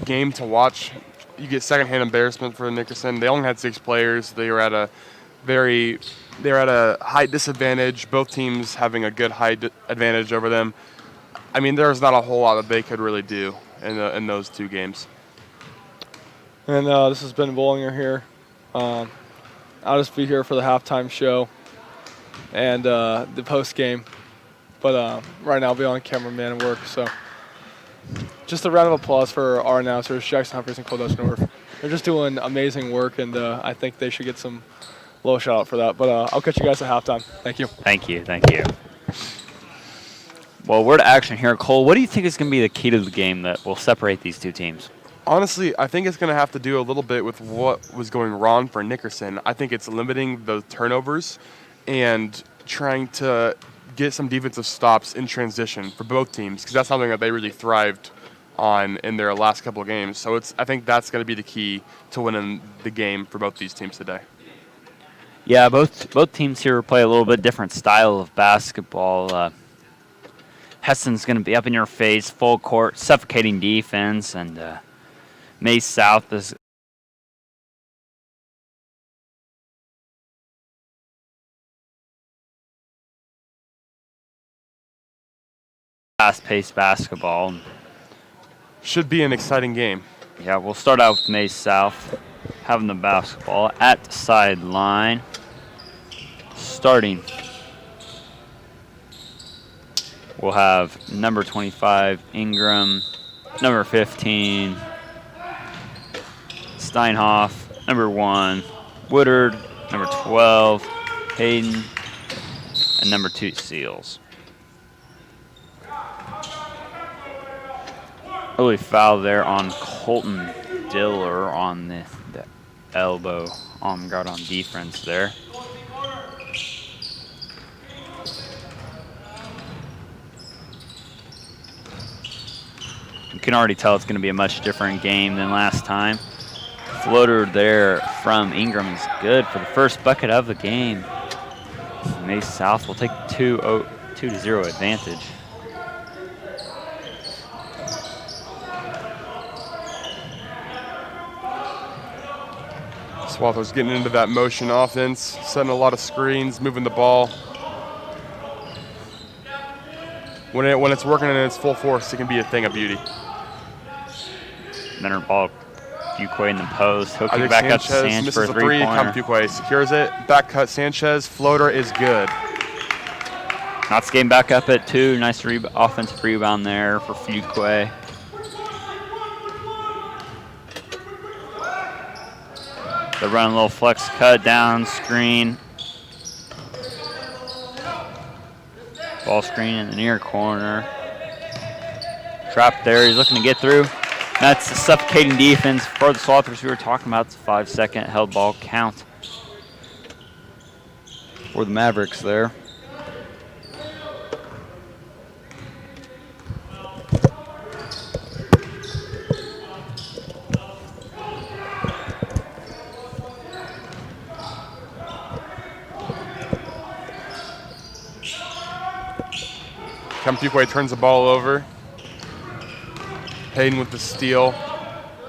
game to watch. You get secondhand embarrassment for Nickerson. They only had 6 players. They were at a height disadvantage. Both teams having a good height advantage over them. I mean, there's not a whole lot that they could really do in those 2 games. And this has been Bollinger here. I'll just be here for the halftime show and the post game. But right now I'll be on cameraman work. So just a round of applause for our announcers, Jackson Humphreys and Cole Dutchendorf. They're just doing amazing work, and I think they should get some low shout out for that. But I'll catch you guys at halftime. Thank you. Thank you. Thank you. Well, we're to action here. Cole, what do you think is going to be the key to the game that will separate these 2 teams? Honestly, I think it's going to have to do a little bit with what was going wrong for Nickerson. I think it's limiting the turnovers and trying to get some defensive stops in transition for both teams, because that's something that they really thrived on in their last couple of games. So I think that's going to be the key to winning the game for both these teams today. Yeah, both teams here play a little bit different style of basketball. Heston's going to be up in your face, full court, suffocating defense, and May South is fast-paced basketball. Should be an exciting game. Yeah, we'll start out with May South having the basketball at the sideline. Starting, we'll have number 25, Ingram, number 15, Steinhoff, number 1, Woodard, number 12, Hayden, and number 2, Seals. Early foul there on Colton Diller on the elbow on guard on defense there. You can already tell it's going to be a much different game than last time. Floater there from Ingram is good for the first bucket of the game. May South will take 2-0 advantage. Swathers getting into that motion offense, setting a lot of screens, moving the ball. When it's working in its full force, it can be a thing of beauty. Center ball, Fuquay in the post, hooking back up to Sanchez for a three-pointer. Fuquay secures it, back cut Sanchez, floater is good. Knott's getting back up at 2, nice offensive rebound there for Fuquay. They're running a little flex cut down screen. Ball screen in the near corner. Trap there, he's looking to get through. That's the suffocating defense for the Swathers we were talking about. It's a 5-second held ball count for the Mavericks there. Fuquay turns the ball over. Hayden with the steal.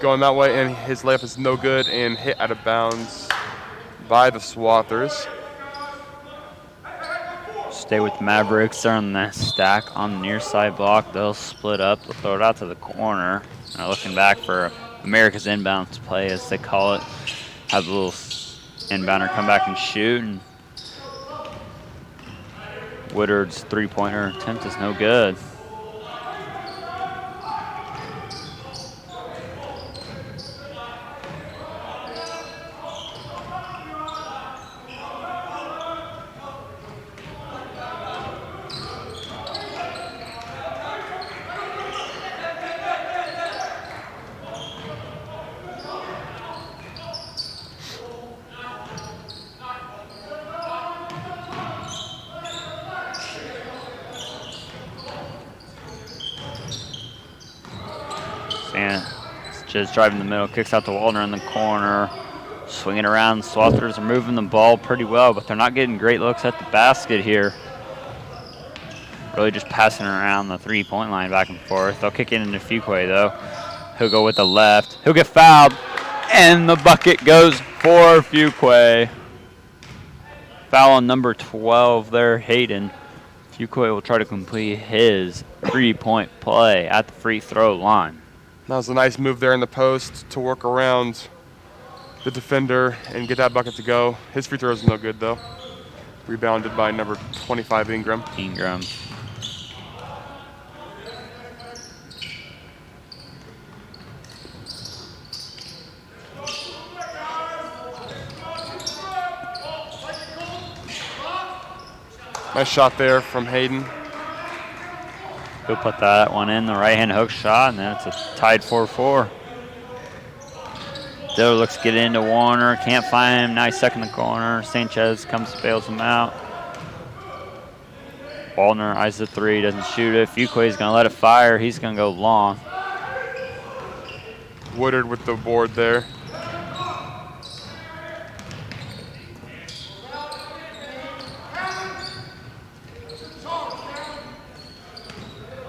Going that way, and his layup is no good and hit out of bounds by the Swathers. Stay with Mavericks. They're on the stack on the near side block. They'll split up. They'll throw it out to the corner. Looking back for America's inbounds play, as they call it. Have a little inbounder come back and shoot. And Woodard's three-pointer attempt is no good. Sanchez driving the middle, kicks out to Waldner in the corner. Swinging around, Swathers are moving the ball pretty well, but they're not getting great looks at the basket here. Really just passing around the three-point line back and forth. They'll kick it into Fuquay, though. He'll go with the left. He'll get fouled, and the bucket goes for Fuquay. Foul on number 12 there, Hayden. Fuquay will try to complete his three-point play at the free throw line. That was a nice move there in the post to work around the defender and get that bucket to go. His free throw is no good, though. Rebounded by number 25, Ingram. Ingram. Nice shot there from Hayden. He'll put that one in, the right-hand hook shot, and then it's a tied 4-4. Diller looks to get into Warner, can't find him. Nice second in the corner. Sanchez comes, bails him out. Waldner eyes the three, doesn't shoot it. Fuquay's going to let it fire. He's going to go long. Woodard with the board there.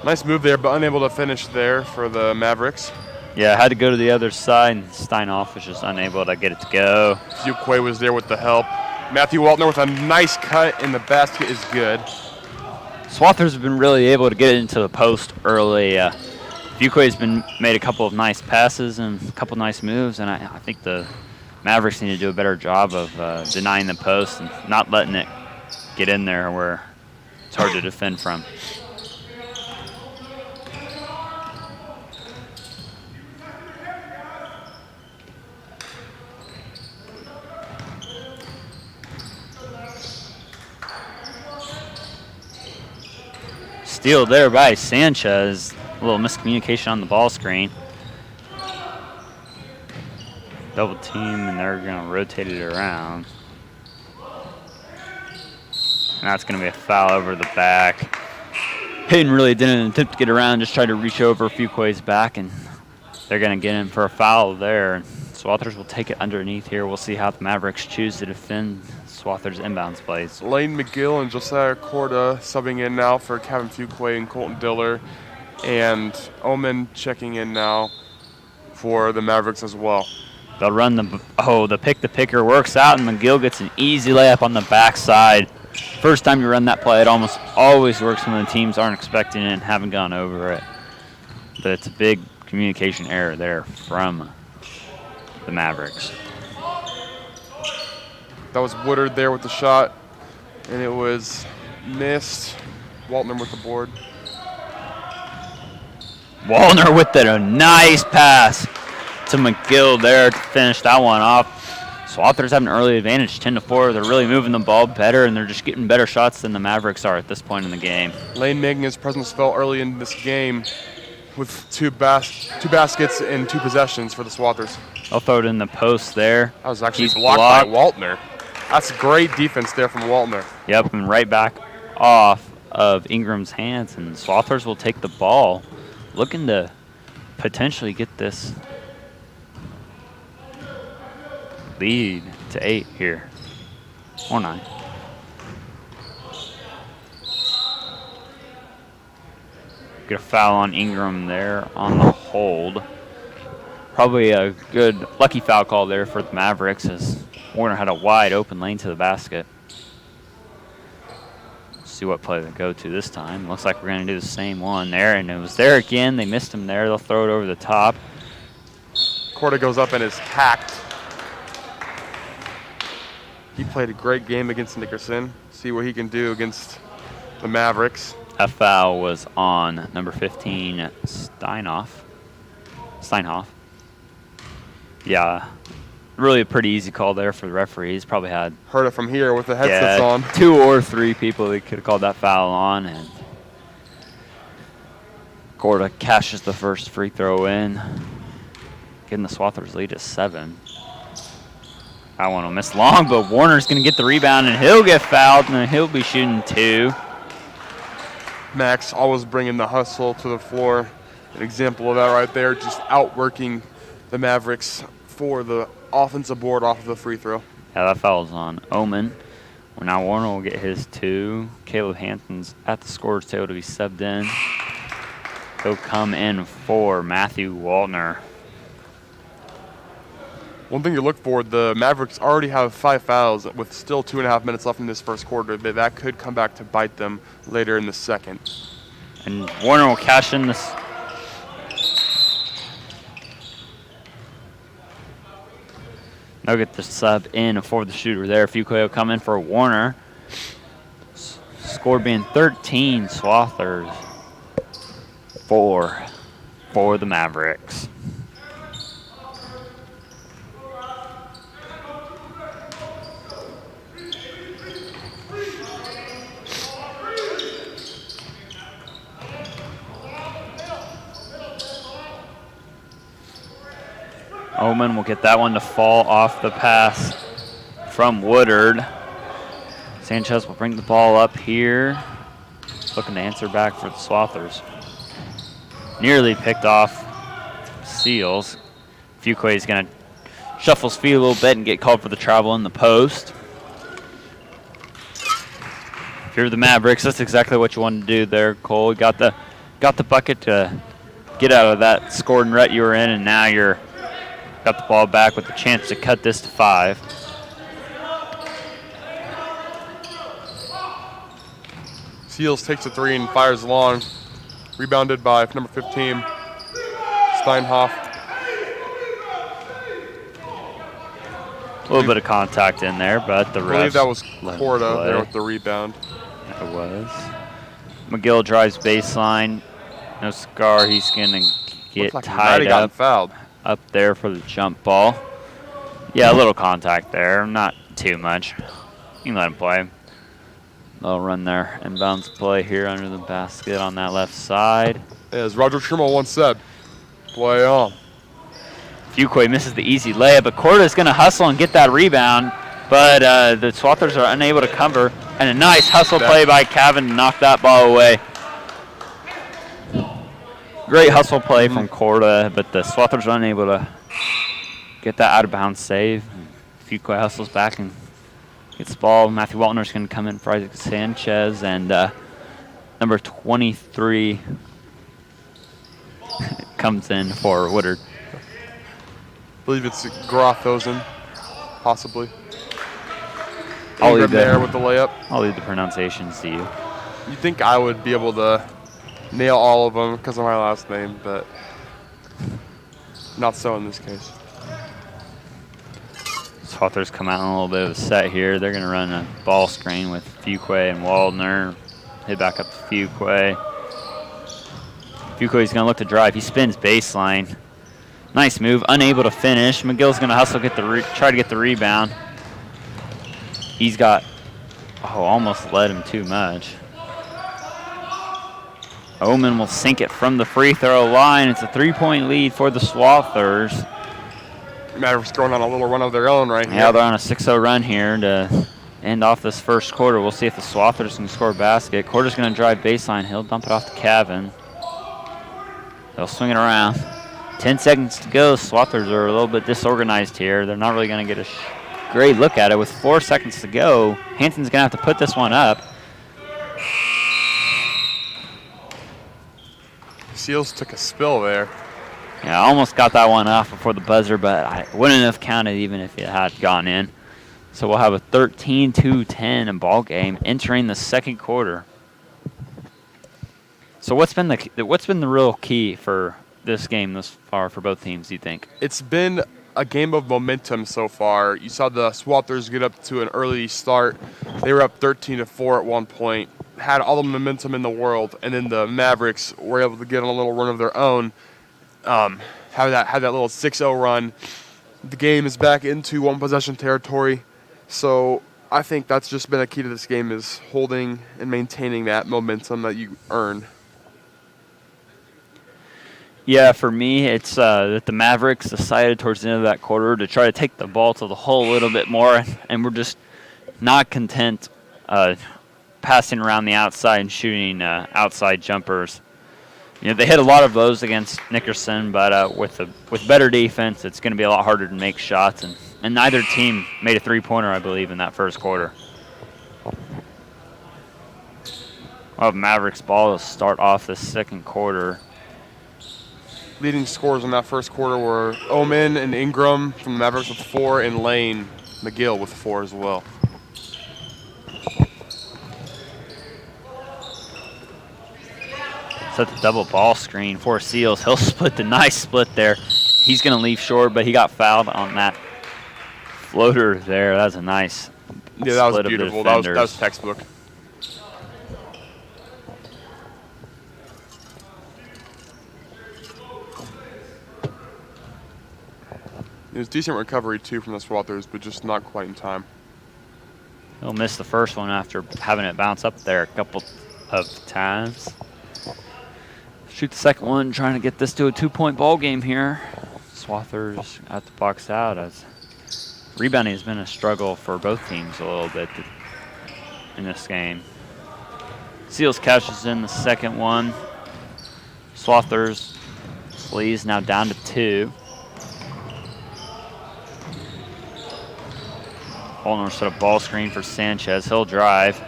Nice move there, but unable to finish there for the Mavericks. Yeah, had to go to the other side, and Steinhoff was just unable to get it to go. Fuquay was there with the help. Matthew Waltner with a nice cut, and the basket is good. Swathers have been really able to get it into the post early. Fuquay's been made a couple of nice passes and a couple of nice moves, and I think the Mavericks need to do a better job of denying the post and not letting it get in there where it's hard to defend from. Steal there by Sanchez. A little miscommunication on the ball screen. Double team, and they're going to rotate it around. And that's going to be a foul over the back. Hayden really didn't attempt to get around, just tried to reach over Fuquay's back, and they're going to get him for a foul there. Swathers will take it underneath here. We'll see how the Mavericks choose to defend Swathers' inbounds plays. Lane McGill and Josiah Corda subbing in now for Kevin Fuquay and Colton Diller. And Omen checking in now for the Mavericks as well. They'll run the pick-the-picker works out, and McGill gets an easy layup on the backside. First time you run that play, it almost always works when the teams aren't expecting it and haven't gone over it. But it's a big communication error there from the Mavericks. That was Woodard there with the shot, and it was missed. Waltner with the board. Waldner with a nice pass to McGill there to finish that one off. Swathers have an early advantage, 10-4. They're really moving the ball better, and they're just getting better shots than the Mavericks are at this point in the game. Lane making his presence felt early in this game with two baskets and 2 possessions for the Swathers. They'll throw it in the post there. That was actually He's blocked by Waltner. That's great defense there from Waltner. Yep, and right back off of Ingram's hands, and Swathers will take the ball, looking to potentially get this lead to 8 here, or 9. Get a foul on Ingram there on the hold. Probably a good lucky foul call there for the Mavericks as Warner had a wide open lane to the basket. See what play they go to this time. Looks like we're going to do the same one there, and it was there again. They missed him there. They'll throw it over the top. Corda goes up and is hacked. He played a great game against Nickerson. See what he can do against the Mavericks. That foul was on number 15, Steinhoff. Yeah, really a pretty easy call there for the referee. He's probably had Heard it from here with the headsets on. 2 or 3 people they could have called that foul on, and Corda cashes the first free throw in, getting the Swathers lead at 7. That one will miss long, but Warner's going to get the rebound, and he'll get fouled, and then he'll be shooting 2. Max always bringing the hustle to the floor an example of that right there, just outworking the Mavericks for the offensive board off of the free throw. Yeah, that foul's on Omen. Well, now Warner will get his 2. Caleb Hanson's at the scorer's table to be subbed in. He'll come in for Matthew Waldner. One thing you look for, the Mavericks already have 5 fouls with still 2.5 minutes left in this first quarter. That could come back to bite them later in the second. And Warner will cash in this. They'll get the sub in for the shooter there. Fuquay will come in for Warner. Score being 13, Swathers 4 for the Mavericks. Omen will get that one to fall off the pass from Woodard. Sanchez will bring the ball up here. Looking to answer back for the Swathers. Nearly picked off Seals. Fuquay is going to shuffle his feet a little bit and get called for the travel in the post. If you're the Mavericks, that's exactly what you want to do there, Cole. Got the bucket to get out of that scoring rut you were in, and now you're got the ball back with the chance to cut this to 5. Seals takes a 3 and fires long. Rebounded by number 15, Steinhoff. A little bit of contact in there, but the refs. I believe that was let him Corda play. there with the rebound. It was. McGill drives baseline. No scar. He's going to get Looks like he might have tied gotten up. fouled. Up there for the jump ball. Yeah, a little contact there, not too much. You can let him play. They'll run their inbounds play here under the basket on that left side. As Roger Trimble once said, play on. Fuquay misses the easy layup, but Corda's going to hustle and get that rebound, but the Swathers are unable to cover. And a nice hustle play by Cavan to knock that ball away. Great hustle play from Corda, but the Swathers are unable to get that out of bounds save. Fuquay hustles back and gets the ball. Matthew Waltner's going to come in for Isaac Sanchez, and number 23 comes in for Woodard. I believe it's Grothosen, possibly. I'll leave Ingram there with the layup. I'll leave the pronunciations to you. You'd think I would be able to nail all of them because of my last name, but not so in this case. Swathers come out in a little bit of a set here. They're going to run a ball screen with Fuquay and Waldner. Hit back up to Fuquay. Fuquay's going to look to drive. He spins baseline. Nice move. Unable to finish. McGill's going to hustle, try to get the rebound. He's got, almost led him too much. Omen will sink it from the free throw line. It's a 3-point lead for the Swathers. Mavericks going on a little run of their own right here. Yeah, they're on a 6-0 run here to end off this first quarter. We'll see if the Swathers can score a basket. Corder's going to drive baseline. He'll dump it off to Cavan. They'll swing it around. 10 seconds to go. Swathers are a little bit disorganized here. They're not really going to get a great look at it. With 4 seconds to go, Hanson's going to have to put this one up. Seals took a spill there. Yeah, I almost got that one off before the buzzer, but I wouldn't have counted even if it had gone in. So we'll have a 13-10 ball game entering the second quarter. So what's been the real key for this game thus far for both teams, do you think? It's been a game of momentum so far. You saw the Swathers get up to an early start. They were up 13-4 at one point, had all the momentum in the world, and then the Mavericks were able to get on a little run of their own. Had that little 6-0 run. The game is back into one-possession territory. So I think that's just been a key to this game, is holding and maintaining that momentum that you earn. Yeah, for me, it's that the Mavericks decided towards the end of that quarter to try to take the ball to the hole a little bit more, and we're just not content passing around the outside and shooting outside jumpers. You know, they hit a lot of those against Nickerson, but with better defense, it's going to be a lot harder to make shots. And neither team made a three-pointer, I believe, in that first quarter. Well, Mavericks ball to start off the second quarter. Leading scorers in that first quarter were Omen and Ingram from the Mavericks with 4, and Lane McGill with 4 as well. Set the double ball screen for Seals. He'll split the nice split there. He's going to leave short, but he got fouled on that floater there. That was a nice Yeah, that was split of the beautiful. That was defenders. textbook. It was decent recovery, too, from the Swathers, but just not quite in time. He'll miss the first one after having it bounce up there a couple of times. Shoot the second one, trying to get this to a 2-point ball game here. Swathers at the box out as rebounding has been a struggle for both teams a little bit in this game. Seals catches in the second one. Swathers leads now down to 2. Holner set a ball screen for Sanchez. He'll drive.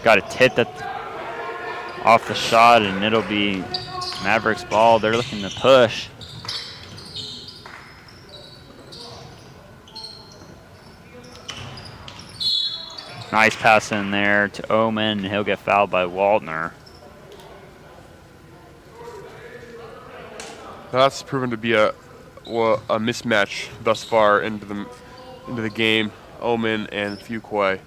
Got a tip off the shot, and it'll be Mavericks ball. They're looking to push. Nice pass in there to Omen, and he'll get fouled by Waldner. That's proven to be a mismatch thus far into the game. Omen and Fuquay.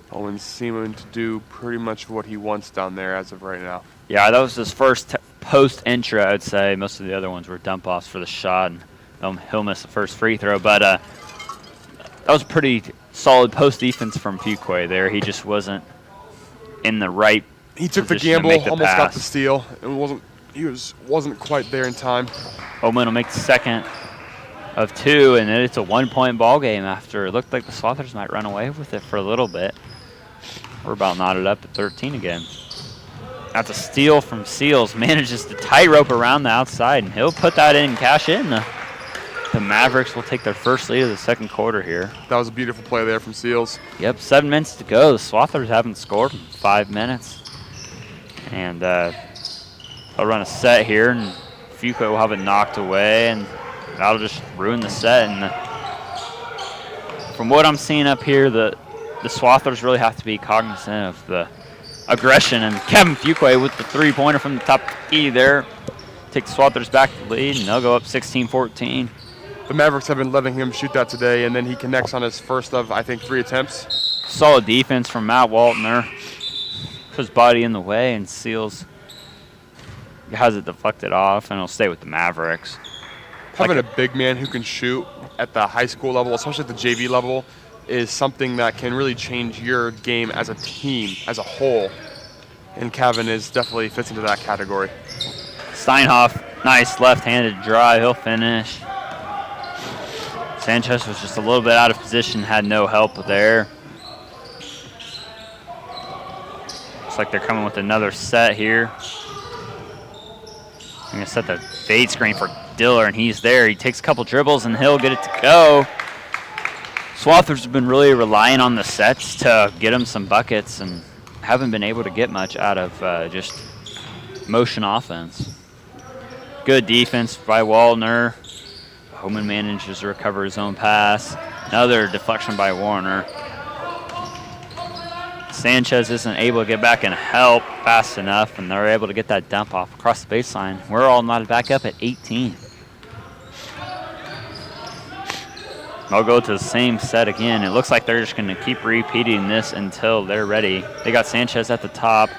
Omen's seeming to do pretty much what he wants down there as of right now. Yeah, that was his first post-entry, I would say. Most of the other ones were dump-offs for the shot, and he'll miss the first free throw. But that was a pretty solid post-defense from Fuquay there. He just wasn't in the right He took the position to gamble, make the almost got pass. the steal. He wasn't quite there in time. Omen will make the second of 2, and it's a 1-point ball game after it looked like the Swathers might run away with it for a little bit. We're about knotted up at 13 again. That's a steal from Seals. Manages to tightrope around the outside, and he'll put that in and cash in. The Mavericks will take their first lead of the second quarter here. That was a beautiful play there from Seals. Yep, 7 minutes to go. The Swathers haven't scored in 5 minutes. And they'll run a set here, and Fuquay will have it knocked away, and that'll just ruin the set. And from what I'm seeing up here, the Swathers really have to be cognizant of the aggression. And Kevin Fuquay with the three-pointer from the top key there. Take the Swathers back to the lead, and they'll go up 16-14. The Mavericks have been letting him shoot that today, and then he connects on his first of, I think, 3 attempts. Solid defense from Matt Waltner. Put his body in the way, and Seals has it deflected off, and he'll stay with the Mavericks. Having a big man who can shoot at the high school level, especially at the JV level, is something that can really change your game as a team, as a whole. And Kevin definitely fits into that category. Steinhoff, nice left-handed drive. He'll finish. Sanchez was just a little bit out of position, had no help there. Looks like they're coming with another set here. I'm going to set the fade screen for Diller, and he's there. He takes a couple dribbles, and he'll get it to go. Swathers have been really relying on the sets to get him some buckets and haven't been able to get much out of just motion offense. Good defense by Waldner. Homan manages to recover his own pass. Another deflection by Warner. Sanchez isn't able to get back and help fast enough, and they're able to get that dump off across the baseline. We're all knotted back up at 18. They'll go to the same set again. It looks like they're just going to keep repeating this until they're ready. They got Sanchez at the top.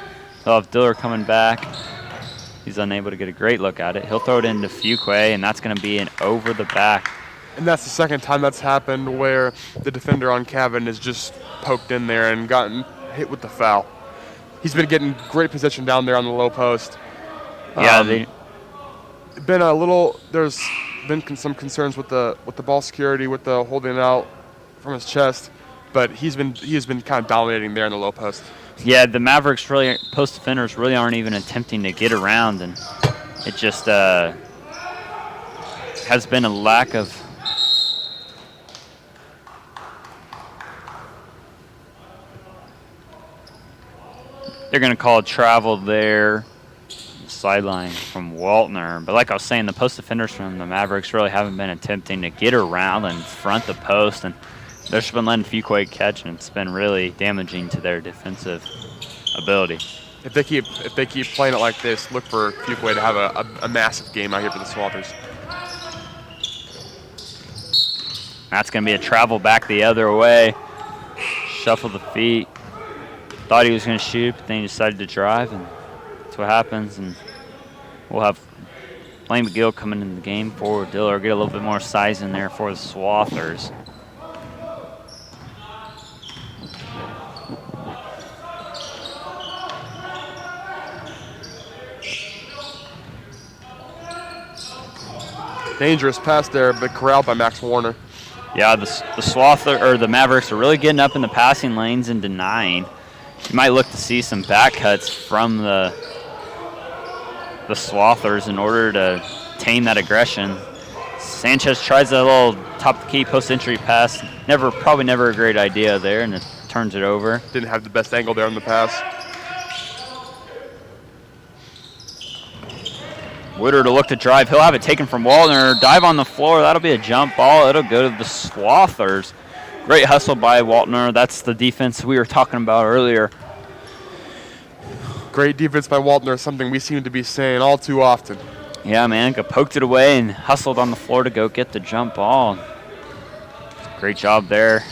They'll have Diller coming back. He's unable to get a great look at it. He'll throw it into Fuquay, and that's going to be an over the back. And that's the second time that's happened where the defender on Kevin has just poked in there and gotten hit with the foul. He's been getting great position down there on the low post. Yeah, there's been some concerns with the ball security, with the holding it out from his chest, but he has been kind of dominating there in the low post. Yeah, the Mavericks post defenders really aren't even attempting to get around, and It just has been a lack of they're going to call travel there. Sideline from Waltner. But like I was saying, the post defenders from the Mavericks really haven't been attempting to get around and front the post. And they've just been letting Fuquay catch, and it's been really damaging to their defensive ability. If they keep playing it like this, look for Fuquay to have a massive game out here for the Swathers. That's going to be a travel back the other way. Shuffle the feet. Thought he was going to shoot, but then he decided to drive, and that's what happens. And we'll have Lane McGill coming in the game for Diller. Get a little bit more size in there for the Swathers. Dangerous pass there, but corralled by Max Warner. Yeah, the Mavericks are really getting up in the passing lanes and denying. You might look to see some back cuts from the Swathers in order to tame that aggression. Sanchez tries a little top of the key post entry pass. Probably never a great idea there, and it turns it over. Didn't have the best angle there on the pass. Woodard to look to drive. He'll have it taken from Waltner. Dive on the floor. That'll be a jump ball. It'll go to the Swathers. Great hustle by Waltner. That's the defense we were talking about earlier. Great defense by Waltner, something we seem to be saying all too often. Yeah, man. Poked it away and hustled on the floor to go get the jump ball. Great job there.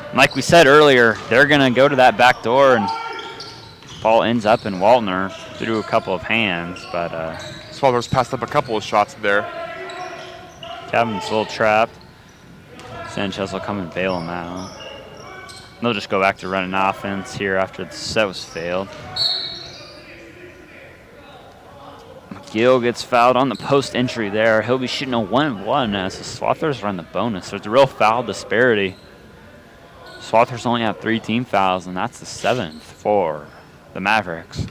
And like we said earlier, they're going to go to that back door, and ball ends up in Waltner through a couple of hands, but Swathers passed up a couple of shots there. Kevin's a little trapped. Sanchez will come and bail him out. They'll just go back to running offense here after the set was failed. McGill gets fouled on the post entry there. He'll be shooting a 1-1 as the Swathers run the bonus. There's a real foul disparity. Swathers only have 3 team fouls, and that's the 7th for the Mavericks.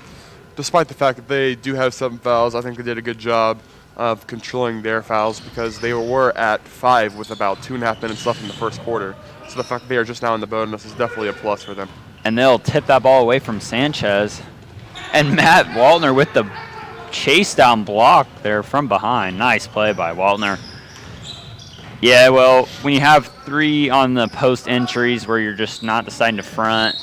Despite the fact that they do have 7 fouls, I think they did a good job of controlling their fouls because they were at 5 with about 2.5 minutes left in the first quarter. So the fact that they are just now in the bonus is definitely a plus for them. And they'll tip that ball away from Sanchez. And Matt Waltner with the chase down block there from behind. Nice play by Waltner. Yeah, well, when you have 3 on the post entries where you're just not deciding to front,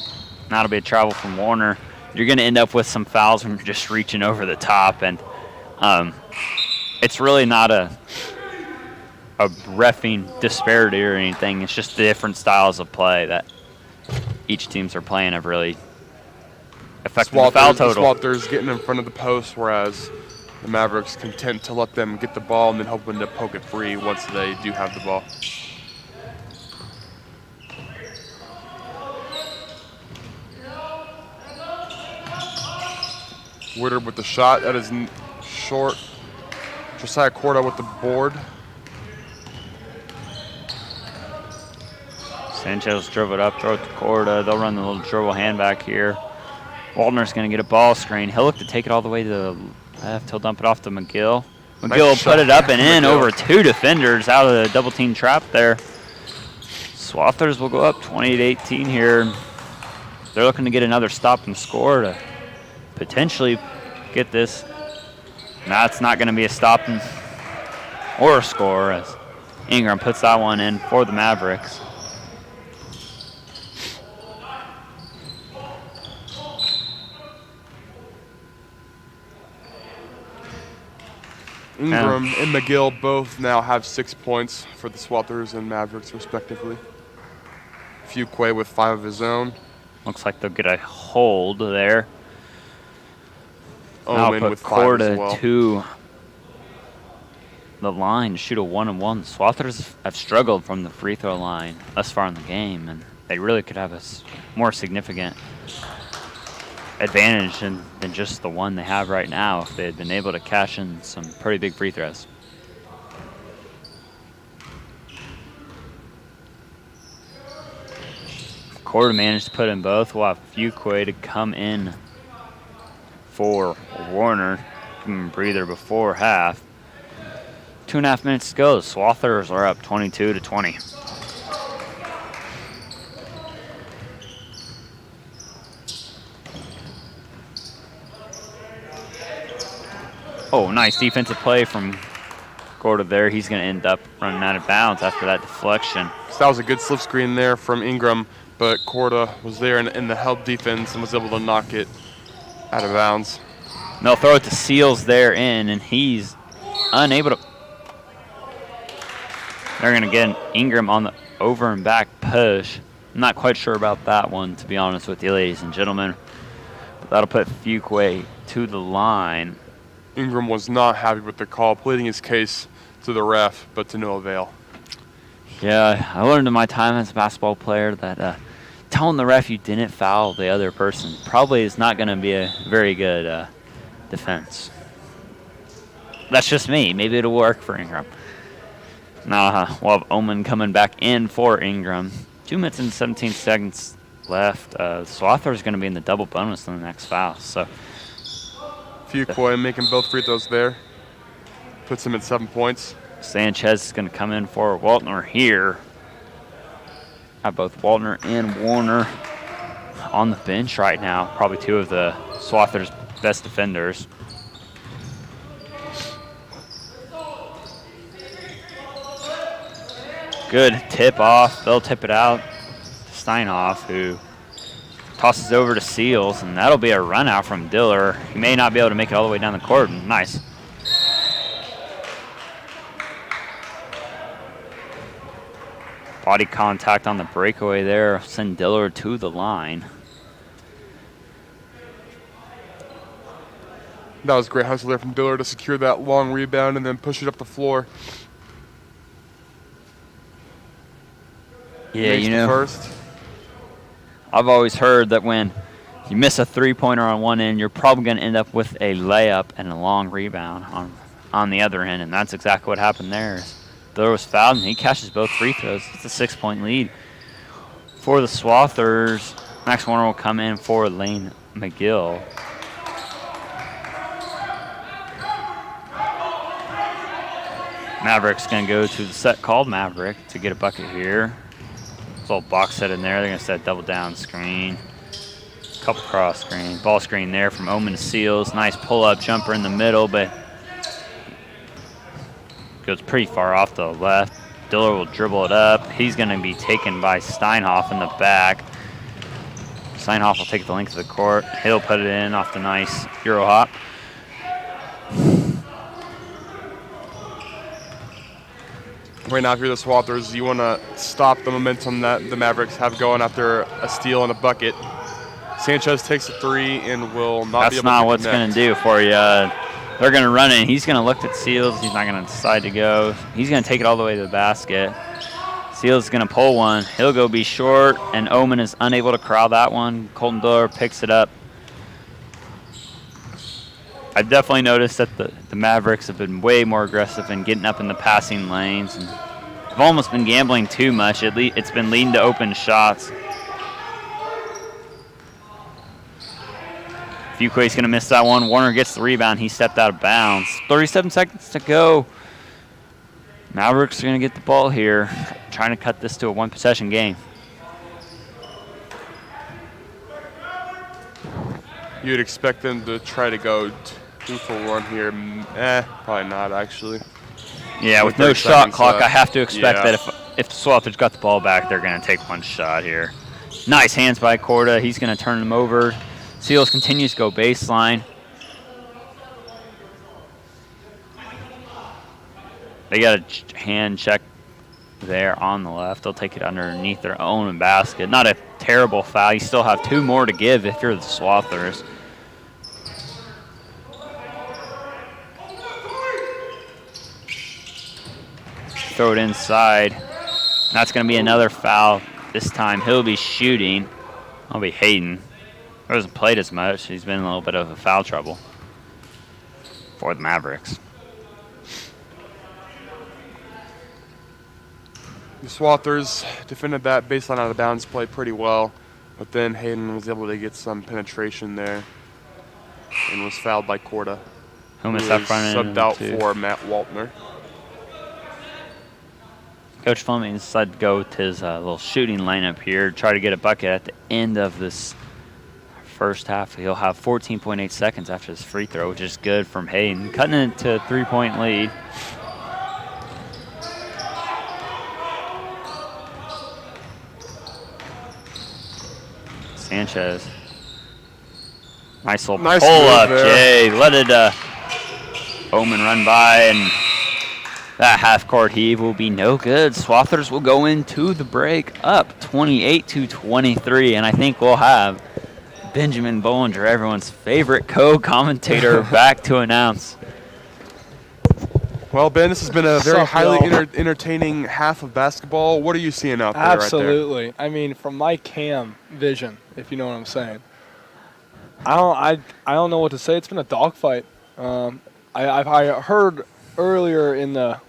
that'll be a travel from Warner. You're going to end up with some fouls when you're just reaching over the top. And it's really not a reffing disparity or anything. It's just the different styles of play that each teams are playing have really affected the foul total. The Swathers getting in front of the post, whereas the Mavericks content to let them get the ball and then hoping to poke it free once they do have the ball. Woodard with the shot. That is short. Josiah Corda with the board. Sanchez drove it up, throw it to Corda. They'll run the little dribble hand back here. Waltner's going to get a ball screen. He'll look to take it all the way to the left. He'll dump it off to McGill. McGill will put it up and in over 2 defenders out of the double team trap there. Swathers will go up 28-18 here. They're looking to get another stop and score to potentially get this. That's not going to be a stop or a score as Ingram puts that one in for the Mavericks. Ingram and McGill both now have 6 points for the Swathers and Mavericks, respectively. Fuquay with 5 of his own. Looks like they'll get a hold there. Omen with 5 as well. To the line to shoot a 1-on-1. The Swathers have struggled from the free throw line thus far in the game, and they really could have a more significant advantage than just the one they have right now if they had been able to cash in some pretty big free throws. Corda managed to put in both. We'll have Fuquay to come in for Warner. Give them a breather before half. 2.5 minutes to go. The Swathers are up 22-20. Oh, nice defensive play from Gorda there. He's going to end up running out of bounds after that deflection. So that was a good slip screen there from Ingram, but Corda was there in the help defense and was able to knock it out of bounds. And they'll throw it to Seals there in, and he's unable to. They're going to get an Ingram on the over and back push. I'm not quite sure about that one, to be honest with you, ladies and gentlemen. But that'll put Fuquay to the line. Ingram was not happy with the call, pleading his case to the ref, but to no avail. Yeah, I learned in my time as a basketball player that telling the ref you didn't foul the other person probably is not going to be a very good defense. That's just me. Maybe it'll work for Ingram. Now we'll have Oman coming back in for Ingram. 2 minutes and 17 seconds left. Swather is going to be in the double bonus on the next foul. So Fuquay making both free throws there. Puts him at 7 points. Sanchez is going to come in for Waltner here. Have both Waltner and Warner on the bench right now. Probably two of the Swather's best defenders. Good tip off. They'll tip it out to Steinhoff, who tosses over to Seals, and that'll be a run out from Diller. He may not be able to make it all the way down the court. Nice. Body contact on the breakaway there. Send Diller to the line. That was great hustle there from Diller to secure that long rebound and then push it up the floor. Yeah, Makes you the know, first. I've always heard that when you miss a three-pointer on one end, you're probably going to end up with a layup and a long rebound on the other end, and that's exactly what happened there. Diller was fouled, and he catches both free throws. It's a 6-point lead for the Swathers. Max Warner will come in for Lane McGill. Maverick's going to go to the set called Maverick to get a bucket here. Little box set in there. They're going to set double down screen. Couple cross screen. Ball screen there from Omen to Seals. Nice pull-up jumper in the middle, but goes pretty far off to the left. Diller will dribble it up. He's going to be taken by Steinhoff in the back. Steinhoff will take the length of the court. He'll put it in off the nice Euro hop. Right now, if you're the Swathers, you want to stop the momentum that the Mavericks have going after a steal and a bucket. Sanchez takes a three and will not be able to connect. That's not what's going to do for you. They're going to run it. He's going to look at Seals. He's not going to decide to go. He's going to take it all the way to the basket. Seals is going to pull one. He'll go be short, and Omen is unable to corral that one. Colton Diller picks it up. I've definitely noticed that the Mavericks have been way more aggressive in getting up in the passing lanes. And they've almost been gambling too much. It's been leading to open shots. Fuquay's going to miss that one. Warner gets the rebound. He stepped out of bounds. 37 seconds to go. Mavericks are going to get the ball here, trying to cut this to a one-possession game. You'd expect them to try to go 2 for 1 here. Probably not, actually. Yeah, with no shot clock, I have to expect that if the Swathers got the ball back, they're going to take one shot here. Nice hands by Corda. He's going to turn them over. Seals continues to go baseline. They got a hand check there on the left. They'll take it underneath their own basket. Not a terrible foul. You still have 2 more to give if you're the Swathers. Throw it inside. That's going to be another foul. This time he'll be shooting. It'll be Hayden. He hasn't played as much. He's been in a little bit of a foul trouble for the Mavericks. The Swathers defended that baseline out of bounds play pretty well, but then Hayden was able to get some penetration there and was fouled by Corda. who Who is is that subbed out to? for Matt Waltner. Coach Fleming decided to go with his little shooting lineup here, try to get a bucket at the end of this first half. He'll have 14.8 seconds after his free throw, which is good from Hayden, cutting it to a 3-point lead. Sanchez. Nice little Nice pull move up, there. Jay. Let it Omen run by, and that half-court heave will be no good. Swathers will go into the break up 28-23, and I think we'll have Benjamin Bollinger, everyone's favorite co-commentator, back to announce. Well, Ben, this has been a very Sup, highly y'all? entertaining half of basketball. What are you seeing out there Absolutely. right I mean, from my cam vision, if you know what I'm saying. I don't know what to say. It's been a dogfight. I heard earlier in the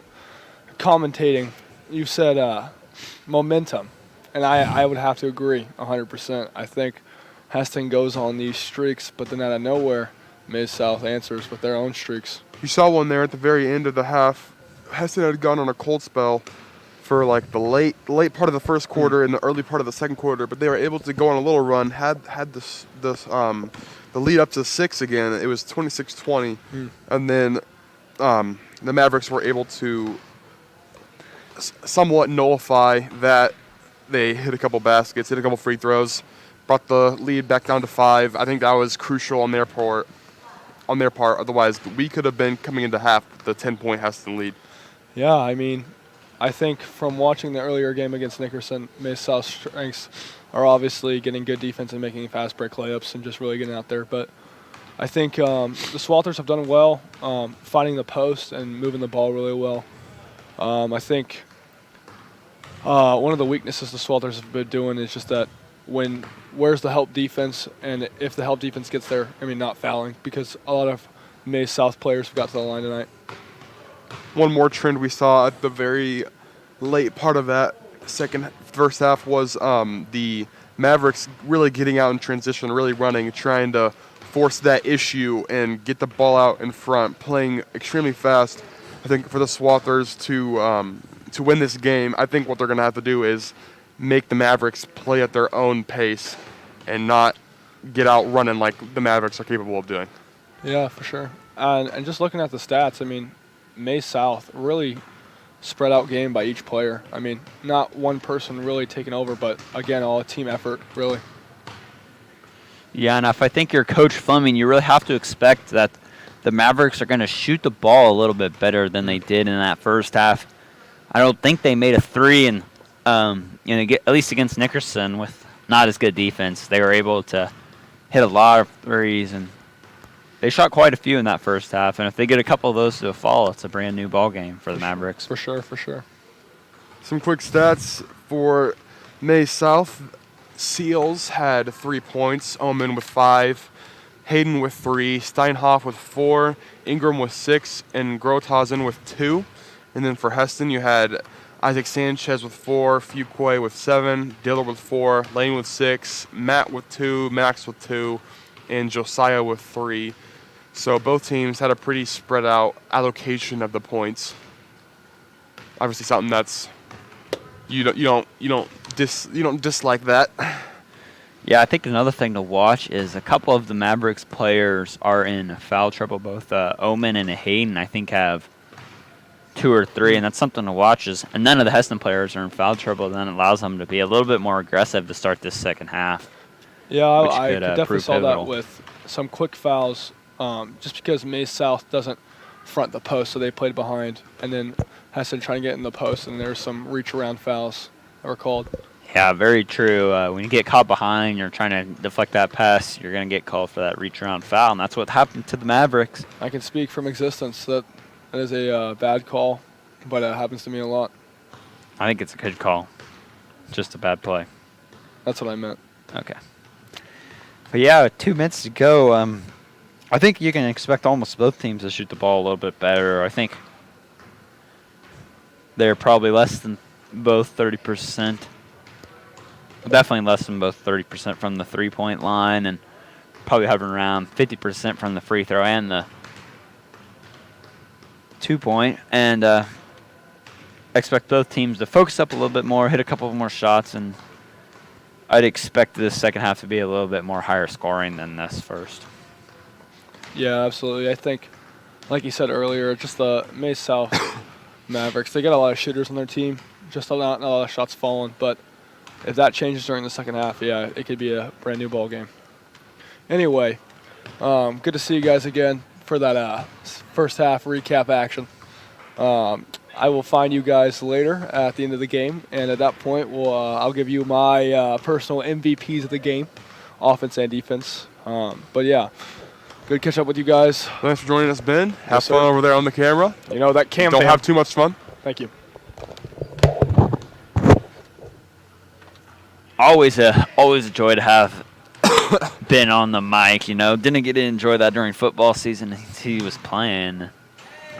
commentating, you said momentum, and I would have to agree 100%. I think Heston goes on these streaks, but then out of nowhere, Mid-South answers with their own streaks. there? You saw one there at the very end of the half. Heston had gone on a cold spell for like the late part of the first quarter and the early part of the second quarter, but they were able to go on a little run. Had the lead up to 6 again. It was 26-20, and then the Mavericks were able to somewhat nullify that. They hit a couple baskets, hit a couple free throws, brought the lead back down to 5. I think that was crucial on their part. Otherwise, we could have been coming into half with the 10-point Heston lead. Yeah, I mean, I think from watching the earlier game against Nickerson, Mid-South's strengths are obviously getting good defense and making fast break layups and just really getting out there. But I think the Swathers have done well, finding the post and moving the ball really well. I think one of the weaknesses the Swathers have been doing is just that where's the help defense, and if the help defense gets there, I mean, not fouling, because a lot of May-South players got to the line tonight. One more trend we saw at the very late part of that first half was the Mavericks really getting out in transition, really running, trying to force that issue and get the ball out in front, playing extremely fast. I think for the Swathers to win this game, I think what they're going to have to do is make the Mavericks play at their own pace and not get out running like the Mavericks are capable of doing. Yeah, for sure. And just looking at the stats, I mean, May-South really spread out game by each player. I mean, not one person really taking over, but again, all a team effort, really. Yeah, and if I think you're Coach Fleming, you really have to expect that the Mavericks are going to shoot the ball a little bit better than they did in that first half. I don't think they made a 3, and at least against Nickerson with not as good defense, they were able to hit a lot of threes, and they shot quite a few in that first half. And if they get a couple of those to fall, it's a brand new ball game for the Mavericks. For sure, for sure. Some quick stats for May-South. Seals had 3 points, Omen with 5, Hayden with 3, Steinhoff with 4, Ingram with 6, and Grothausen with 2. And then for Heston, you had Isaac Sanchez with 4, Fuqua with 7, Diller with 4, Lane with 6, Matt with 2, Max with 2, and Josiah with 3. So both teams had a pretty spread out allocation of the points. Obviously, something that's you don't dislike that. Yeah, I think another thing to watch is a couple of the Mavericks players are in foul trouble. Both Omen and Hayden, I think, have 2 or 3, and that's something to watch. And none of the Heston players are in foul trouble. Then it allows them to be a little bit more aggressive to start this second half. Yeah, I could definitely prove saw pivotal. that with some quick fouls, just because May-South doesn't front the post, so they played behind, and then Heston trying to get in the post, and there's some reach-around fouls that were called. Yeah, very true. When you get caught behind, you're trying to deflect that pass, you're going to get called for that reach-around foul, and that's what happened to the Mavericks. I can speak from existence that is a bad call, but it happens to me a lot. I think it's a good call. Just a bad play. That's what I meant. Okay. But yeah, 2 minutes to go. I think you can expect almost both teams to shoot the ball a little bit better. I think they're probably less than both 30%. Definitely less than both 30% from the three-point line, and probably hovering around 50% from the free throw and the 2-point, and expect both teams to focus up a little bit more, hit a couple more shots, and I'd expect this second half to be a little bit more higher scoring than this first. Yeah, absolutely. I think, like you said earlier, just the May South Mavericks, they got a lot of shooters on their team, just not a lot of shots falling. But if that changes during the second half, yeah, it could be a brand new ball game. Anyway, good to see you guys again for that first half recap action. I will find you guys later at the end of the game, and at that point, I'll give you my personal MVPs of the game, offense and defense. But yeah, good catch up with you guys. Thanks for joining us, Ben. Have Yes, sir. fun over there on the camera. You know that cam. Don't fam. have too much fun. Thank you. Always a joy to have Ben on the mic. You know, didn't get to enjoy that during football season. He was playing.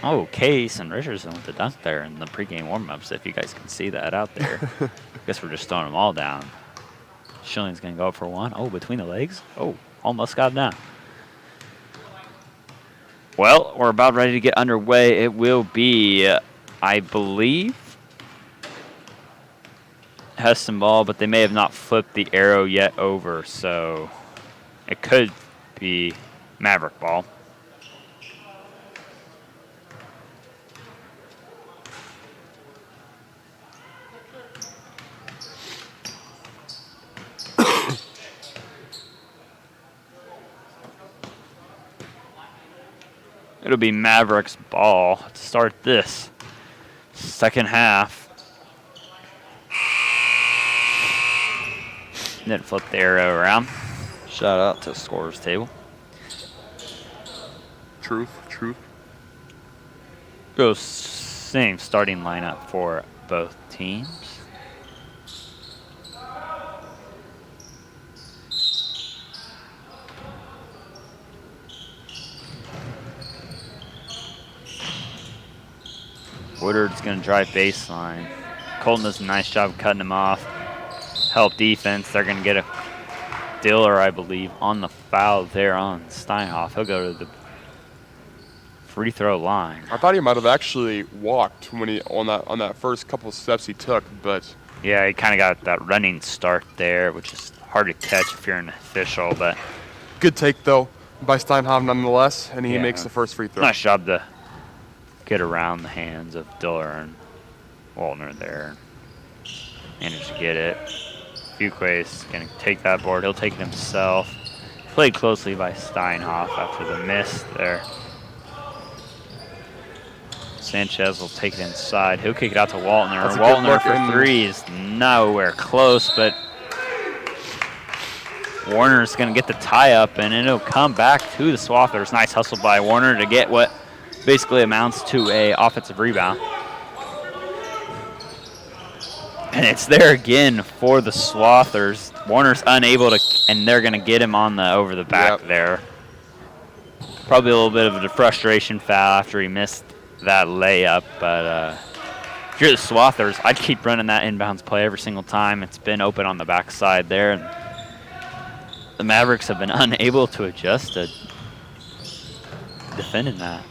Oh, Case and Richardson with the dunk there in the pregame warm-ups, if you guys can see that out there. Guess we're just throwing them all down. Schilling's going to go up for one. Oh, between the legs. Oh, almost got it down. Well, we're about ready to get underway. It will be, I believe, Heston ball, but they may have not flipped the arrow yet over, so it could be Maverick ball. It'll be Mavericks ball to start this second half. Didn't flip the arrow around. Shout out to scorer's table. Truth. Goes same starting lineup for both teams. Woodard's going to drive baseline. Colton does a nice job cutting him off. Help defense. They're going to get a Diller, I believe, on the foul there on Steinhoff. He'll go to the free throw line. I thought he might have actually walked when he on that first couple of steps he took, but Yeah, he kind of got that running start there, which is hard to catch if you're an official, but good take though by Steinhoff nonetheless, and he Yeah. makes the first free throw. nice job to get around the hands of Diller and Waltner there. Managed to get it. Fuquay's going to take that board. He'll take it himself. Played closely by Steinhoff after the miss there. Sanchez will take it inside. He'll kick it out to Waltner. That's a good Waltner look for in. three is nowhere close, but Warner's going to get the tie up, and it'll come back to the Swathers. Nice hustle by Warner to get what basically amounts to a offensive rebound. And it's there again for the Swathers. Warner's unable to, and they're going to get him on the over the back Yep. there. Probably a little bit of a frustration foul after he missed that layup, but if you're the Swathers, I'd keep running that inbounds play every single time. It's been open on the backside there, and the Mavericks have been unable to adjust to defending that.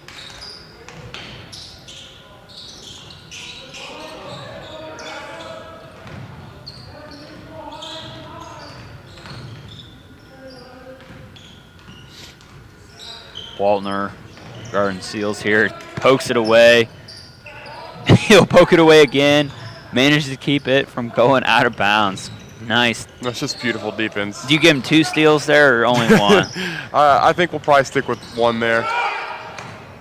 Waltner, guarding Seals here, pokes it away. He'll poke it away again. Manages to keep it from going out of bounds. Nice. That's just beautiful defense. Do you give him 2 steals there or only one? I think we'll probably stick with one there.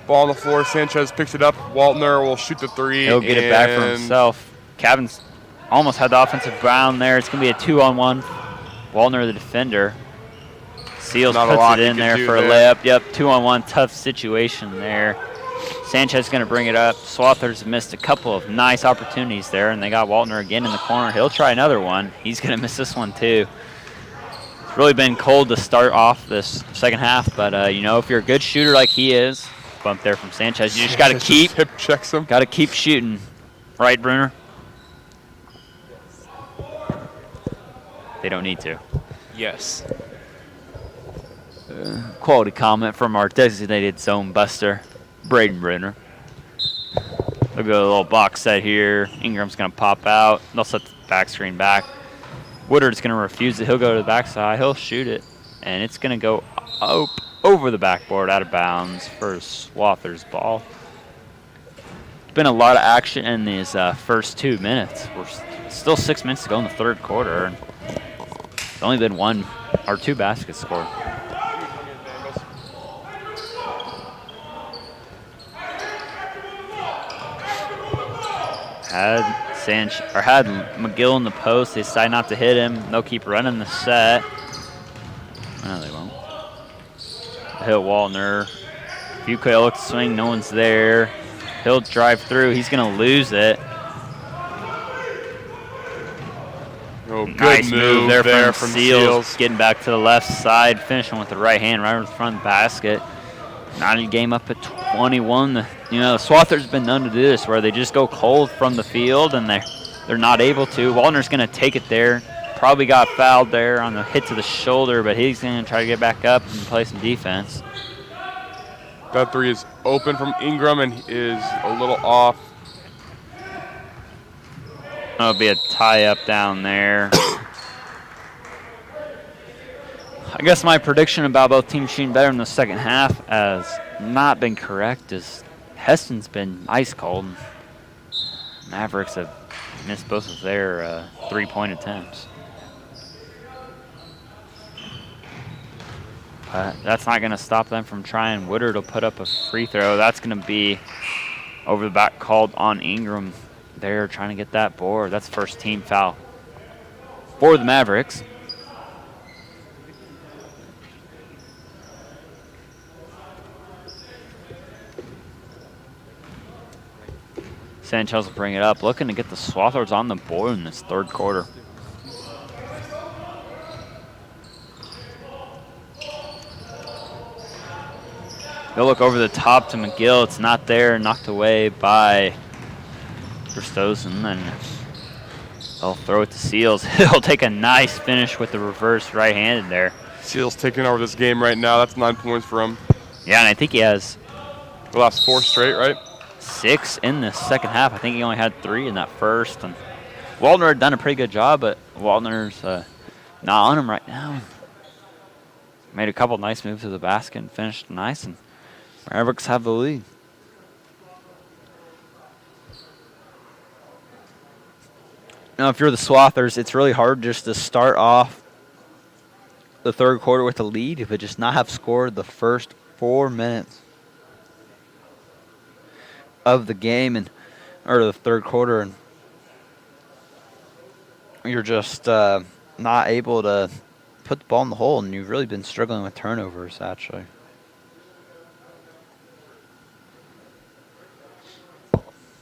Ball on the floor. Sanchez picks it up. Waltner will shoot the three. He'll get it back for and himself. Cavan's almost had the offensive bound there. It's going to be a 2-on-1. Waltner, the defender. Seals Not a lot puts it he in can there do for a there. layup. Yep, 2-on-1, tough situation there. Sanchez going to bring it up. Swathers missed a couple of nice opportunities there, and they got Waltner again in the corner. He'll try another one. He's going to miss this one too. It's really been cold to start off this second half, but you know, if you're a good shooter like he is, bump there from Sanchez. You just got to keep hip checks him. shooting. Right, Bruner? They don't need to. Yes. Quality comment from our designated zone buster, Braden Bruner. They'll go a little box set here. Ingram's going to pop out. They'll set the back screen back. Woodard's going to refuse it. He'll go to the backside. He'll shoot it. And it's going to go over the backboard out of bounds for Swather's ball. Been a lot of action in these first 2 minutes. We're still 6 minutes to go in the third quarter. And there's only been 1 or 2 baskets scored. Had McGill in the post. They decide not to hit him. They'll keep running the set. No, they won't. Hit Waldner. Buquet looks to swing. No one's there. He'll drive through. He's going to lose it. Oh, Nice good move there from from Seals. Getting back to the left side, finishing with the right hand right over the front of the basket. Now the game up at 21. You know, Swather's been known to do this where they just go cold from the field and they're not able to. Waldner's going to take it there. Probably got fouled there on the hit to the shoulder, but he's going to try to get back up and play some defense. That three is open from Ingram and is a little off. That'll be a tie-up down there. I guess my prediction about both teams shooting better in the second half has not been correct, as Heston's been ice cold. Mavericks have missed both of their three-point attempts. But that's not going to stop them from trying. Woodard will put up a free throw. That's going to be over the back called on Ingram. They're trying to get that board. That's first team foul for the Mavericks. Sanchez will bring it up, looking to get the Swathers on the board in this third quarter. They'll look over the top to McGill. It's not there, knocked away by Christosen, and they'll throw it to Seals. He'll take a nice finish with the reverse right-handed there. Seals taking over this game right now. That's 9 points for him. Yeah, and I think he has The last 4 straight, right? 6 in the second half. I think he only had 3 in that first. And Waldner had done a pretty good job, but Waldner's not on him right now. Made a couple nice moves to the basket and finished nice, and Mavericks have the lead. Now, if you're the Swathers, it's really hard just to start off the third quarter with a lead, but just not have scored the first 4 minutes of the game or the third quarter, and you're just not able to put the ball in the hole, and you've really been struggling with turnovers, actually.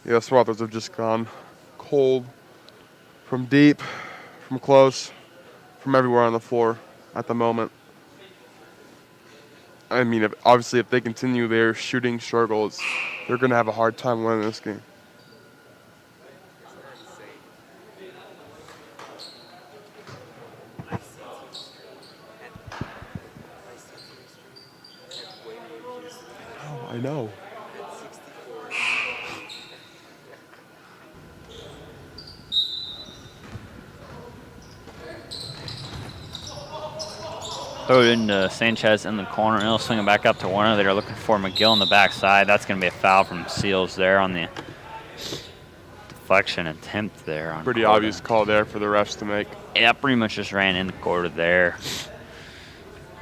Yeah, Swathers have just gone cold from deep, from close, from everywhere on the floor at the moment. I mean, obviously, if they continue their shooting struggles, they're going to have a hard time winning this game. Oh, I know. Throw it into Sanchez in the corner, and he'll swing it back up to Warner. They're looking for McGill on the backside. That's going to be a foul from Seals there on the deflection attempt there. On Pretty quarter. obvious call there for the refs to make. Yeah, pretty much just ran in the quarter there.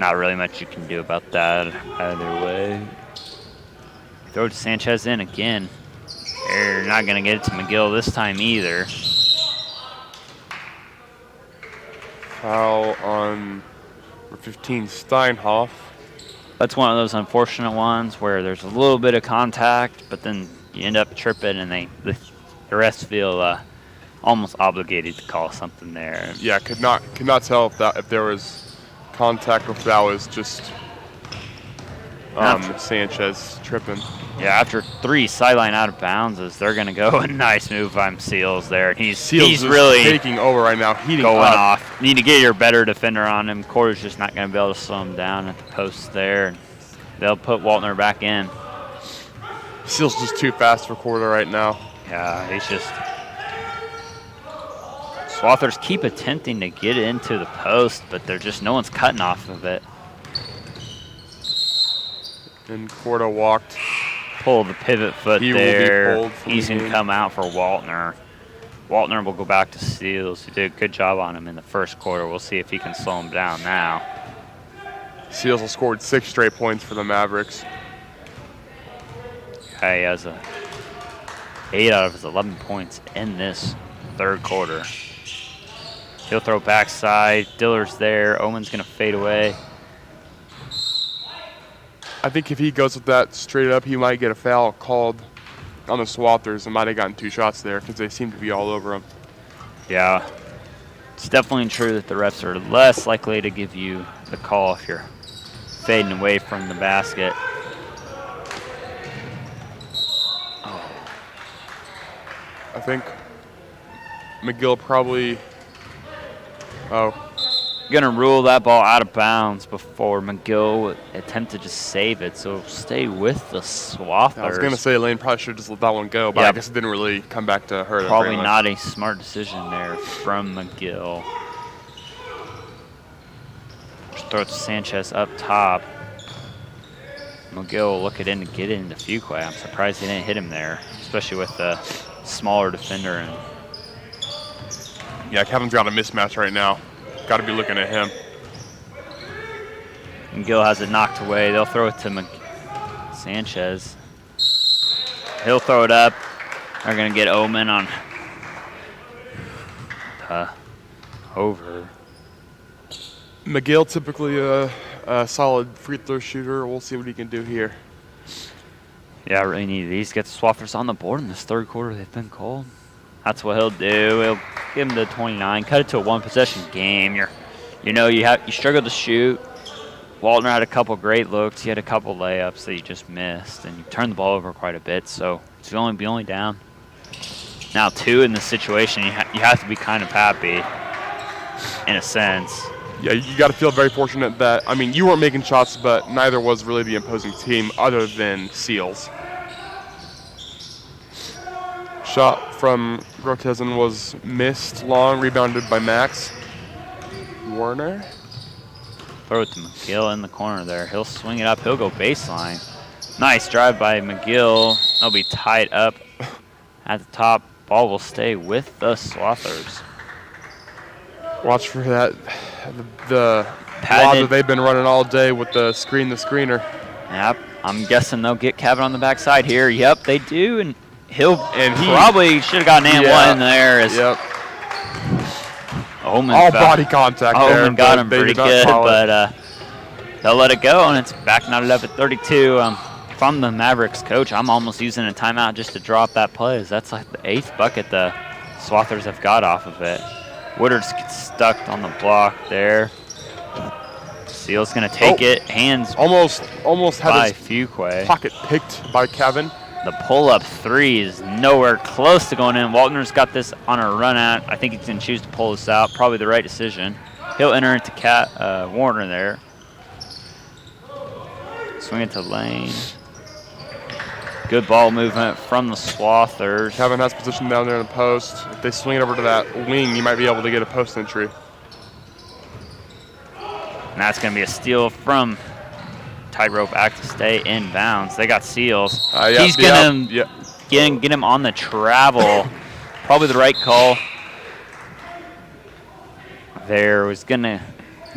Not really much you can do about that either way. Throw it to Sanchez in again. They're not going to get it to McGill this time either. Foul on 15, Steinhoff. That's one of those unfortunate ones where there's a little bit of contact, but then you end up tripping, and the refs feel almost obligated to call something there. Yeah, could not tell if there was contact or if that was just Sanchez tripping. Yeah, after 3 sideline out of bounds, they're going to go. A nice move by Seals there. He's is really taking over right now, heating going up. off. Need to get your better defender on him. Corey's just not going to be able to slow him down at the post there. They'll put Waltner back in. Seals just too fast for quarter right now. Yeah, he's just... Swathers keep attempting to get into the post, but they're just, no one's cutting off of it. And Corda walked. Pull the pivot foot He will be there. pulled from He's the going to game. come out for Waltner. Waltner will go back to Seals. He did a good job on him in the first quarter. We'll see if he can slow him down now. Seals has scored 6 straight points for the Mavericks. He has 8 out of his 11 points in this third quarter. He'll throw backside. Diller's there. Omen's going to fade away. I think if he goes with that straight up, he might get a foul called on the Swathers and might have gotten 2 shots there because they seem to be all over him. Yeah. It's definitely true that the refs are less likely to give you the call if you're fading away from the basket. I think McGill probably. Oh, Gonna rule that ball out of bounds before McGill would attempt to just save it, so stay with the Swathers. I was gonna say Lane probably should just let that one go, but Yeah. I guess it didn't really come back to hurt him. Probably very much. not a smart decision there from McGill. Just throw it to Sanchez up top. McGill will look it in to get it into Fuquay. I'm surprised he didn't hit him there, especially with the smaller defender. And Yeah, Kevin's got a mismatch right now. Got to be looking at him. McGill has it knocked away. They'll throw it to Sanchez. He'll throw it up. They're going to get Omen on over. McGill typically a solid free throw shooter. We'll see what he can do here. Yeah, I really need these. Get the Swathers on the board in this third quarter. They've been called. That's what he'll do. He'll give him the 29, cut it to a one-possession game. You struggle to shoot. Waltner had a couple great looks. He had a couple layups that you just missed, and you turned the ball over quite a bit. So it's only down. Now 2 in this situation. You have to be kind of happy, in a sense. Yeah, you got to feel very fortunate that, I mean, you weren't making shots, but neither was really the opposing team other than Seals. Shot from Grotezen was missed, long, rebounded by Max. Warner. Throw it to McGill in the corner there. He'll swing it up. He'll go baseline. Nice drive by McGill. They'll be tied up at the top. Ball will stay with the Swathers. Watch for that. The Patented- lob that they've been running all day with the screener. Yep, I'm guessing they'll get Kevin on the backside here. Yep, they do, and he probably should have gotten one in there. Yep. Omen All fell. body contact there. Omen got but him they pretty did not good, call it. but they'll let it go, and it's back knotted up at 32. If I'm the Mavericks coach, I'm almost using a timeout just to drop that play. That's like the 8th bucket the Swathers have got off of it. Woodard's gets stuck on the block there. Seal's going to take it. Hands almost had by his Fuquay. pocket picked by Kevin. The pull-up 3 is nowhere close to going in. Waltner's got this on a run out. I think he's going to choose to pull this out. Probably the right decision. He'll enter into Warner there. Swing it to Lane. Good ball movement from the Swathers. Kevin has position down there in the post. If they swing it over to that wing, you might be able to get a post entry. And that's going to be a steal from Tightrope Act to stay in bounds. They got Seals. He's going to get him on the travel. Probably the right call. That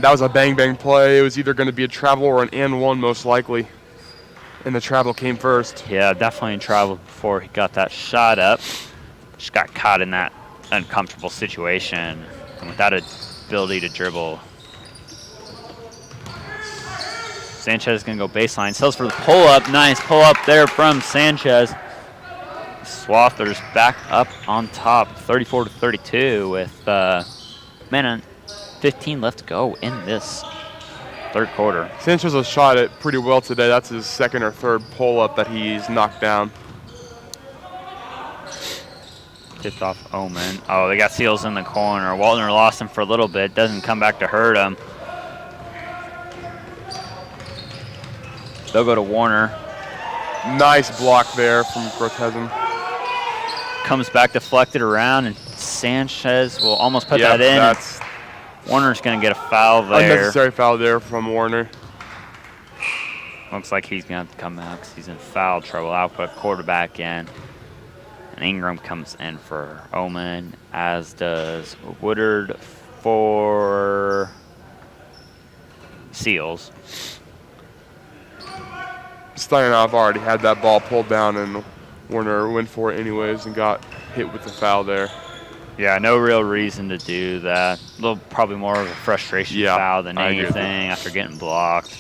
was a bang play. It was either going to be a travel or an and one most likely. And the travel came first. Yeah, definitely traveled before he got that shot up. Just got caught in that uncomfortable situation. And without an ability to dribble. Sanchez is going to go baseline. Sells for the pull-up. Nice pull-up there from Sanchez. Swathers back up on top, 34-32 with minute 15 left to go in this third quarter. Sanchez has shot it pretty well today. That's his 2nd or 3rd pull-up that he's knocked down. Tipped off Omen. Oh, they got Seals in the corner. Waltner lost him for a little bit. Doesn't come back to hurt him. They'll go to Warner. Nice block there from Grotesden. Comes back deflected around, and Sanchez will almost put Yep, that in. that's Warner's going to get a foul there. unnecessary foul there from Warner. Looks like he's going to have to come out because he's in foul trouble. I'll put quarterback in. And Ingram comes in for Omen, as does Woodard for Seals. Steinhoff already had that ball pulled down, and Warner went for it anyways and got hit with the foul there. Yeah, no real reason to do that. A little, probably more of a frustration foul than anything after getting blocked.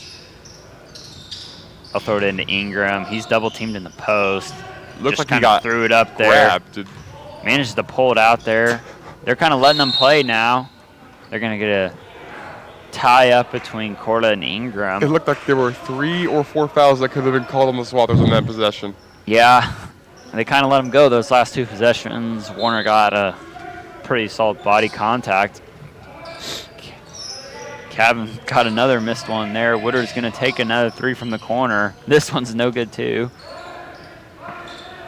I'll throw it into Ingram. He's double teamed in the post. Looks Just like he got threw it up there. grabbed. Manages to pull it out there. They're kind of letting them play now. They're going to get a tie up between Corda and Ingram. It looked like there were 3 or 4 fouls that could have been called on the Swathers in that possession. Yeah, they kind of let them go those last 2 possessions. Warner got a pretty solid body contact. Cabin got another missed one there. Woodard's going to take another 3 from the corner. This one's no good too.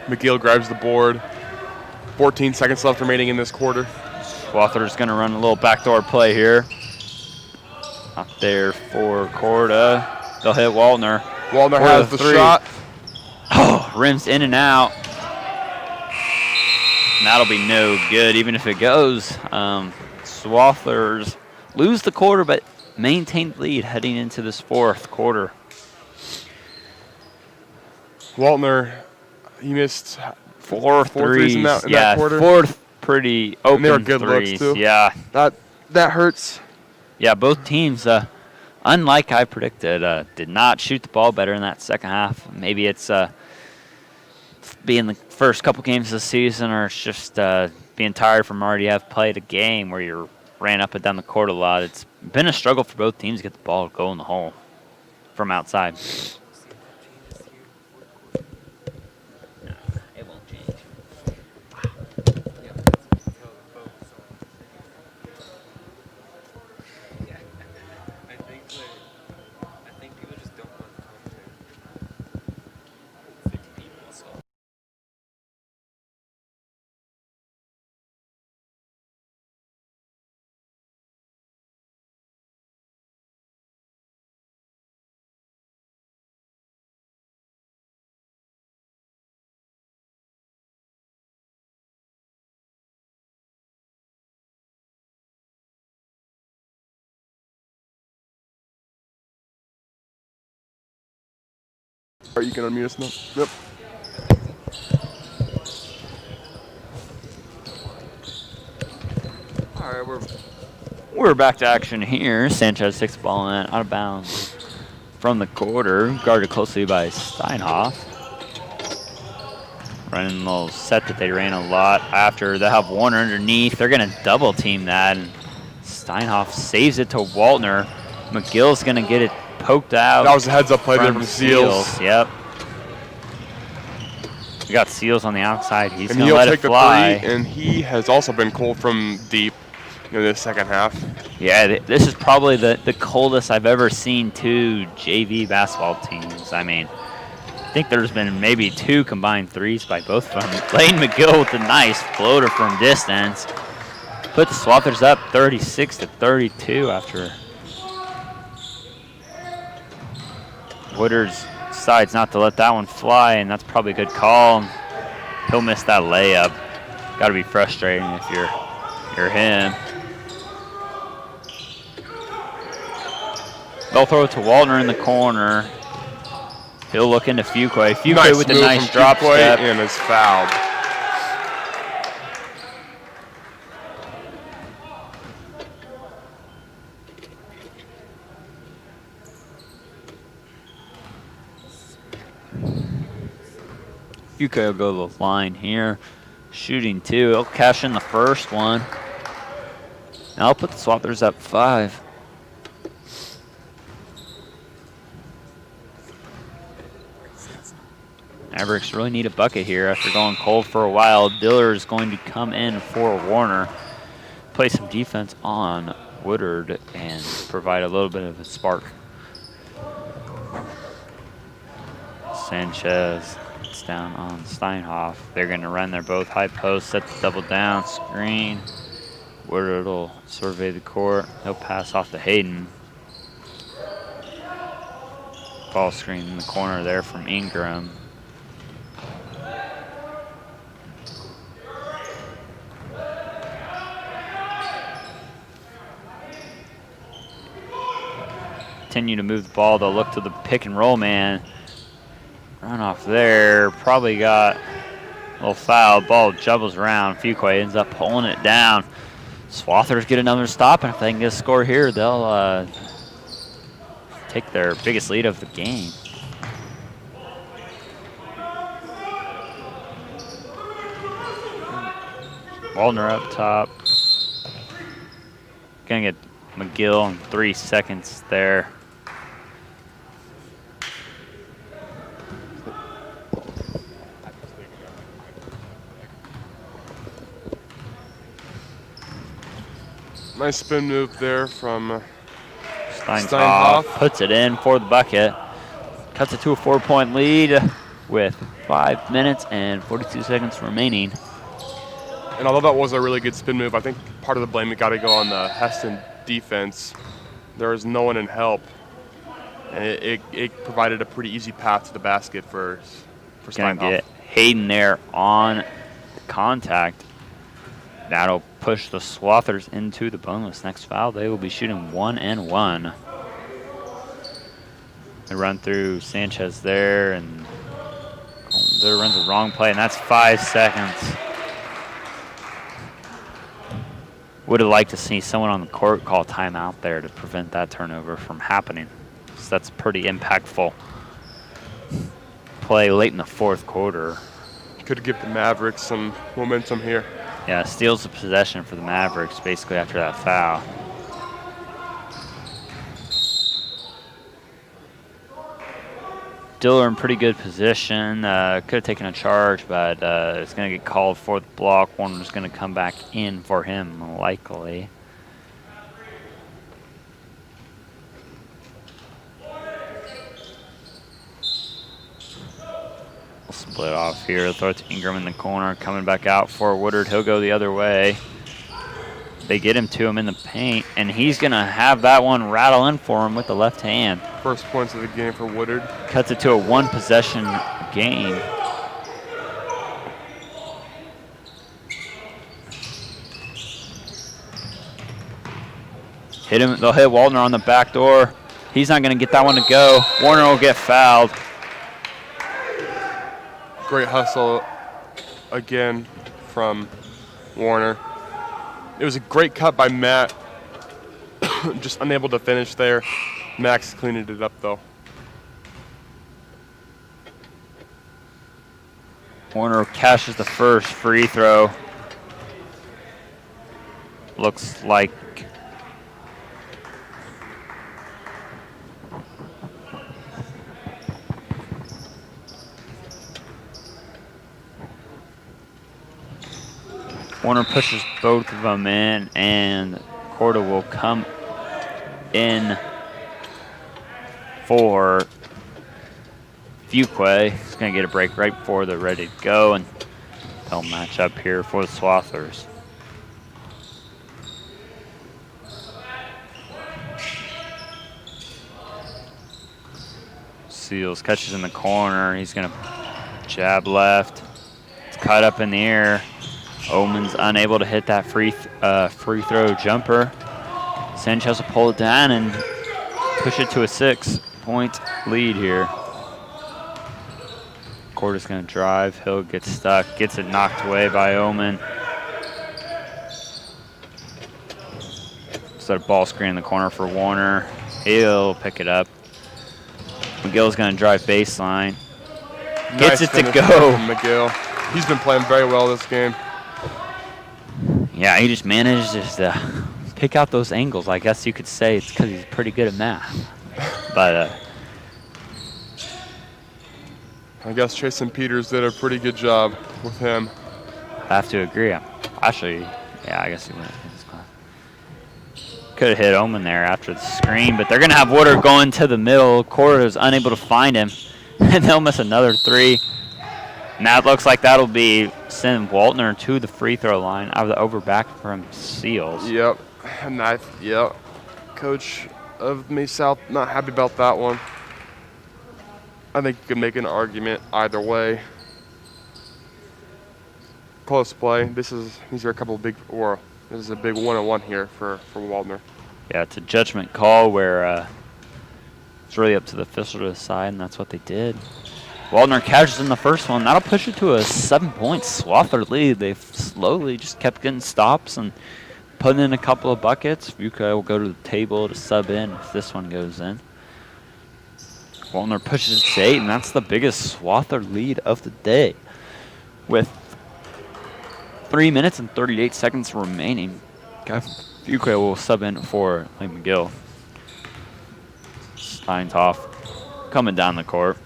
McGill grabs the board. 14 seconds left remaining in this quarter. Swather's going to run a little backdoor play here. Up there for Corda. They'll hit Waltner. Waltner has the shot. Oh, rims in and out. And that'll be no good, even if it goes. Swathers lose the quarter, but maintain lead heading into this 4th quarter. Waltner, he missed 4 threes in that quarter. 4th pretty open and they were good threes. looks too. Yeah. That hurts. Yeah, both teams, unlike I predicted, did not shoot the ball better in that second half. Maybe it's being the first couple games of the season, or it's just being tired from already have played a game where you ran up and down the court a lot. It's been a struggle for both teams to get the ball to go in the hole from outside. No, it won't change. I think people just don't want to come to 6 people, so. Are you going to unmute us now? Yep. All right, we're back to action here. Sanchez 6 ball in, out of bounds from the quarter, guarded closely by Steinhoff. Running a little set that they ran a lot after. They have Warner underneath. They're going to double team that, and Steinhoff saves it to Waltner. McGill's going to get it poked out. That was a heads-up play there from Seals. Yep. We got Seals on the outside. He's And going to let it fly. The 3, and he has also been cold from deep in the second half. Yeah, this is probably the coldest I've ever seen 2 JV basketball teams. I mean, I think there's been maybe 2 combined threes by both of them. Lane McGill with a nice floater from distance. Put the Swathers up 36-32 after Woodard's decides not to let that one fly, and that's probably a good call. He'll miss that layup. Got to be frustrating if you're him. They'll throw it to Waltner in the corner. He'll look into Fuquay. Fuquay with a nice drop step. And is fouled. Fuquay will go to the line here. Shooting 2. He'll cash in the first one. Now I'll put the Swathers up 5. Mavericks really need a bucket here after going cold for a while. Diller is going to come in for Warner, play some defense on Woodard, and provide a little bit of a spark. Sanchez. It's down on Steinhoff. They're going to run. They're both high post, set the double down, screen. Woodard will survey the court. He'll pass off to Hayden. Ball screen in the corner there from Ingram. Continue to move the ball. They'll look to the pick and roll man. Run off there. Probably got a little foul. Ball jumbles around. Fuqua ends up pulling it down. Swathers get another stop, and if they can get a score here, they'll take their biggest lead of the game. Waldner up top. Gonna get McGill in 3 seconds there. Nice spin move there from Steinhoff puts it in for the bucket. Cuts it to a 4-point lead with 5 minutes and 42 seconds remaining. And although that was a really good spin move, I think part of the blame got to go on the Heston defense. There was no one in help, and it provided a pretty easy path to the basket for Gonna Steinhoff. get Hayden there on contact. That'll push the Swathers into the boneless. Next foul, they will be shooting 1 and 1. They run through Sanchez there, and there runs the wrong play, and that's 5 seconds. Would have liked to see someone on the court call timeout there to prevent that turnover from happening. So that's pretty impactful play late in the 4th quarter. Could give the Mavericks some momentum here. Yeah, steals the possession for the Mavericks basically after that foul. Diller in pretty good position. Could have taken a charge, but it's going to get called for the block. Warner's going to come back in for him, likely. We'll split off here. Throw it to Ingram in the corner. Coming back out for Woodard. He'll go the other way. They get him to him in the paint, and he's going to have that one rattle in for him with the left hand. First points of the game for Woodard. Cuts it to a 1-possession game. Hit him. They'll hit Waldner on the back door. He's not going to get that one to go. Warner will get fouled. Great hustle again from Warner. It was a great cut by Matt. Just unable to finish there. Max cleaned it up though. Warner cashes the first free throw. Looks like Warner pushes both of them in, and Corda will come in for Fuqua. He's going to get a break right before they're ready to go, and they'll match up here for the Swathers. Seals catches in the corner. He's going to jab left. It's caught up in the air. Oman's unable to hit that free throw jumper. Sanchez will pull it down and push it to a 6-point lead here. Corda's going to drive. He'll get stuck. Gets it knocked away by Oman. Set a ball screen in the corner for Warner. He'll pick it up. McGill's going to drive baseline. Gets Nice it to finish go. from McGill. He's been playing very well this game. Yeah, he just managed to pick out those angles. I guess you could say it's because he's pretty good at math. But I guess Chasen Peters did a pretty good job with him. I have to agree. Actually, yeah, I guess he went in his class. Could have hit Oman there after the screen, but they're going to have Woodard going to the middle. Corda is unable to find him. and they'll miss another 3. And that looks like that'll be send Waltner to the free throw line out of the over back from Seals. Yep. And yep. Coach of May South not happy about that one. I think you could make an argument either way. Close play. These are a couple of big, this is a big 1-on-1 here for Waldner. Yeah, it's a judgment call where it's really up to the official to decide, and that's what they did. Waldner catches in the first one. That'll push it to a 7-point Swather lead. They've slowly just kept getting stops and putting in a couple of buckets. Fuqua will go to the table to sub in if this one goes in. Waldner pushes it to 8, and that's the biggest Swather lead of the day. With 3 minutes and 38 seconds remaining, Fuqua will sub in for Lane McGill. Steintoff coming down the court.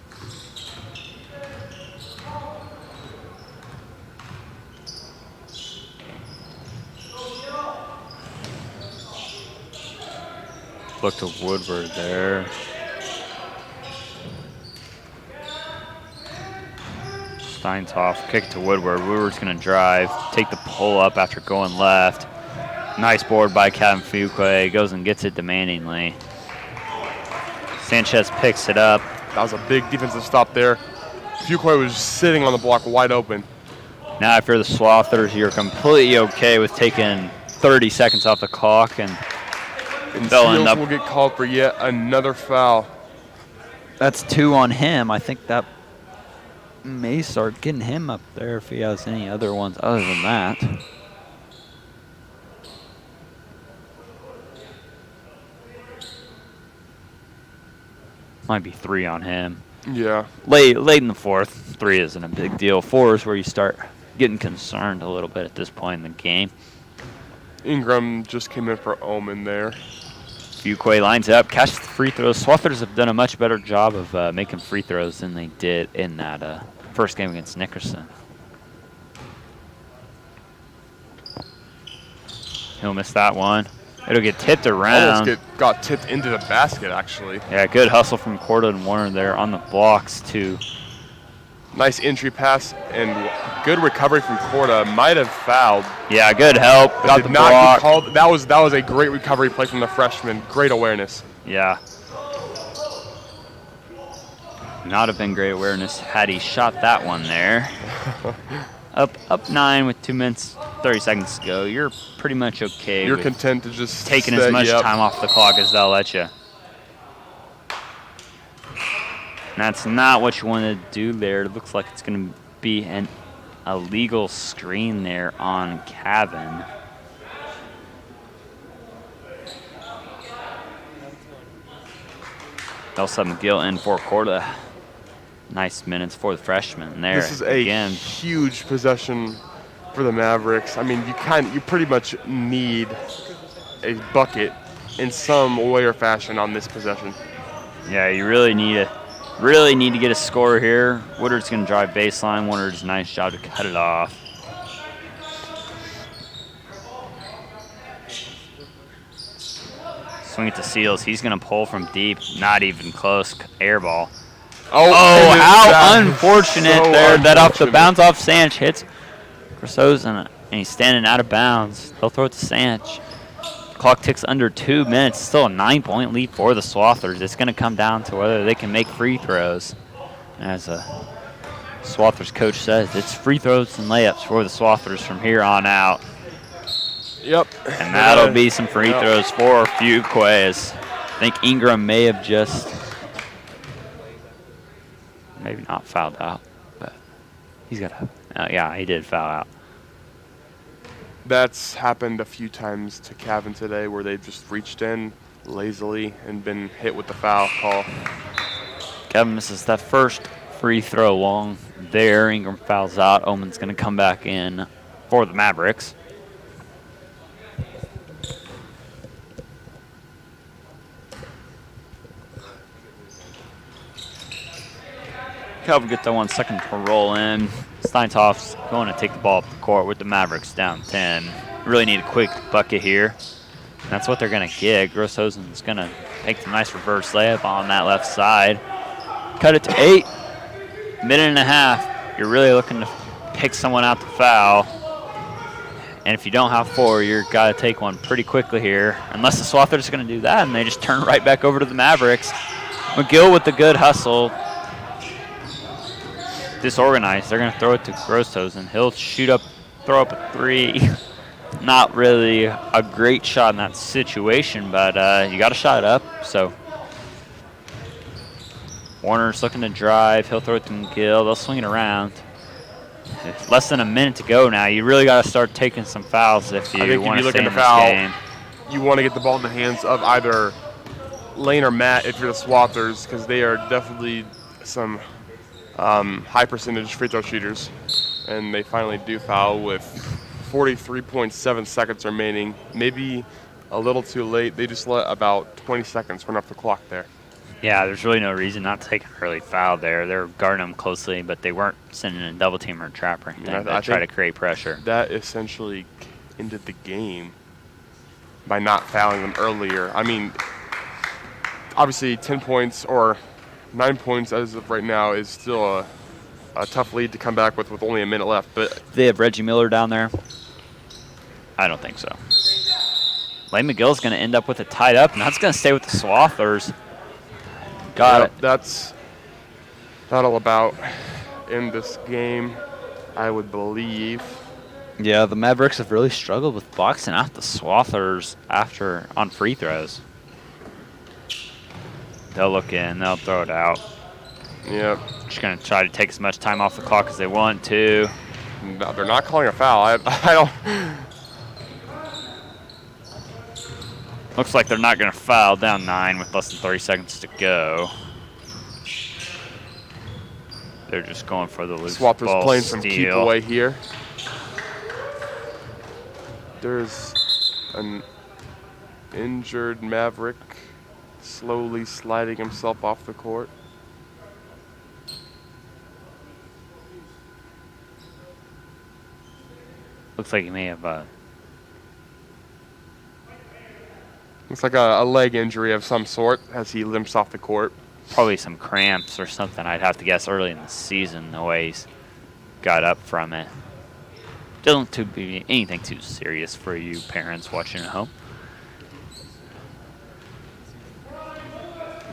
Look to Woodward there. Steintoff, kick to Woodward. Woodward's going to drive, take the pull up after going left. Nice board by Kevin Fuqua. Goes and gets it demandingly. Sanchez picks it up. That was a big defensive stop there. Fuqua was sitting on the block wide open. Now if you're the Swathers, you're completely okay with taking 30 seconds off the clock, and they'll end up. Will get called for yet another foul. That's 2 on him. I think that may start getting him up there if he has any other ones other than that. Might be 3 on him. Yeah. Late in the fourth, 3 isn't a big deal. 4 is where you start getting concerned a little bit at this point in the game. Ingram just came in for Omen there. Fuqua lines up, catches the free throws. Swathers have done a much better job of making free throws than they did in that first game against Nickerson. He'll miss that one. It'll get tipped around. Almost got tipped into the basket, actually. Yeah, good hustle from Corda and Warner there on the blocks, too. Nice entry pass and good recovery from Corda. Might have fouled. Yeah, good help. Got the not block. Get called. That was a great recovery play from the freshman. Great awareness. Yeah. Not have been great awareness had he shot that one there. Up 9 with 2 minutes, 30 seconds to go. You're pretty much okay. You're with content to just taking as much time off the clock as they'll let you. And that's not what you want to do there. It looks like it's going to be an illegal screen there on Cavan. They'll sub McGill in for Corda. Nice minutes for the freshman there. This is a huge possession for the Mavericks. I mean, you pretty much need a bucket in some way or fashion on this possession. Yeah, you really need to get a score here. Woodard's going to drive baseline. Woodard's nice job to cut it off. Swing it to Seals. He's going to pull from deep. Not even close. Air ball. Oh, how unfortunate there. That off the bounce off Sanch hits Grossosen, and he's standing out of bounds. They'll throw it to Sanch. Clock ticks under 2 minutes. Still a 9-point lead for the Swathers. It's going to come down to whether they can make free throws. As a Swathers coach says, it's free throws and layups for the Swathers from here on out. Yep. And that'll be some free throws for Fuqua. I think Ingram may have just maybe not fouled out, but he's got to. Yeah, he did foul out. That's happened a few times to Cavan today where they've just reached in lazily and been hit with the foul call. Cavan misses that first free throw long there. Ingram fouls out. Omen's going to come back in for the Mavericks. Calvin gets that 1 second to roll in. Steintoff's going to take the ball up the court with the Mavericks down 10. Really need a quick bucket here. That's what they're going to get. Grossosen's going to take the nice reverse layup on that left side. Cut it to 8. Minute and a half. You're really looking to pick someone out to foul. And if you don't have 4, you've got to take one pretty quickly here. Unless the Swathers are going to do that, and they just turn right back over to the Mavericks. McGill with the good hustle. Disorganized. They're going to throw it to Grosstoes, and he'll throw up a 3. Not really a great shot in that situation, but you got a shot up, so. Warner's looking to drive. He'll throw it to McGill. They'll swing it around. It's less than a minute to go now. You really got to start taking some fouls if you want to stay in this game. You want to get the ball in the hands of either Lane or Matt if you're the Swathers, because they are definitely some high percentage free throw shooters. And they finally do foul with 43.7 seconds remaining. Maybe a little too late. They just let about 20 seconds run off the clock there. Yeah, there's really no reason not to take an early foul there. They're guarding them closely, but they weren't sending a double team or a trap or anything. I try to create pressure. That essentially ended the game by not fouling them earlier. I mean, obviously 10 points or 9 points as of right now is still a tough lead to come back with only a minute left. But they have Reggie Miller down there? I don't think so. Lane McGill's going to end up with it tied up, and that's going to stay with the Swathers. Got it. That'll about end this game, I would believe. Yeah, the Mavericks have really struggled with boxing out the Swathers on free throws. They'll look in, they'll throw it out. Yep. Just going to try to take as much time off the clock as they want to. No, they're not calling a foul. I don't. Looks like they're not going to foul down 9 with less than 30 seconds to go. They're just going for the loose ball Swathers playing steal. some keep away here. There's an injured Maverick slowly sliding himself off the court. Looks like he may have Looks like a leg injury of some sort as he limps off the court. probably some cramps or something, I'd have to guess, early in the season, the way he's got up from it. Doesn't to be anything too serious for you parents watching at home.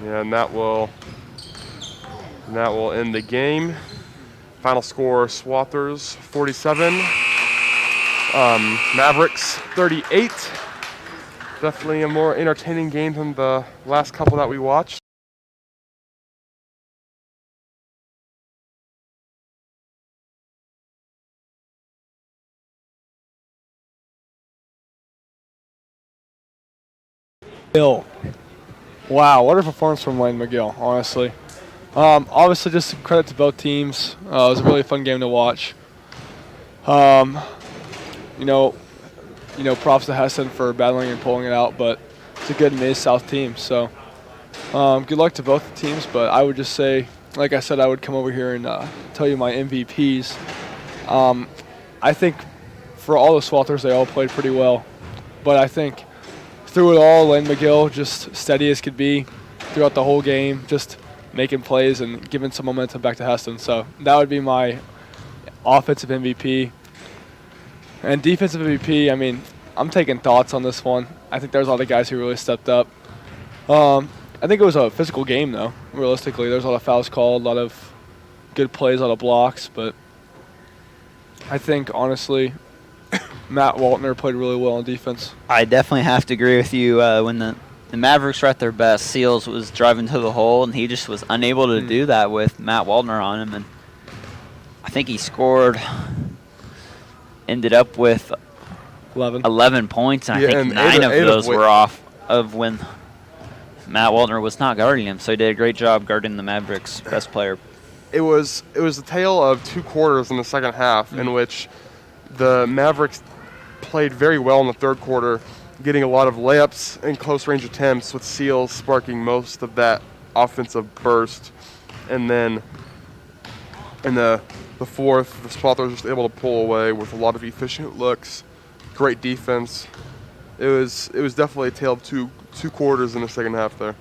Yeah, and that will end the game. Final score: Swathers 47, Mavericks 38. Definitely a more entertaining game than the last couple that we watched. Wow, what a performance from Lane McGill, honestly. Obviously, just credit to both teams. It was a really fun game to watch. Props to Hessen for battling and pulling it out, but it's a good Mid-South team. So good luck to both teams, but I would just say, like I said, I would come over here and tell you my MVPs. I think for all the Swathers, they all played pretty well, but I think through it all, Lane McGill just steady as could be throughout the whole game, just making plays and giving some momentum back to Heston. So that would be my offensive MVP. And defensive MVP, I mean, I'm taking thoughts on this one. I think there's a lot of guys who really stepped up. I think it was a physical game, though, realistically. There's a lot of fouls called, a lot of good plays, a lot of blocks. But I think, honestly, Matt Waltner played really well on defense. I definitely have to agree with you. When the Mavericks were at their best, Seals was driving to the hole, and he just was unable to do that with Matt Waltner on him. And I think he ended up with 11 points, and I think 9 of those were off of when Matt Waltner was not guarding him. So he did a great job guarding the Mavericks' best player. It was the tale of two quarters in the second half in which the Mavericks played very well in the third quarter, getting a lot of layups and close range attempts, with Seals sparking most of that offensive burst. And then in the fourth, the Swathers were just able to pull away with a lot of efficient looks, great defense. It was definitely a tale of two quarters in the second half there.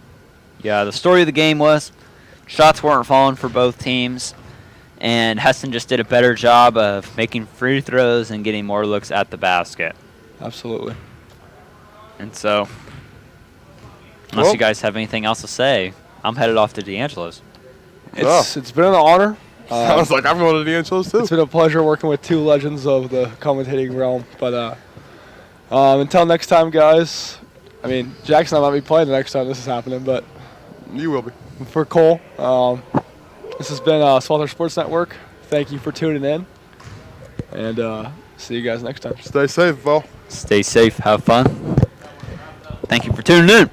Yeah, the story of the game was shots weren't falling for both teams, and Heston just did a better job of making free throws and getting more looks at the basket. Absolutely. And so, unless Well- you guys have anything else to say, I'm headed off to D'Angelo's. It's been an honor. Sounds like I'm going to D'Angelo's too. It's been a pleasure working with two legends of the commentating realm. But until next time, guys. I mean, Jackson and I might be playing the next time this is happening, but You will be. for Cole, this has been Swather Sports Network. Thank you for tuning in, and see you guys next time. Stay safe, Val. Stay safe, have fun. Thank you for tuning in.